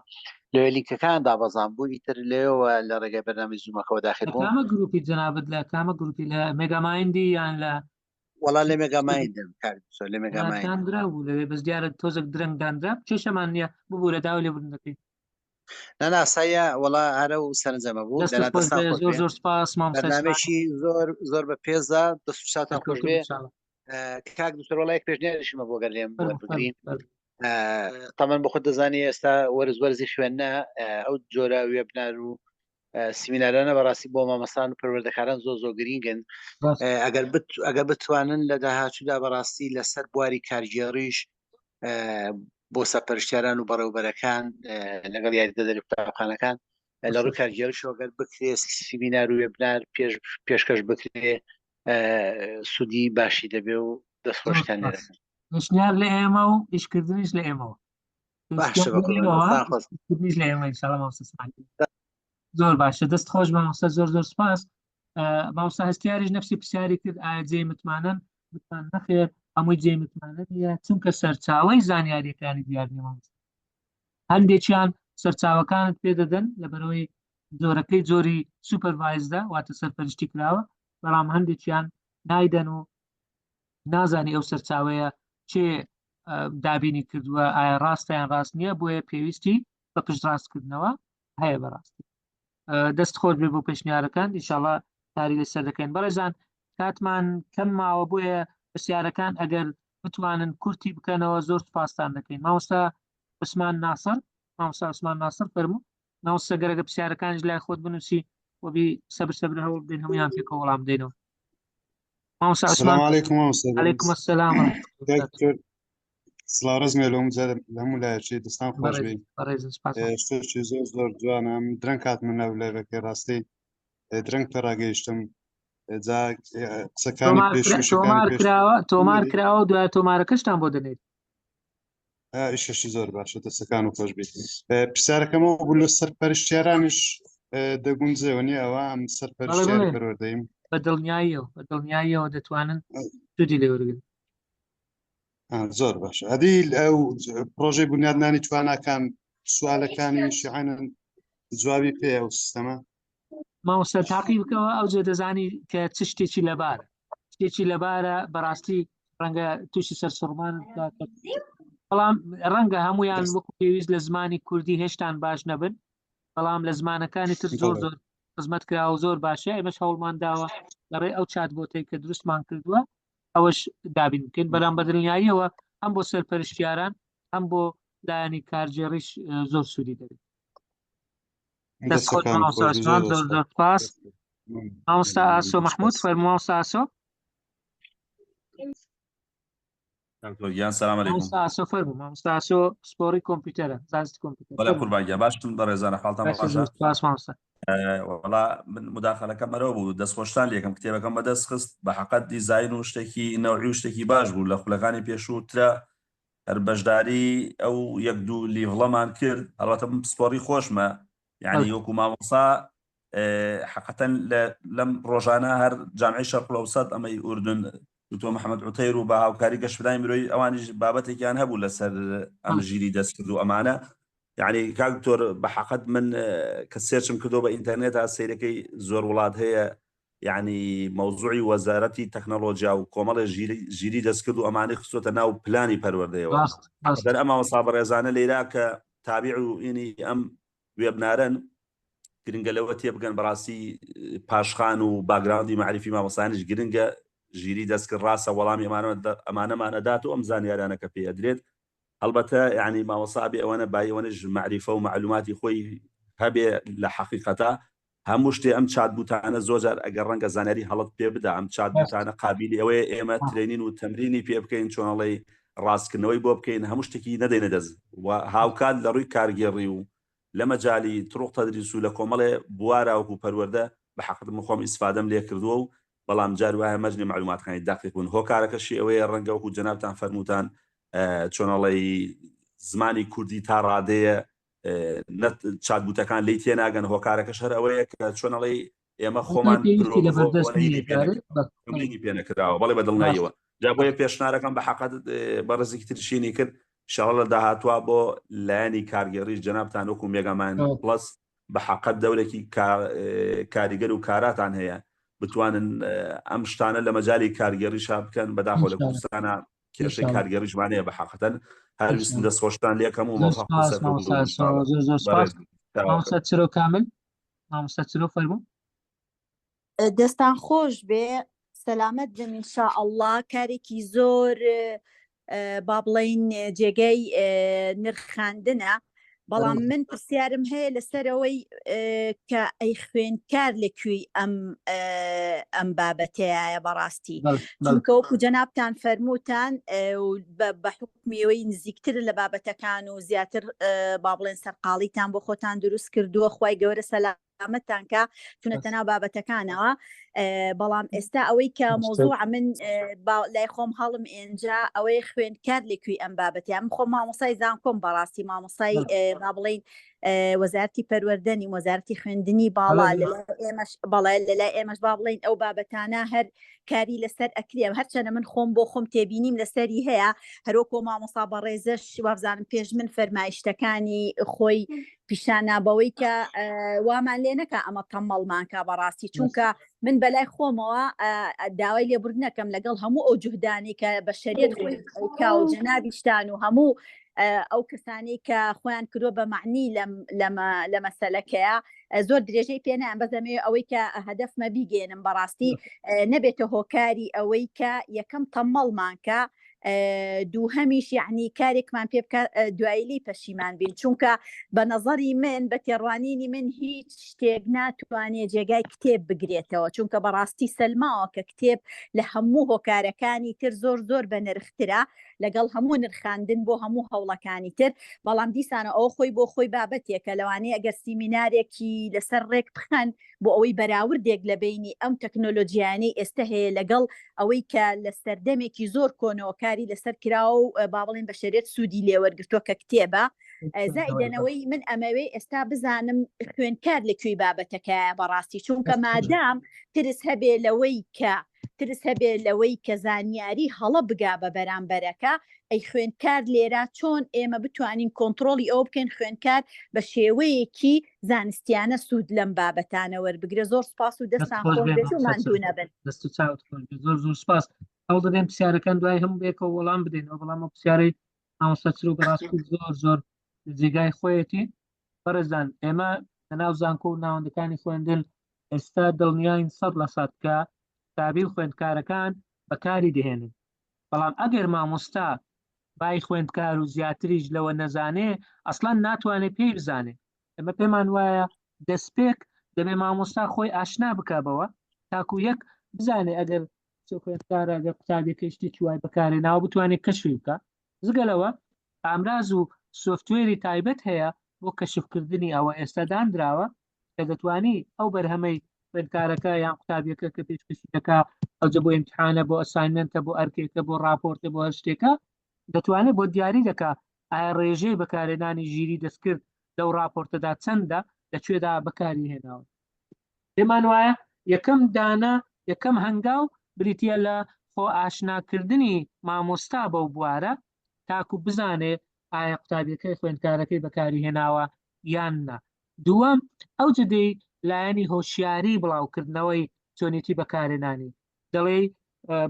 لەوێ لیکەکان دابەزان بوو ئیتر لێەوە لە ڕێگای بەرنامەی زوومەکەەوە داخل بوو کامە گروپی جەنابەت لە کامە گروپی لە مێگامایندی یان لە وەڵا لە مێگامایندم لە مێگامایند درا بوو لەوێ بەس دیارە تۆزێک درەنگ دانرا کێشەمان نییە ببوورە داوا لێ بردنەکەی ناناسایە وەڵا هەرە و سەرنجەمە بوو زۆر سپاس بەرنامێکی زۆر بە پێزە دەستشاتان خۆش بێ کاک دوستەر وڵای پێشنیارشمە بۆ گەر لێم بگرین تەمەەن بە خۆت دەزانی ئێستا وەرزی خوێندە ئەو جۆرە وێبنار و سیمینارانە بەڕاستی بۆ مامەسان و پەروەردەکاران زۆر گرینگن ئەگەر بتوانن لە داهاتوودا بەڕاستی لەسەر بواری کارگێڕیش بۆ سەرپەرشتیاران و بەڕێوەبەرەکان لەگەڵ یاریدەدەری قوتابخانەکان لە ڕووی کارگێڕیشەوە گەر بکرێ سیمینار و وێبنار پێشکەش بکرێ سوودی باشی دەبێ و دەستخۆشتان لێرەکەن نشنیار لە ئێمە و ئیشکردنیش لە ئێمەوە لە ئێمە زۆر باشە دەست خۆش مامۆستا زۆر سپاس مامۆستا هەستیاریش نەفسی پرسیاری کرد ئایا جێی متمانەن بتان نەخێر هەمووی جێی متمانە نیە چونکە سەرچاوەی زانیاریەکانی دیار نیە مامۆستا هەندێکیان سەرچاوەکانت پێدەدەن لەبەرەوەی زۆرەکەی جۆری سوپەرڤایزدا واتە سەرپەرشتی کراوە بەڵام هەندێکیان نایدەن و نازانی ئەو سەرچاوەیە چێ دابینی کردووە ئایا ڕاستیان ڕاست نییە بۆیە پێویستی بە پشتڕاستکردنەوە هەیە بەڕاستی. دەست خۆش بێ بۆ پێشنیارەکان ئینشاڵڵا کاری لەسەر دەکەین. بەڕێزان کاتمان کەم ماوە بۆیە پرسیارەکان ئەگەر بتوانن کورتی بکەنەوە زۆر سوپاسان دەکەین. مامۆستا عوسمان ناسر، مامۆستا عوسمان ناسر فەرموو. مامۆستا گەرەگە پرسیارەکانش لای خۆت بنووسی وەبی سەبر هەوڵ بدەین هەمویان پێکەوە وەڵام بدەینەوە. مامۆستا عوسمان. السلام عليكم مامۆستا. عەلەیکوم السەلام دکتۆر سڵاو ڕزمێ لەم جارە لە هەموو لایەکی دەستان خۆش بێ. شتێکی زۆر جوانە درەنگ هاتمە ناو لایڤەکەی ڕاستی درەنگ پێڕاگەیشتم قسەکانی تۆمار کراوە و دوای تۆمارەکەشتان بۆ دەنێت. ئیشەشی زۆر باشە دەستەکان و خۆش بیت. پرسیارەکەمەوە بوو لە سەرپەرشتیارانیش دەگونجێەوە نیە ئەوە ئەم سەرپەرشتیاری پەروەردەیم بە دڵنیاییەوە دەتوانن سودی لێوەرگن. زۆر باشە. هەدی ئەو پرۆژەی بنیادنانی تواناکان سوالەکانی شیعانن جوابی پێ ئەو سیستەمە مامۆستا تاقی بکەوە ئەو جێ دەزانی کە چ شتێکی لەبارە شتێکی لەبارە بەڕاستی ڕەنگە تووشی سەرسوڕمان بەڵام ڕەنگە هەمویان وەکو پێویست لە زمانی کوردی هێشتان باش نەبن بەڵام لە زمانەکانی تر زۆر خزمەت کراوە زۆر باشە. ئێمەش هەوڵمان داوە لەڕێ ئەو چات بۆتەی کە دروستمان کردووە ئەوەش دابین بکەین بەڵام بەدڵنیاییەوە هەم بۆ سەرپەرشتیاران هەم بۆ لایەنی کارژێڕیش زۆر سوودی دەبێت. دەست خۆت مامۆستا عوسمان زۆر سوپاس. مامۆستا ئاسۆ مەحموود فەرموو. مامۆستا ئاسۆ. سلام علیکم. مامۆستا ئاسۆ فەرموو. مامۆستا ئاسۆ سپۆڕی کۆمپیوتەرە زانستی کۆمپیوتەر. بەڵێ قوربانگیان باشتون بەڕێزانە حاڵتان باشە. سپاس مامۆستا. وەڵا من مداخەلەکەم مەرەوە بوو دەستخۆشتان لێکم کتێبەکەم بەدەست خست بە حەقەت دیزاین و شتێکی نەوعی و شتێکی باش بوو لە خولەکانی پێشووترە هەر بەشداری ئەو یەک دوو لیڤڵەمان کرد هەڵبەتە سپۆڕی خۆشمە یعنی وەکو مامۆستا حەقەتەن لەم ڕۆژانە هەر جامعەی شەرق الأوسەط ئەمەی ئوردون دکتۆر محەممەد عوتەیر و بە هاوکاری گەشتبرانی مرۆی ئەوانیش بابەتێکیان هەبوو لەسەر ئەم ژیری دەستکرد و ئەمانە یعنی کاک دکتۆر بە حەقەت من کە سێرچم کردو بە ئینتەرنێت تا سەیرەکەی زۆر وڵات هەیە یعنی مەوزوعی وەزارەتی تەکنۆلۆژیا و کۆمەڵی ژیری دەستکرد و ئەمانەی خستۆتە ناو پلانی پەروەردەیەوە دەر ئەمە مامۆستا بەڕێزانە لێرا کە تابیع و ئینی ئەم وێبنارن گرنگە لەوە تێبگەن بەڕاستی پاشخان و باگراوندی معریفی مامۆستانیش گرنگە ژیری دەستکرد ڕاستە وەڵامی ئەمانەمانەدات و ئەم زانیارانەکە پێ ئەدرێت هەڵبەتە یعنی مامۆستا بێ ئەوەنە بایەوەنش معریفە و معلوماتی خۆی هەبێ لە حەقیقەتە هەموو شتێ ئەم چات بوتانە زۆرجار ئەگەر ڕەنگە زانیاری هەڵت پێ بدا ئەم چات بوتانە قابلی ئەوەیە ئێمە ترێنین و تەمرینی پێ بکەین چۆنەڵی ڕاستکردنەوەی بۆ بکەین هەموو شتێکی نەدەینە دەست و هاوکات لە ڕووی کارگێڕی و لە مەجای تڕوق تەدریس و لە کۆمەڵێ بوارەوەکو پەروەردە بە حەقت من خۆم ئیسفادەم لێ کردووە و بەڵام جار وایە مەجنی معلوماتەکانی داقیق بوون هۆکارەکەشی ئەوەیە ڕەنگە وەکو جەنابتان فەرمووتان چۆنەڵی زمانی کوردی تا ڕادەیە چاتبوتەکان لی تێناگەن هۆکارەکەش هەر ئەوەیە کە چۆنەڵی ئێمە خۆمان پێ نەکراوە بەڵێ بەدڵناییەوە جا بۆیە پێشنارەکەم بە حەقەت بەڕێزێکی ترشینی کرد شەڵە داهاتوە بۆ لایەنی کارگێڕیش جەنابتان وەکو مێگامان پڵەس بە حەقەت دەورێکی کاریگەر و کاراتان هەیە بتوانن ئەم شتانە لە مەجای کارگێڕی شا بکەن بەداخۆ لە کوردستانە کێشەی کارگەڕیشمانەیە بە حەقەتەن هەرویستن دەستخۆشتان لێکەم و مامۆستا چرۆ کامل مامۆستا چرۆ فەرموو. دەستان خۆش بێ سەلامەت بن ئینشاءالله کارێکی زۆر با بڵێین جێگەی نرخاندنە بەڵام من پرسیارم هەیە لەسەرەوەی کە ئەی خوێندکار لەکوێی ئەم بابەتەیە بەڕاستی چونکە وەکو جەنابتان فەرمووتان بە حکمیەوەی نزیکتر لە بابەتەکان و زیاتر با بڵێن سەرقاڵیتان بۆ خۆتان دروست کردووە خوای گەورە سەلامەتتان کە چونەتە ناو بابەتەکانەوە بەڵام ئێستا ئەوەی کە مۆزوع من لای خۆم هەڵم ئێنجا ئەوەی خوێندکار لەکوێی ئەم بابەتە من خۆم مامۆسای زانکۆم بەڕاستی مامۆسای با بڵێن وەزارەتی پەروەردەنی وەزارەتی خوێندنی باڵا ئێمەش بەڵێ لەلای ئێمەش با بڵین ئەو بابەتانە هەر کاری لەسەر ئەکرێ هەرچەنە من خۆم بۆ خۆم تێبینیم لەسەری هەیە هەروەکۆ مامۆستا بەڕێزەش وابزانم پێش من فەرمایشتەکانی خۆی پیشانابەوەی کە وامان لێ نەکە ئەمە تەمەڵمانکە بەڕاستی چونکە من بەلای خۆمەوە داوای لێبوردنەکەم لەگەڵ هەموو ئەو جوهدانی کە بە شەریەت خۆی کا و جەنابیشتان و هەموو ئەو کەسانی کە خۆیان کردووە بە معنی لە مەسەلەکەیە زۆر درێژەی پێنیان بەزەمێ ئەوەی کە هەدەفمە بیگەێنم بەڕاستی نەبێتە هۆکاری ئەوەی کە یەکەم تەمەڵمانکە دووهەمیش یعنی کارێکمان پێ بکە دوایلی پەشیمان بین چونکە بە نەزەری من بە تێڕوانینی من هیچ شتێک ناتوانێت جێگای کتێب بگرێتەوە چونکە بەڕاستی سەلماوە کە کتێب لە هەموو هۆکارەکانی تر زۆر بە نرخترە لەگەڵ هەموو نرخاندن بۆ هەموو هەوڵەکانی تر بەڵام دیسانە ئەو خۆی بۆ خۆی بابەتێکە لەوانەیە ئەگەر سیمینارێکی لەسەر ڕێک بخەن بۆ ئەوەی بەراوردێک لە بینی ئەم تەکنۆلۆژیانەی ئێستا هەیە لەگەڵ ئەوەی کە لە سەردەمێکی زۆر کۆنەوەکاری لەسەر کراوە و با بڵێن بە شێرێت سوودی لێوەرگرتووە کە کتێبە زائیدەنەوەی من ئەمەوەی ئێستا بزانم خوێنکار لەکوێی بابەتەکە بەڕاستی چونکە مادام ترس هەبێ لەوەی کە زانیاری هەڵە بگا بە بەرامبەرەکە ئەی خوێنکار لێرە چۆن ئێمە بتوانین کۆنتترۆلی ئەو بکەین خوێنکار بە شێوەیەکی زانستیانە سوود لەم بابەتانە وەربگرە زۆر سپاس و دەستان خۆش بێت و ماندوو نەبن زۆر سپاس ئەو دەدەم پرسیارەکان دوای هەموو بێکەوە وەڵام بدەینەوە بەڵام ئەو پرسیارەی مامۆستا و بەڕاستی زۆر جێگای خۆیەتی بەڕێزان ئێمە لەناو زانکۆ و ناوەندەکانی خوێندن ئێستا دڵنیاین 100% کە تابیل خوێندکارەکان بەکاری دەهێنن بەڵام ئەگەر مامۆستا بای خوێندکار و زیاتریش لەوە نەزانێ ئەسڵان ناتوانێت پێی بزانێ ئەمە پێمان وایە دەستپێک دەبێ مامۆستا خۆی ئاشنا بکبەوە تاکو یەک بزانێ ئەگەر خوێندکارە ئەگەر قوتابێکشتی چوای بەکارێناوە بتوانێت کەشفی بکە زگەلەوە ئامراز و سۆفتوێری تایبەت هەیە بۆ کەشفکردنی ئەوە ئێستا دانراوە کە دەتوانی ئەو بەرهەمەی خوێندکارەکە یان قوتابیەکە کە پێشکەشی دەکا ئەوجە بۆ ئیمتحانە بۆ ئەساینمنتە بۆ ئەرکێکە بۆ راپۆرتە بۆ هەر شتێکە دەتوانێت بۆ دیاری دەکا ئایا ڕێژەی بەکارێنانی ژیری دەستکرد لەو راپۆرتەدا چەندە لەکوێدا بەکاری هێناوە پێمان وایە یەکەم دانە یەکەم هەنگاو بریتە لە خۆ ئاشناکردنی مامۆستا بەو بوارە تاکو بزانێ ئایا قوتابیەکەی خوێندکارەکەی بەکاری هێناوە یان نا دووەم ئەو جدەی لایەنی هۆشیاری بڵاوکردنەوەی چۆنیەتی بەکارێنانی دەڵێ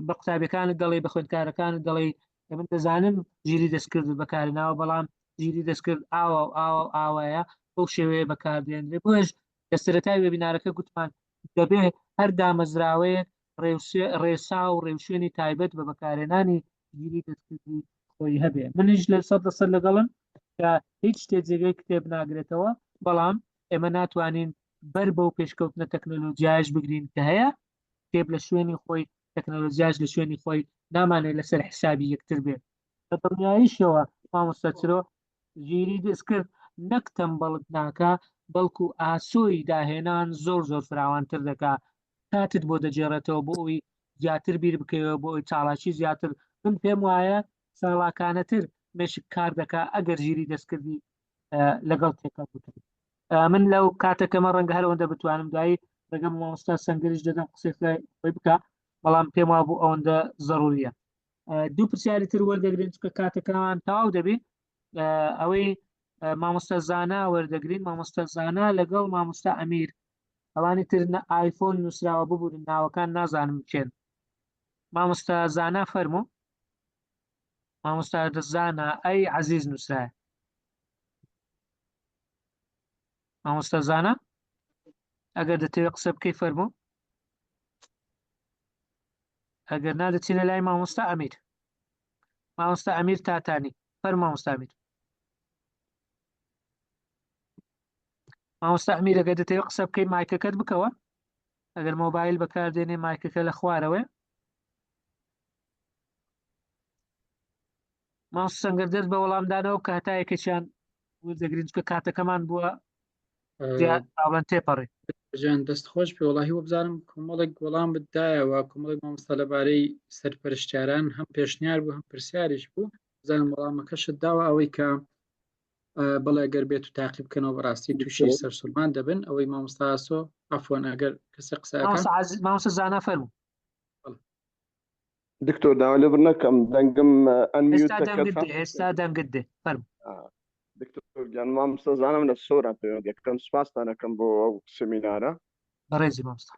بە قوتابیەکانت دەڵێ بە خوێندکارەکانت دەڵێ من دەزانم ژیری دەستکرد بەکارێناوە بەڵام ژیری دەستکرد ئاوایە بەو شێوەیە بەکاردێنرێ بۆش لە سەرەتای وێبینارەکە گوتمان دەبێ هەر دامەزراوەیە ڕێسا و ڕێوشێنی تایبەت بە بەکارێنانی ژیری دەستکردی خۆی هەبێ منیش لە 100% لەگەڵم کە هیچ شتێک جێگەی کتێب ناگرێتەوە بەڵام ئێمە ناتوانین بەر بەو پێشکەوتنە تەکنۆلۆژیاش بگرین کە هەیە کتێب لە شوێنی خۆی تەکنۆلۆژیاش لە شوێنی خۆی نامانێت لەسەر حسابی یەکتر بێت بە دڵنیاییشەوە مامۆستا چرۆ ژیری دەستکرد نەک تەمبەڵت ناکە بەڵکو ئاسۆی داهێنان زۆر فراوانتر دەکا کاتت بۆ دەجێڕێتەوە بۆ ئەوی زیاتر بیر بکەوە بۆ ئەوی چاڵاکی زیاتر من پێم وایە ساڵاکانەتر مێشک کار دەکا ئەگەر ژیری دەستکردی لەگەڵ تێکە بکەیت من لەو کاتەکەمە ڕەنگە هەر ئەوەندە بتوانم دوایی ڕێگەم مامۆستا سەنگریش دەدەم قسەی خۆی بکە بەڵام پێم وا بوو ئەوەندە ضروریە دوو پرسیاری تر وەردەگرین چکە کاتەکەمان تەواو دەبێت ئەوەی مامۆستا زانا وەردەگرین مامۆستا زانا لەگەڵ مامۆستا ئەمیر ئەوانی تر ئایفۆن نووسراوە ببوورن ناوەکان نازانم بچێن مامۆستا زانا فەرموو مامۆستا دەزانە ئەی عەزیز نووسرایە مامۆستا زانا ئەگەر دەتەوێت قسە بکەی فەرموو ئەگەر نادەچینە لای مامۆستا ئەمیر تاتانی فەرموو مامۆستا ئەمیر مامۆستا ئەمیر ئەگەر دەتەوێت قسە بکەی مایکەکەت بکەوە ئەگەر مۆبایل بەکاردێنێ مایکەکە لە خوارەوەی مامۆستا سەنگەردەست بە وەڵامدانەوە کە هەتایەکەیان وەردەگرین چکە کاتەکەمان بووە ئاوان تێپەڕێ جان دەست خۆش پێ وڵاهی وە بزانم کۆمەڵێک وەڵام بدایەوە کۆمەڵێک مامۆستا لەبارەی سەرپەرشتیاران هەم پێشنیار بوو هەم پرسیاریش بوو بزانم وەڵامەکەشت داوە ئەوەی کە بەڵێ ئەگەر بێت و تاقی بکەنەوە بەڕاستی تووشی سەرسوورمان دەبن ئەوەی مامۆستاسۆ ئەفۆن ئەگەر کەسە قسەکە مامۆستا زانا فەرموو دکتۆر داوا لێ بڕنەکەم دەنگم ئێستا دەنگت دێ فەرموو دکتۆر گیان مامۆستا زانم لە سۆران پەیوەند یەکەم سوپاسدانەکەم بۆ ئەو سمینارە بەڕێزی مامۆستا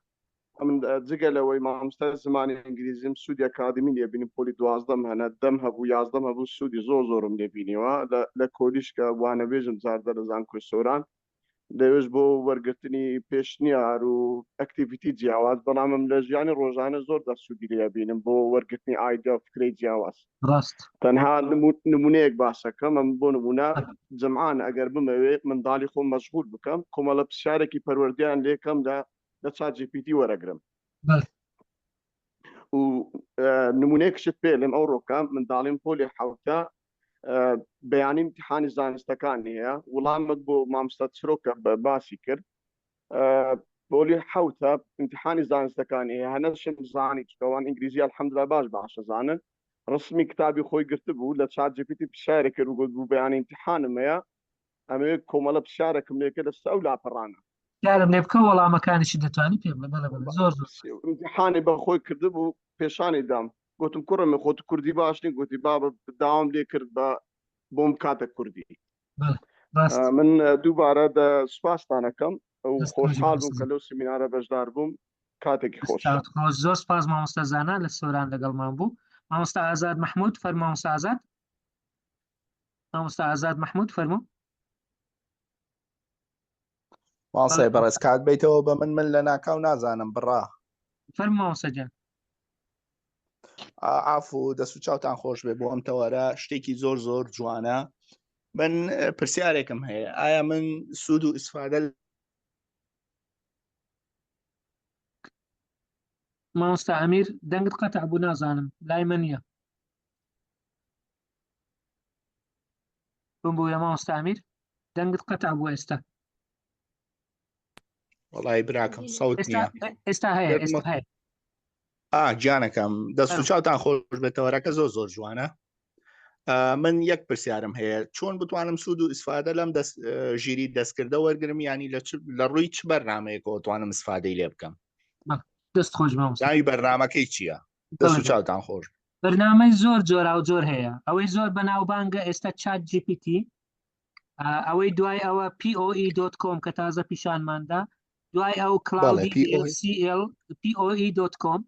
من جگە لەوەی مامۆستا زمانی ئینگلیزیم سوودی ئەکادمی لێبینیم پۆلی 12 هەنە دەم هەبوو 11 هەبوو سوودی زۆرم لێبینیەوە لە کۆلیشکە وانەبێژم زاردە لە زانکۆی سۆران دەوێت بۆ وەرگرتنی پێشنیار و ئەکتیڤیتی جیاواز بەڵامم لە ژیانی ڕۆژانە زۆر دەسوودی لێبینم بۆ وەرگرتنی ئایدا فکرەی جیاواز تەنها نمونەیەک باسەکەم ئەم بۆ نمونە جەمعان ئەگەر بمەوێت منداڵی خۆم مەشغول بکەم کۆمەڵە پرسیارێکی پەروەردەیان لێکەم لە چات جی پی تی وەرەگرم و نمونەیەکشت پێ لەم ئەو ڕۆکە منداڵیم پۆلی حەوتە بەیانی امتحانی زانستەکانی هەیە وڵامت بۆ مامۆستا چرۆکە باسی کرد پۆلی حەوتە امتحانی زانستەکانی هەیە هەنەشم زانی چکەوان ئینگلیزی الحەمدوللا باشە زانن ڕسمی کتابی خۆی گرتبوو لە چات جی پی تی پرسیارێک کرد و گوت بوو بەیانی امتحانم هەیە ئەمەوێت کۆمەڵە پرسیارێکم لێ کرد لەسەر ئەو لاپەڕانە یارم لێ بکە وەڵامەکانیشی دەتوانی پێ بڵێ بەڵێ زۆر امتحانی بە خۆی کردبوو پێشانی دام گوتم کوڕم خۆت کوردی باش نی گوتی بابە داوام لێ کرد بە بۆم کاتە کوردی من دووبارە سوپاسدانەکەم ئەو خۆشحاڵ بووم کە لەو سمینارە بەشدار بووم کاتێکی خۆش زۆر سپاس مامۆستا زانا لە سۆران لەگەڵمان بوو مامۆستا ئازاد محمود فەرموو مامۆستا ئازاد محمود فەرموو ماڵسەی بەڕێز کات بیتەوە بە من لە ناکاو نازانم بڕا فەرموو مامۆستا گیان ئافو دەست و چاوتان خۆش بێ بۆ ئەم تەوەرە شتێکی زۆر جوانە من پرسیارێکم هەیە ئایا من سوود و ئیسفادە مامۆستا ئەمیر دەنگت قەتع بوو نازانم لای من نییە بووە مامۆستا ئەمیر دەنگت قەتع بوو ئێستا وەڵای براکەم سەوت نییە ئێستا هەیە گیانەکەم دەست و چاوتان خۆش بێتەوەرەکە زۆر جوانە من یەک پرسیارم هەیە چۆن بتوانم سوود و ئیسفادە لەم ژیری دەستکردە وەرگرم ینی لە ڕووی چ بەرنامەیەکەوە توانم ئیسفادەی لێ بکەم دەست خۆش ناوی بەرنامەکەی چییە دەست و چاوتان خۆش بەرنامەی زۆر جۆرا و زۆر هەیە ئەوەی زۆر بەناوبانگە ئێستا چات جی پی تی ئەوەی دوای ئەوە POE.com کە تازە پیشانماندا دوای ئەو کلاودی POE.com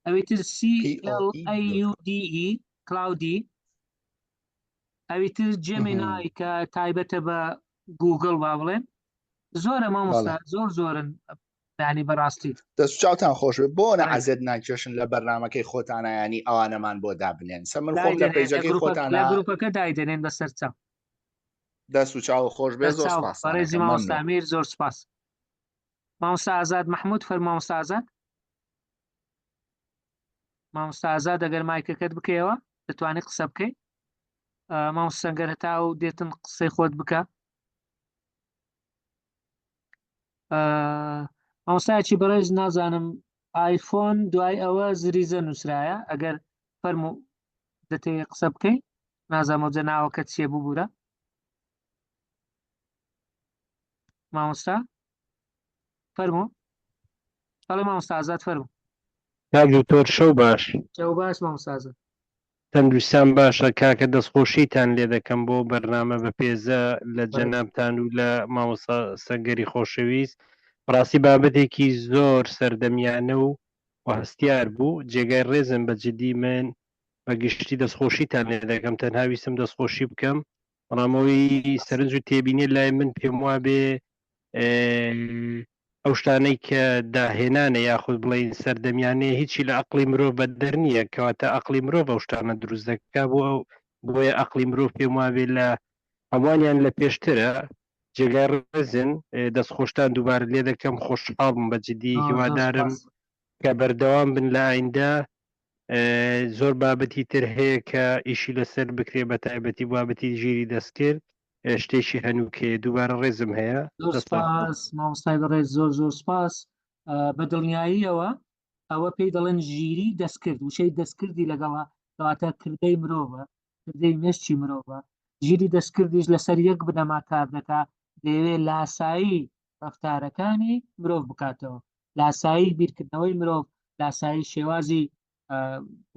ئەوەی تر CLAUDE کلاودی ئەوی تر جێمینای کە تایبەتە بە گوگڵ با بڵێن زۆرە مامۆستا زۆرن ینی بەڕاستی دەست چاوتان خۆش بێ بۆ نەعەزێت ناکێشن لە بەرنامەکەی خۆتانە ینی ئەوانەمان بۆ دابنێن سە من خۆم لە پێیجەکەی خۆتانە گروپەکە دایدەنێن بەسەر چاو دەست و چاو خۆش بێ زۆر سپاس بەڕێزی مامۆستا ئەمیر زۆر سپاس مامۆستا ئازاد محمود فەرموو مامۆستا ئازاد مامۆستا ئازاد ئەگەر مایکەکەت بکەیەوە دەتوانێت قسە بکەیت مامۆستا سەنگەر هەتا و دێتن قسەی خۆت بکە مامۆستایەکی بەڕێز نازانم ئایفۆن دوای ئەوە زریزە نووسرایە ئەگەر فەرموو دەتەوێت قسە بکەیت نازانمەوە ناوەکەت چیە ببوورە مامۆستا فەرموو بەڵێ مامۆستا ئازاد فەرموو دکتۆر شەو باش مامۆستا ئازاد تەندروستان باشە کاکە دەستخۆشیتان لێ دەکەم بۆ بەرنامە بە پێزە لە جەنابتان و لە مامۆستا سەنگەری خۆشەویست ڕاستی بابەتێکی زۆر سەردەمیانە و هەستیار بوو جێگای ڕێزم بە جدی من بە گشتی دەستخۆشیتان لێ دەکەم تەنها ویستم دەستخۆشی بکەم ڕامەوەی سەرنج و تێبینێت لای من پێم وابێ ئەو شتانەی کە داهێنانە یاخود بڵین سەردەمیانەیە هیچی لە عەقڵی مرۆڤ بەدەر نییە کەواتە عەقڵی مرۆڤ ئەو شتانە دروست دەکا بۆیە عەقڵی مرۆڤ پێم وابێ لە هەمووانیان لە پێشترە جێگای ڕێزن دەستخۆشتان دووبارە لێ دەکەم خۆشحاڵم بە جدی هیوادارم کە بەردەوام بن لە ئایندا زۆر بابەتی تر هەیە کە ئیشی لەسەر بکرێ بە تایبەتی بابەتی ژیری دەستکرد شتێکی هەنووکێ دووبارە ڕێزم هەیە مامۆستای بەڕێز زۆر سپاس بە دڵنیاییەوە ئەوە پێی دەڵێن ژیری دەستکرد وشەی دەستکردی لەگەڵا کەواتە کردەی مرۆڤە کردەی مێشتی مرۆڤە ژیری دەستکردیش لەسەر یەک بنەما کار دەکا دەیەوێت لاسایی ڕەفتارەکانی مرۆڤ بکاتەوە، لاسایی بیرکردنەوەی مرۆڤ، لاسایی شێوازی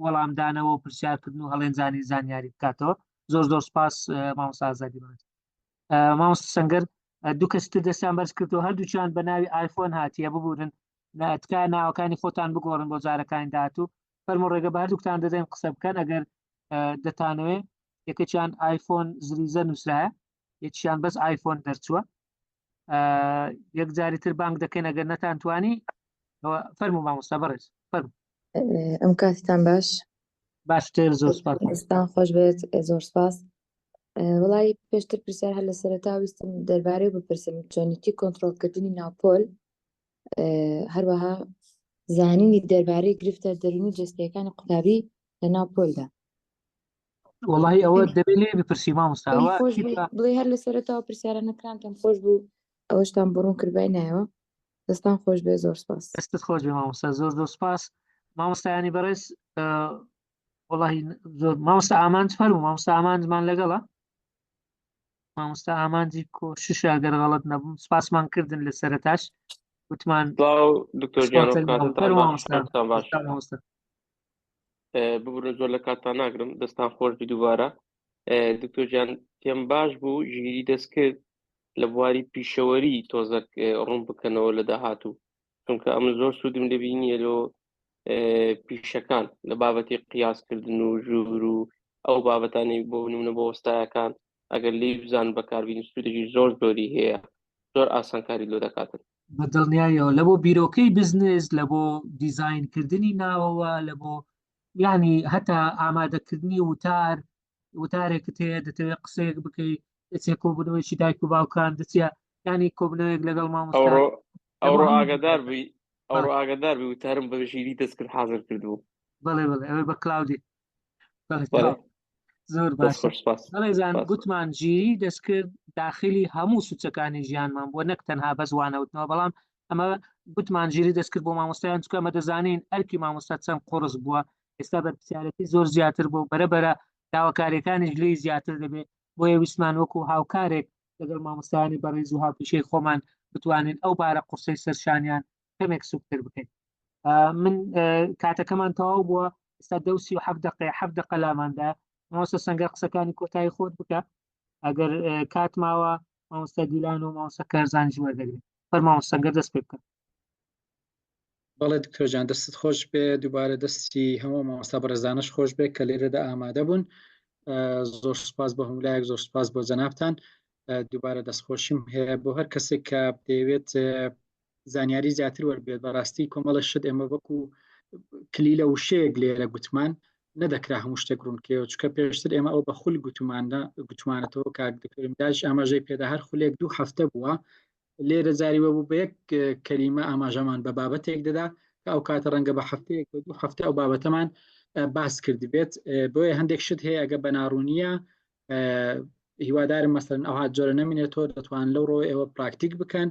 وەڵامدانەوە و پرسیارکردن و هەڵێنجانی زانیاری بکاتەوە. زۆر زۆر سپاس مامۆستا ئازادی باش. مامۆستا سەنگەر دوو کەستر دەستیان بەرز کردەوە، هەردووچیان بە ناوی ئایفۆن هاتیە ببورن تکایە ناوەکانی خۆتان بگۆڕن بۆ جارەکانی داهاتوو. فەرموو ڕێگە بە هەردووکتان دەدەین قسە بکەن ئەگەر دەتانەوێت. یەکێکیان ئایفۆن زریزە نووسرایە، یەکیان بەس ئایفۆن دەرچووە. یەک جاری تر بانگ دەکەین ئەگەر نەتانتوانی. فەرموو مامۆستا بەڕێز فەرموو. ئەم کاتتان باشتر زۆر سپاس. ئێستان خۆش بێت، زۆر سپاس. وڵی پێشتر پرسیار هەر لە سەرەتا ویستم دەربارەی بپرسم چۆنیتی کۆنتڕۆڵکردنی ناوپۆل، هەروەها زانینی دەربارەی گرفتە دەرونی جستیەکانی قوتابی لە ناوپۆلدا. وڵی ئەوە دەبێت لێ بپرسی مامۆستا. بڵێ هەر لە سەرەتاوە پرسیارە نەکرانتان خۆش بوو، ئەوەشتان بڕوون کردبای نایەوە. دەستان خۆش بێ، زۆر سپاس. دەستت خۆش بێ مامۆستا، زۆر زۆر سپاس. مامۆستایانی بەڕێز وڵی زۆر مامۆستا ئامانج فەرموو. مامۆستا ئامانجمان لەگەڵە؟ مامۆستا ئامانجی کۆششە ئەگەر غەڵەت نەبووم، سپاسمان کردن لە سەرەتاش وتمان ببورن زۆر لە کاتتان ناگرم. دەستان خۆش بی دووبارە. دکتۆر گیان پێم باش بوو ژیری دەست کرد لە بواری پیشەوەری تۆزەک ڕوون بکەنەوە لە داهاتوو، چونکە ئەم زۆر سوودم لێبینیە لۆ پیشەکان لە بابەتی قیاسکردن و ژوور و ئەو بابەتانی بۆ نمونە بۆ وەستایەکان ئەگەر لی بزان بەکاربیین سوودێکی زۆر زۆری هەیە، زۆر ئاسانکاری لۆ دەکاتن. بەدڵنیایەوە لە بۆ بیرۆکەی بزنس، لە بۆ دیزاینکردنی ناوەوە، لە بۆ یعنی هەتا ئامادەکردنی وتارێکت هەیە دەتەوێت قسەیەک بکەیت، دەچێت کۆبوونەوەیکی دایک و باوکان، دەچێت ینی کۆبنەوەیەک لەگەڵ مامۆستا. ئەوڕۆ ئاگادار بی وتارم بە ژیری دەست کرد حاضر کردبوو. بەڵێ بڵێ ئەوەی بە کلااودی زۆر باش. بەڵێزان گوتمان ژیری دەستکرد داخلی هەموو سوچەکانی ژیانمان بووە، نەک تەنها بەزوانەوتنەوە. بەڵام ئەمە گوتمان ژیری دەستکرد بۆ مامۆستایان، چکە ئەمە دەزانین ئەرکی مامۆستا چەند قڕس بووە. ئێستا بەرپرسیارەتی زۆر زیاتر بوو، بەرەبەرە داواکاریەکانیش لێی زیاتر دەبێت. بۆیە ویسمان وەکو هاوکارێک لەگەڵ مامۆستایانی بەڕێز و هاوپیشەی خۆمان بتوانین ئەو بارە قورسەی سەرشانیان کەمێک سوکتر بکەین. من کاتەکەمان تەواو بووە، ئێستا 7 دقە لاماندا. مامۆستا سەنگەر قسەکانی کۆتایی خۆت بکە، ئەگەر کات ماوە مامۆستا دیلان و مامۆستا کارزانیش وەردەگرێت. فەرماوە سەنگەر دەست پێ بکە. بەڵێ دکتۆرجان دەستت خۆش بێ، دووبارە دەستی هەموو مامۆستا بەڕێزانش خۆش بێ کە لێرەدا ئامادە بوون. زۆر سپاس بۆ هەمولایەک، زۆر سپاس بۆ جەنابتان. دووبارە دەستخۆشیم هەیە بۆ هەر کەسێک کە دەیەوێت زانیاری زیاتر وەربێت. بەڕاستی کۆمەڵە شت ئێمە وەکو کلیلە وشەیەک لێرە گوتمان نەدەکرا هەموو شتێک ڕوونکەوە، چکە پێشتر ئێمە ئەو بە خول گوتمانەتەوە کاک دکتۆرم داش ئاماژەی پێدا هەر خولێک 2 هەفتە بووە. لێرە جاریوە بوو بە یەک کەلیمە ئاماژەمان بە بابەتێک دەدا کە ئەو کاتە ڕەنگە بە هەفتەیەک 2 هەفتە ئەو بابەتەمان باس کردی بێت. بۆیە هەندێک شت هەیە ئەگە بە ناڕوونیە هیوادارم مەسەرەن ئەو هات جۆرە نەمینێتەوە، دەتوان لەو ڕۆ ئێوە پراکتیک بکەن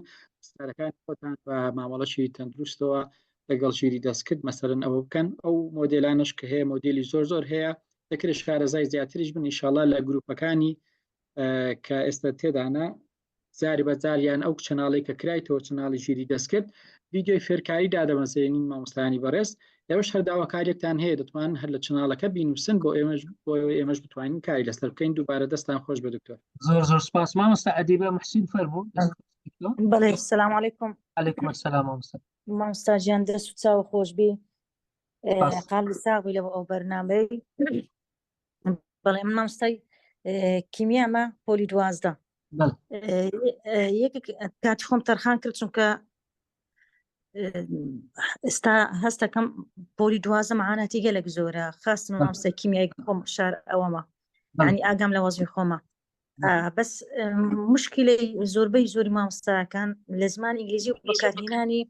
ستارەکان خۆتان بە مامەڵەشی تەندروستەوە لەگەڵ ژیری دەستکرد مەسەرەن ئەوە بکەن. ئەو مۆدێلانش کە هەیە مۆدیلی زۆر هەیە، دەکرێت شارەزای زیاتریش بن ئینشاءڵڵا لە گروپەکانی کە ئێستا تێدانە جاری بەجاریان ئەو چەناڵی کە کرایتەوە چەناڵی ژیری دەستکرد ڤیدیۆی فێرکاری دادەمەزێنین مامۆستایانی بەڕێز. ئێوەش هەر داواکاریەکتان هەیە دەتوان هەر لە چەناڵەکە بینوسن بۆ ئێمەش بتوانین کاری لەسەر بکەین. دووبارە دەستان خۆش بە دکتۆر. زۆر سپاس. مامۆستا ئەدیبە محسین فەرموو. بەڵێ سەلام عەلەیکوم. عەلەیکوم ئەسسەلام مامۆستا. مامۆستا گیان دەست و چاو خۆش بی، قاڵی ساغی لەوە ئەو بەرنامەی. بەڵێ من مامۆستای کیمیامە پۆلی 12. یەکێک کاتی خۆم تەرخان کرد چونکە ئێستا هەستەکەم پۆلی 12 مەعانەتی گەلێک زۆرە، خاستم مامۆستا کیمیای خۆم شار ئەوەمە، یعنی ئاگام لە وەزنی خۆمە. بەس مشکلەی زۆربەی زۆری مامۆستاکان لە زمانی ئینگلیزی و بەکارهێنانی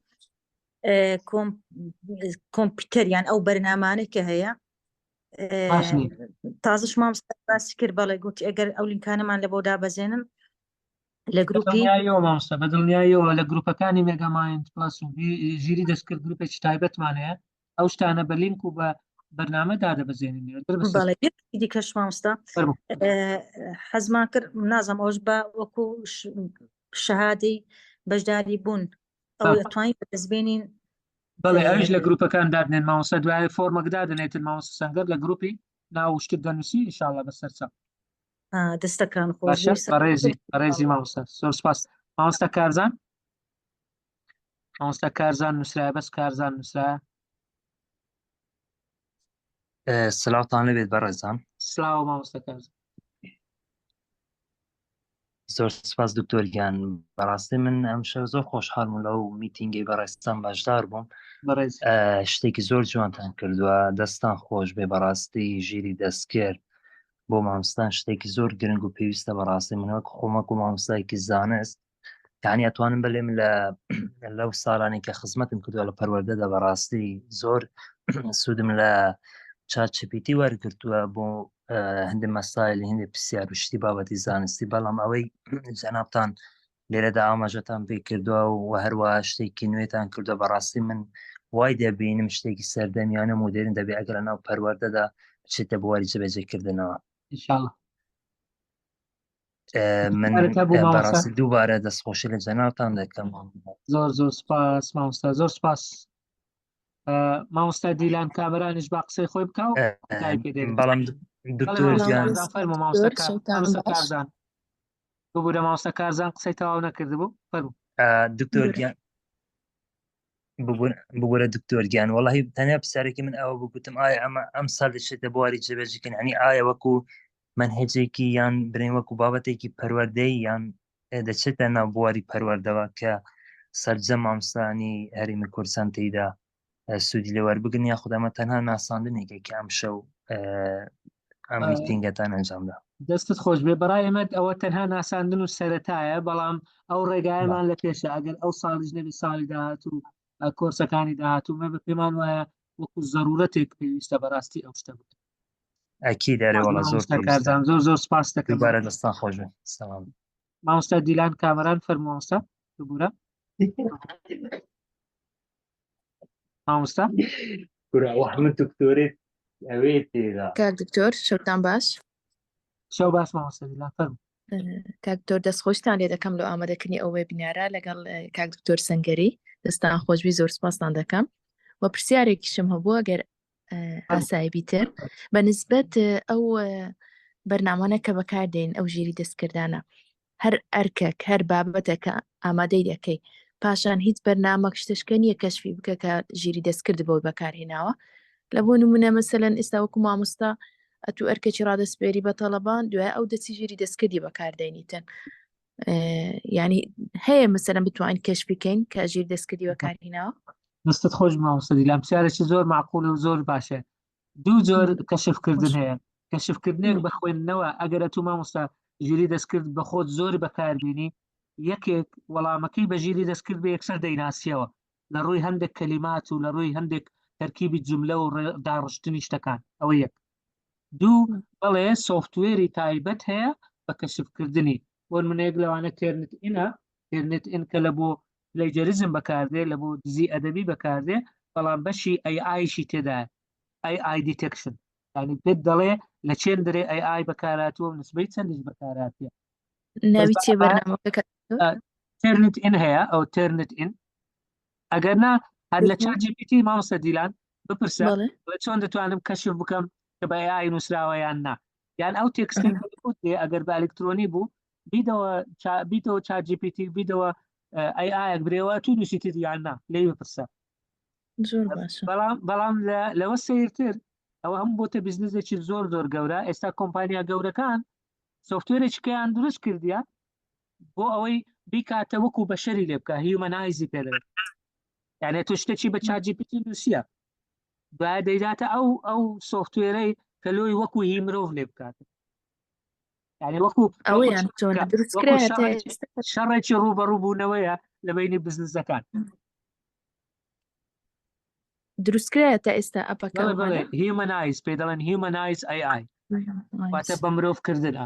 کۆمپیوتەریان ئەو بەرنامانە کە هەیە. تازش مامۆستا باسی کرد، بەڵێ گوتی ئەگەر ئەو لینکانەمان لە بۆ دابەزێنن لە گروپی مامۆستا بەدڵنیاییەوە لە گروپەکانی مێگامایند پلاس و ژیری دەستکرد گروپێکی تایبەتمان هەیە، ئەو شتانە بە لینک و بە بەرنامە دادەبەزێنین بەڵێ دیکەش مامۆستا حەزمان کرد نازم ئەوش بە وەکو شەهادەی بەشداری بوون ئەو توانین بەدەستبێنین. بەڵێ ئەوش لە گروپەکان دادنێن مامۆستا دوای فۆرمەک دادنێتن مامۆستا سەنگەر لە گروپی ناو شتت دەنووسی ئینشاڵڵا بەسەرچە دەستەکان ڕێزی مامۆستا زۆر سپاس. مامۆستا کارزان مامۆستا کارزان نووسرایە بەس کارزان نووسرایە. سلااوتان لەبێت بەڕێزان. سلااو مامۆستا کارزان. زۆر سپاس دکتۆریان بەڕاستی من ئەم شەو زۆر خۆشحاڵم لەو میتینگی بەڕێستان باشدار بووم. شتێکی زۆر جوانتان کردووە دەستان خۆش بێ بەڕاستی ژیری دەستکرد بۆ مامۆستان شتێکی زۆر گرنگ و پێویستە بەڕاستی منەوەک خۆمەک و مامۆستایەکی زانست یعنی ئەتوانم بەلێم لەو ساڵانی کە خزمەتم کردووە لە پەروەردەدا بەڕاستی زۆر سوودم لە چاتGPT وەرگرتووە بۆ هەندێک مەسایلی هەندێک پرسیار و شتی بابەتی زانستی بەڵام ئەوەی جەنابتان لێرەدا ئاماژەتان پێ کردووە و هەروە شتێکی نوێتان کردووە بەڕاستی من وای دەبینم شتێکی سەردەمیانە مدێرن دەبێ ئەگەر لەناو پەروەردەدا بچێتە بواری جێبەجێکردنەوە. ئینشاڵڵا. من بەڕاستی دووبارە دەستخۆشی لە جەنابتان دەکەم. زۆر سپاس مامۆستا زۆر سپاس. مامۆستا دیلان کامەرانش با قسەی خۆی بکەو. بەڵام دکتۆر فەرموو مامۆستا کارزان ببوورە مامۆستا کارزان قسەی تەواو نەکردبوو فەرموو. دکتۆر ببوورە دکتۆرگیان وەڵاهی تەنیا پرسیارێکی من ئەوە بگوتم ئایا ئەمە ئەم ساڵ دەچێتە بواری جێبەجێکردن ینی ئایا وەکو منهجێکی یان برێن وەکو بابەتێکی پەروەردەی یان دەچێتە ناو بواری پەروەردەوە کە سەرجەم مامۆستانی هەرێمی کوردستان تێیدا سوودی لێ وەربگرن یاخود ئەمە تەنها ناساندنێکێکی ئەم شەو ئەم میتینگەتان ئەنجامدا. دەستت خۆش بێ بەڕای ئێمە ئەوە تەنها ناساندن و سەرەتایە بەڵام ئەو ڕێگایمان لە پێشە ئەگەر ئەو ساڵیش نەبێ ساڵی داهاتوو کۆرسەکانی داهاتوو مە بە پێمان وایە وەکو زەرورەتێک پێویستە بەڕاستی ئەو شتە بوو. ئەکی دەرێ وەڵا زۆر سپاس دەکەم. دووبارە دەستان خۆش بێ. سەلام. مامۆستا دیلان کامەران فەرموو مامۆستا ببوورە. مامۆستا من دکتۆرێت ئەوێ تێدا. کاک دکتۆر شەوتان باش. شەو باش مامۆستا دیلان فەرموو. کاک دکتۆر دەستخۆشتان لێ دەکەم لە ئامادەکردنی ئەو وێبینارە لەگەڵ کاک دکتۆر سەنگەری دەستان خۆشبی زۆر سپاستان دەکەم و پرسیارێکیشم هەبووە گەر ئاسایبی تر بە نسبەت ئەو بەرنامانە کە بەکاردێن ئەو ژیری دەستکردانە هەر ئەرکێک هەر بابەتێکە ئامادەی دەکەی پاشان هیچ بەرنامەک شتشکە نییە کەشفی بکە کە ژیری دەستکرد بۆ بەکارهێناوە لە بۆ نمونە مەسەلەن ئێستا وەکو مامۆستا ئەتوو ئەرکێکی ڕادەسپێری بە تەڵەبان دوای ئەو دەچی ژیری دەستکردی بەکاردێنیتن ینی هەیە مەسەلەن بتوانین کەشف بکەین کە ژیر دەستکردی بەکارهێناوە. دەستت خۆش مامۆستا دیلان پرسیارێکی زۆر معقول و زۆر باشە. دوو جۆر کەشفکردن هەیە کەشفکردنێک بە خوێندنەوە ئەگەرە تو مامۆستا ژیری دەستکرد بە خۆت زۆر بەکاربیێنی یەکێک وەڵامەکەی بە ژیری دەستکرد بە یەکسەر دەیناسیەوە لە ڕووی هەندێک کەلیمات و لە ڕووی هەندێک تەرکیبی جملە و داڕشتنی شتەکان ئەوە یەک. دوو بەڵێ سۆفتوێری تایبەت هەیە بە کەشفکردنی بۆ منەیەک لەوانە تێرنت ئین کە لە بۆ پلەیجەریزم بەکاردێ لە بۆ دزی ئەدەبی بەکاردێ بەڵام بەشی ئایشی تێدایە AI دیتەکشن ینی پێت دەڵێ لە چێن دەرێ AI بەکاراتوە نسبەی چەندیش بەکاراتیە. ناوی چێ بەرنامەکە تێرنت ئین هەیە ئەو تێرنت ئین ئەگەر نا هەر لە ChatGPT مامۆستا دیلان بپرسە لە چۆن دەتوانم کەشف بکەم کە بە AI نووسراوە یان نا یان ئەو تێکستی ئەگەر بە ئەلکترۆنی بوو بیتەوە ChatGPT بیدەوە AI برێوە تو نووسیتی یان نا لێی بپرسە. بەڵام لەوە سیرتر ئەوە هەم بۆتە بیزنسێکی زۆر گەورە ئێستا کۆمپانیا گەورەکان سۆفتوێرێکیان دروست کردیە بۆ ئەوەی بیکاتە وەکو بەشەری لێ بکە هیومەنایزی پێدەوێت یعنی تۆ شتێکی بە ChatGPT نووسیە دوای دەیداتە ئەو سۆفتوێرەی کە لۆی وەکو هی مرۆڤ لێ بکاتە یعنی وەکو شەڕێکی ڕوبەڕوو بوونەوەیە لە بینی بزنسەکان. دروستکرایە تا ئێستا ئەپەکە هیومەنایز پێ دەڵێن هیومەنایز AI واتە بە مرۆڤکردنە.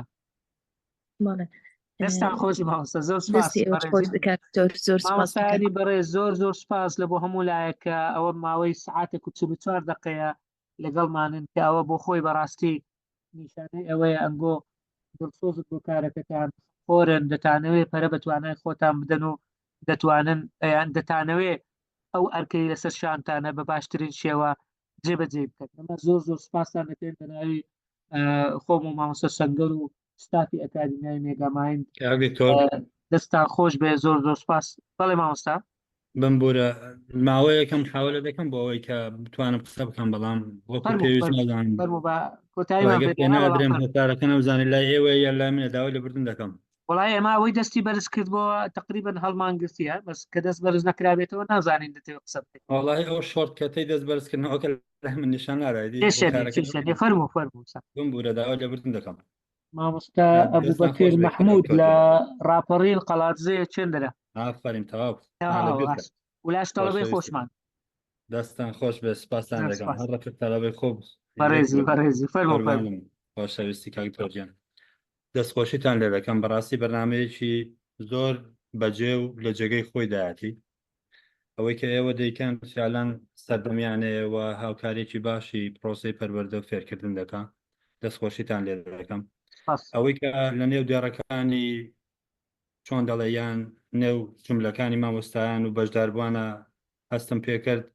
دەستان خۆش مامۆستا زۆر سپاس مامۆستایانی بەڕێز زۆر سپاس لە بۆ هەموو لایەکە ئەوە ماوەی سعاتێک و 44 دقەیە لەگەڵمانن کە ئەوە بۆ خۆی بەڕاستی نیشانەی ئەوەیە ئەنگۆ دڵسۆزت بۆ کارەکەتان خۆرن دەتانەوێت پەرە بەتوانای خۆتان بدەن و دەتوانن یان دەتانەوێت ئەو ئەرکەی لەسەر شانتانە بە باشترین شێوە جێبەجێ بکەن. ئەمە زۆر زۆر سپاسان دەکەین بە ناوی خۆم و مامۆستا سەنگەر و ستافی ئەکادمیای مێگامایند. دەستان خۆش بێ، زۆر زۆر سپاس. بەڵێ مامۆستا بم بورە ماوەیە یەکەم حاولە دەکەم بۆ ئەوەی کە بتوانم قسە بکەم بەڵام وەکو پێویست نازانم هۆکارەکە نەمزانێت لای ئێوە یا لای منە داوای لە بردن دەکەم. وڵای ئێمە ئەوەی دەستی بەرز کردبەوە تقریبا هەڵمان گرتیە بەس کە دەست بەرز نەکرابێتەوە نازانین دەتەوێت قسە بکەیت. وڵای ئەو شۆرتکەتەی دەست بەرزکردنەوەکە لە من نیشان نارایدی بم بورە داوای لە بردن دەکەم. مامۆستا ئەبوبەکر محمود لە راپەڕیل قەڵاتزەیە چێندرە. ئافرین تەواو ولاش تەڵەبەی خۆشمان. دەستان خۆش بێ، سپاسان دەکەم. هەڕەکرد تەڵەبەی خۆ بەڕێزی خۆشەویستی کاکتۆرجیان دەستخۆشیتان لێ دەکەم. بەڕاستی بەرنامەیەکی زۆر بەجێ و لە جێگەی خۆی دایەتی. ئەوەی کە ئێوە دەیکەن فعلەن سەردەمیانەیەوە هاوکارێکی باشی پرۆسەی پەروەردە و فێرکردن دەکەن. دەستخۆشیتان لێ دەکەم. ئەوەی کە لە نێو دیێڕەکانی چۆن دەڵێیان نێو جملەکانی مامۆستایان و بەشداربووانە هەستم پێکرد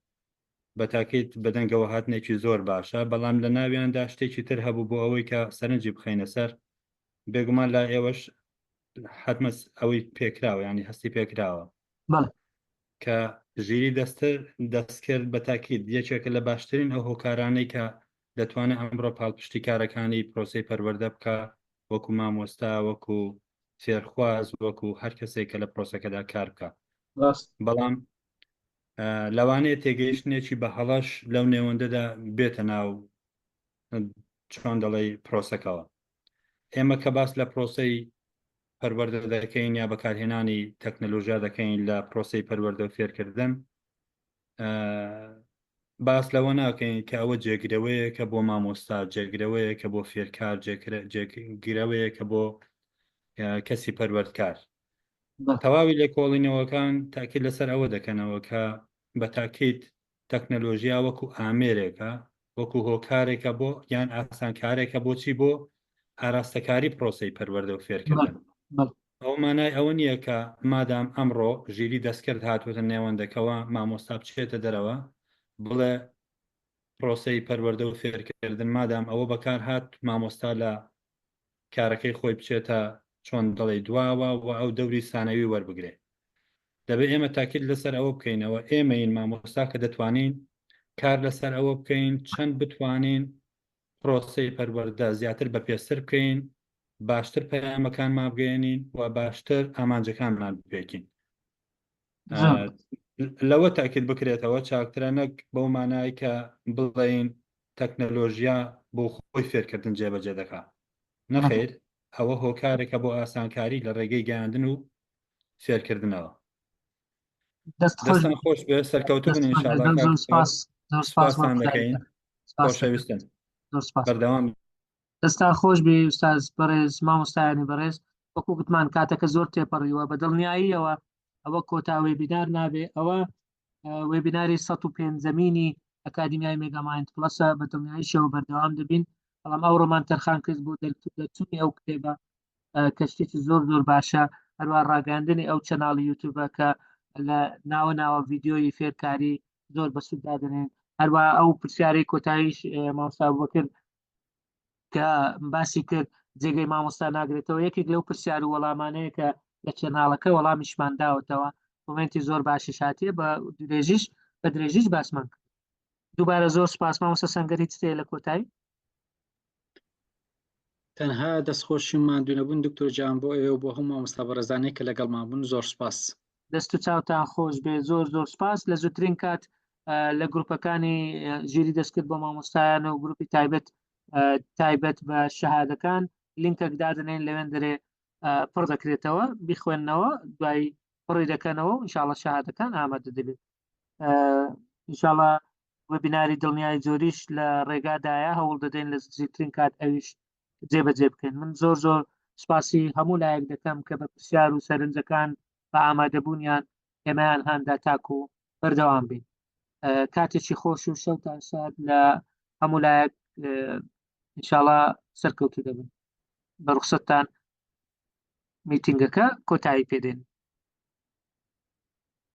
بە تاکیت بەدەنگەوە هاتنێکی زۆر باشە، بەڵام لە ناویاندا شتێکی تر هەبوو بۆ ئەوەی کە سەرنجی بخەینە سەر. بێگومان لا ئێوەش حتممە ئەوەی پێکراوە ینی هەستی پێکراوە کە ژیری دەستکرد بە تاکیت یەکێکە لە باشترین ئەو هۆکارانەی کە دەتوانێت ئەمڕۆ پاڵپشتی کارەکانی پرۆسی پەروەردە بکە، وەکو مامۆستا، وەکو فێرخواز، وەکو هەر کەسێک کە لە پرۆسەکەدا کار بکە. بەڵام لەوانەیە تێگەیشتێکی بە هەڵەش لەو نێوەندەدا بێتە ناو چۆن دەڵێ پرۆسەکەەوە. ئێمە کە باس لە پرۆسەی پەروەردە دەکەین یا بەکارهێنانی تەکنەلۆژیا دەکەین لە پرۆسەی پەروەردە و فێرکردن، باس لەوە ناکەین کە ئەوە جێگرەوەیە کە بۆ مامۆستا، جێگرەوەیە کە بۆ فێرکار، جێگرەوەیە کە بۆ کەسی پەروەردکار. تەواوی لێکۆڵینەوەکان تاکید لەسەر ئەوە دەکەنەوە کە بە تاکید تەکنەلۆژیا وەکو ئامێرێکە، وەکو هۆکارێکە بۆ یان ئاسانکارێکە بۆچی بۆ ئاراستەکاری پرۆسەی پەروەردە و فێرکردن. ئەو مانای ئەوە نییە کە مادام ئەمڕۆ ژیری دەستکرد هاتووەتە نێوەندەکەەوە مامۆستا بچێتە دەرەوە بڵێ پرۆسەی پەروەردە و فێرکردن مادام ئەوە بەکار هات مامۆستا لە کارەکەی خۆی بچێتە چۆن دەڵێ دواوە و ئەو دەوری سانەوی وەربگرێ. دەبێت ئێمە تاکید لەسەر ئەوە بکەینەوە ئێمەین مامۆستا کە دەتوانین کار لەسەر ئەوە بکەین چەند بتوانین پرۆسەی پەروەردە زیاتر بە پێستر بکەین، باشتر پەیامەکانمان بگەێنین و باشتر ئامانجەکانمان بپێکین. لەوە تاکید بکرێتەوە چاکترە نەک بەو مانای کە بڵێین تەکنەلۆژیا بۆ خۆی فێرکردن جێبەجێ دەکات. نەخێر، ئەوە هۆکارێکە بۆ ئاسانکاری لە ڕێگەی گەیاندن و فێرکردنەوە. دەستان خۆش بێ، سەرکەوتوو بن ئینشاڵڵا. سپاسان دەکەین. خۆشەویستن. بەردەوام دەستان خۆش بێ ئوستاز بەڕێز، مامۆستایانی بەڕێز. وەکو گوتمان کاتەکە زۆر تێپەڕیوە بە دڵنیاییەوە ئەوە کۆتا وێبینار نابێ، ئەوە وێبیناری 105 ئەکادمیای مێگامایند پڵەسە، بە دڵنیاییشەوە بەردەوام دەبین. بەڵام ئەو ڕۆمان تەرخان کرد بۆ دەرچوونی ئەو کتێبە کە شتێکی زۆر زۆر باشە، هەروە ڕاگەاندنی ئەو چەناڵی یوتیوبە کە لە ناوە ڤیدیۆی فێرکاری زۆر بەسوود دادنێن. هەروە ئەو پرسیارەی کۆتاییش مامۆستا ئەبوبەکر کە باسی کرد جێگەی مامۆستا ناگرێتەوە، یەکێک لەو پرسیار و وەڵامانەیە کە لە چەناڵەکە وەڵامیشمان داوەتەوە. کۆمنتی زۆر باشیش هاتیە، بە درێژیش باسمان کرد. دووبارە زۆر سپاس مامۆستا سەنگەری چتەیە لە کۆتایی؟ تەنها دەستخۆشیمان دوونەبوون دکتۆر جان بۆ ئێوە بۆ هەموو مامۆستا بەڕێزانەی کە لەگەڵمان بوون زۆر سپاس. دەست و چاوتان خۆش بێ، زۆر زۆر سپاس. لە زووترین کات لە گروپەکانی ژیری دەستکرد بۆ مامۆستایان و گروپی تایبەت بە شەهادەکان لینکێک دادنێن لەوێن دەرێ پڕ دەکرێتەوە، بیخوێننەوە، دوای پڕی دەکەنەوە و ئینشاڵڵا شەهادەکان ئامادە دەبێت. ئینشاڵڵا وەبیناری دڵنیای جۆریش لە ڕێگادایە هەوڵ دەدەین لە زیاترین کات ئەویش جێبەجێ بکەین. من زۆر زۆر سپاسی هەموو لایەک دەکەم کە بە پرسیار و سەرنجەکان بە ئامادەبوونیان ئێمەیان هەندا تاکو و بەردەوام بین. کاتێکی خۆش و شەوتان شاد لە هەموو لایەک ئینشاڵڵا سەرکەوتو دەبن بە ڕوخسەتتان میتینگەکە کۆتایی پێدێن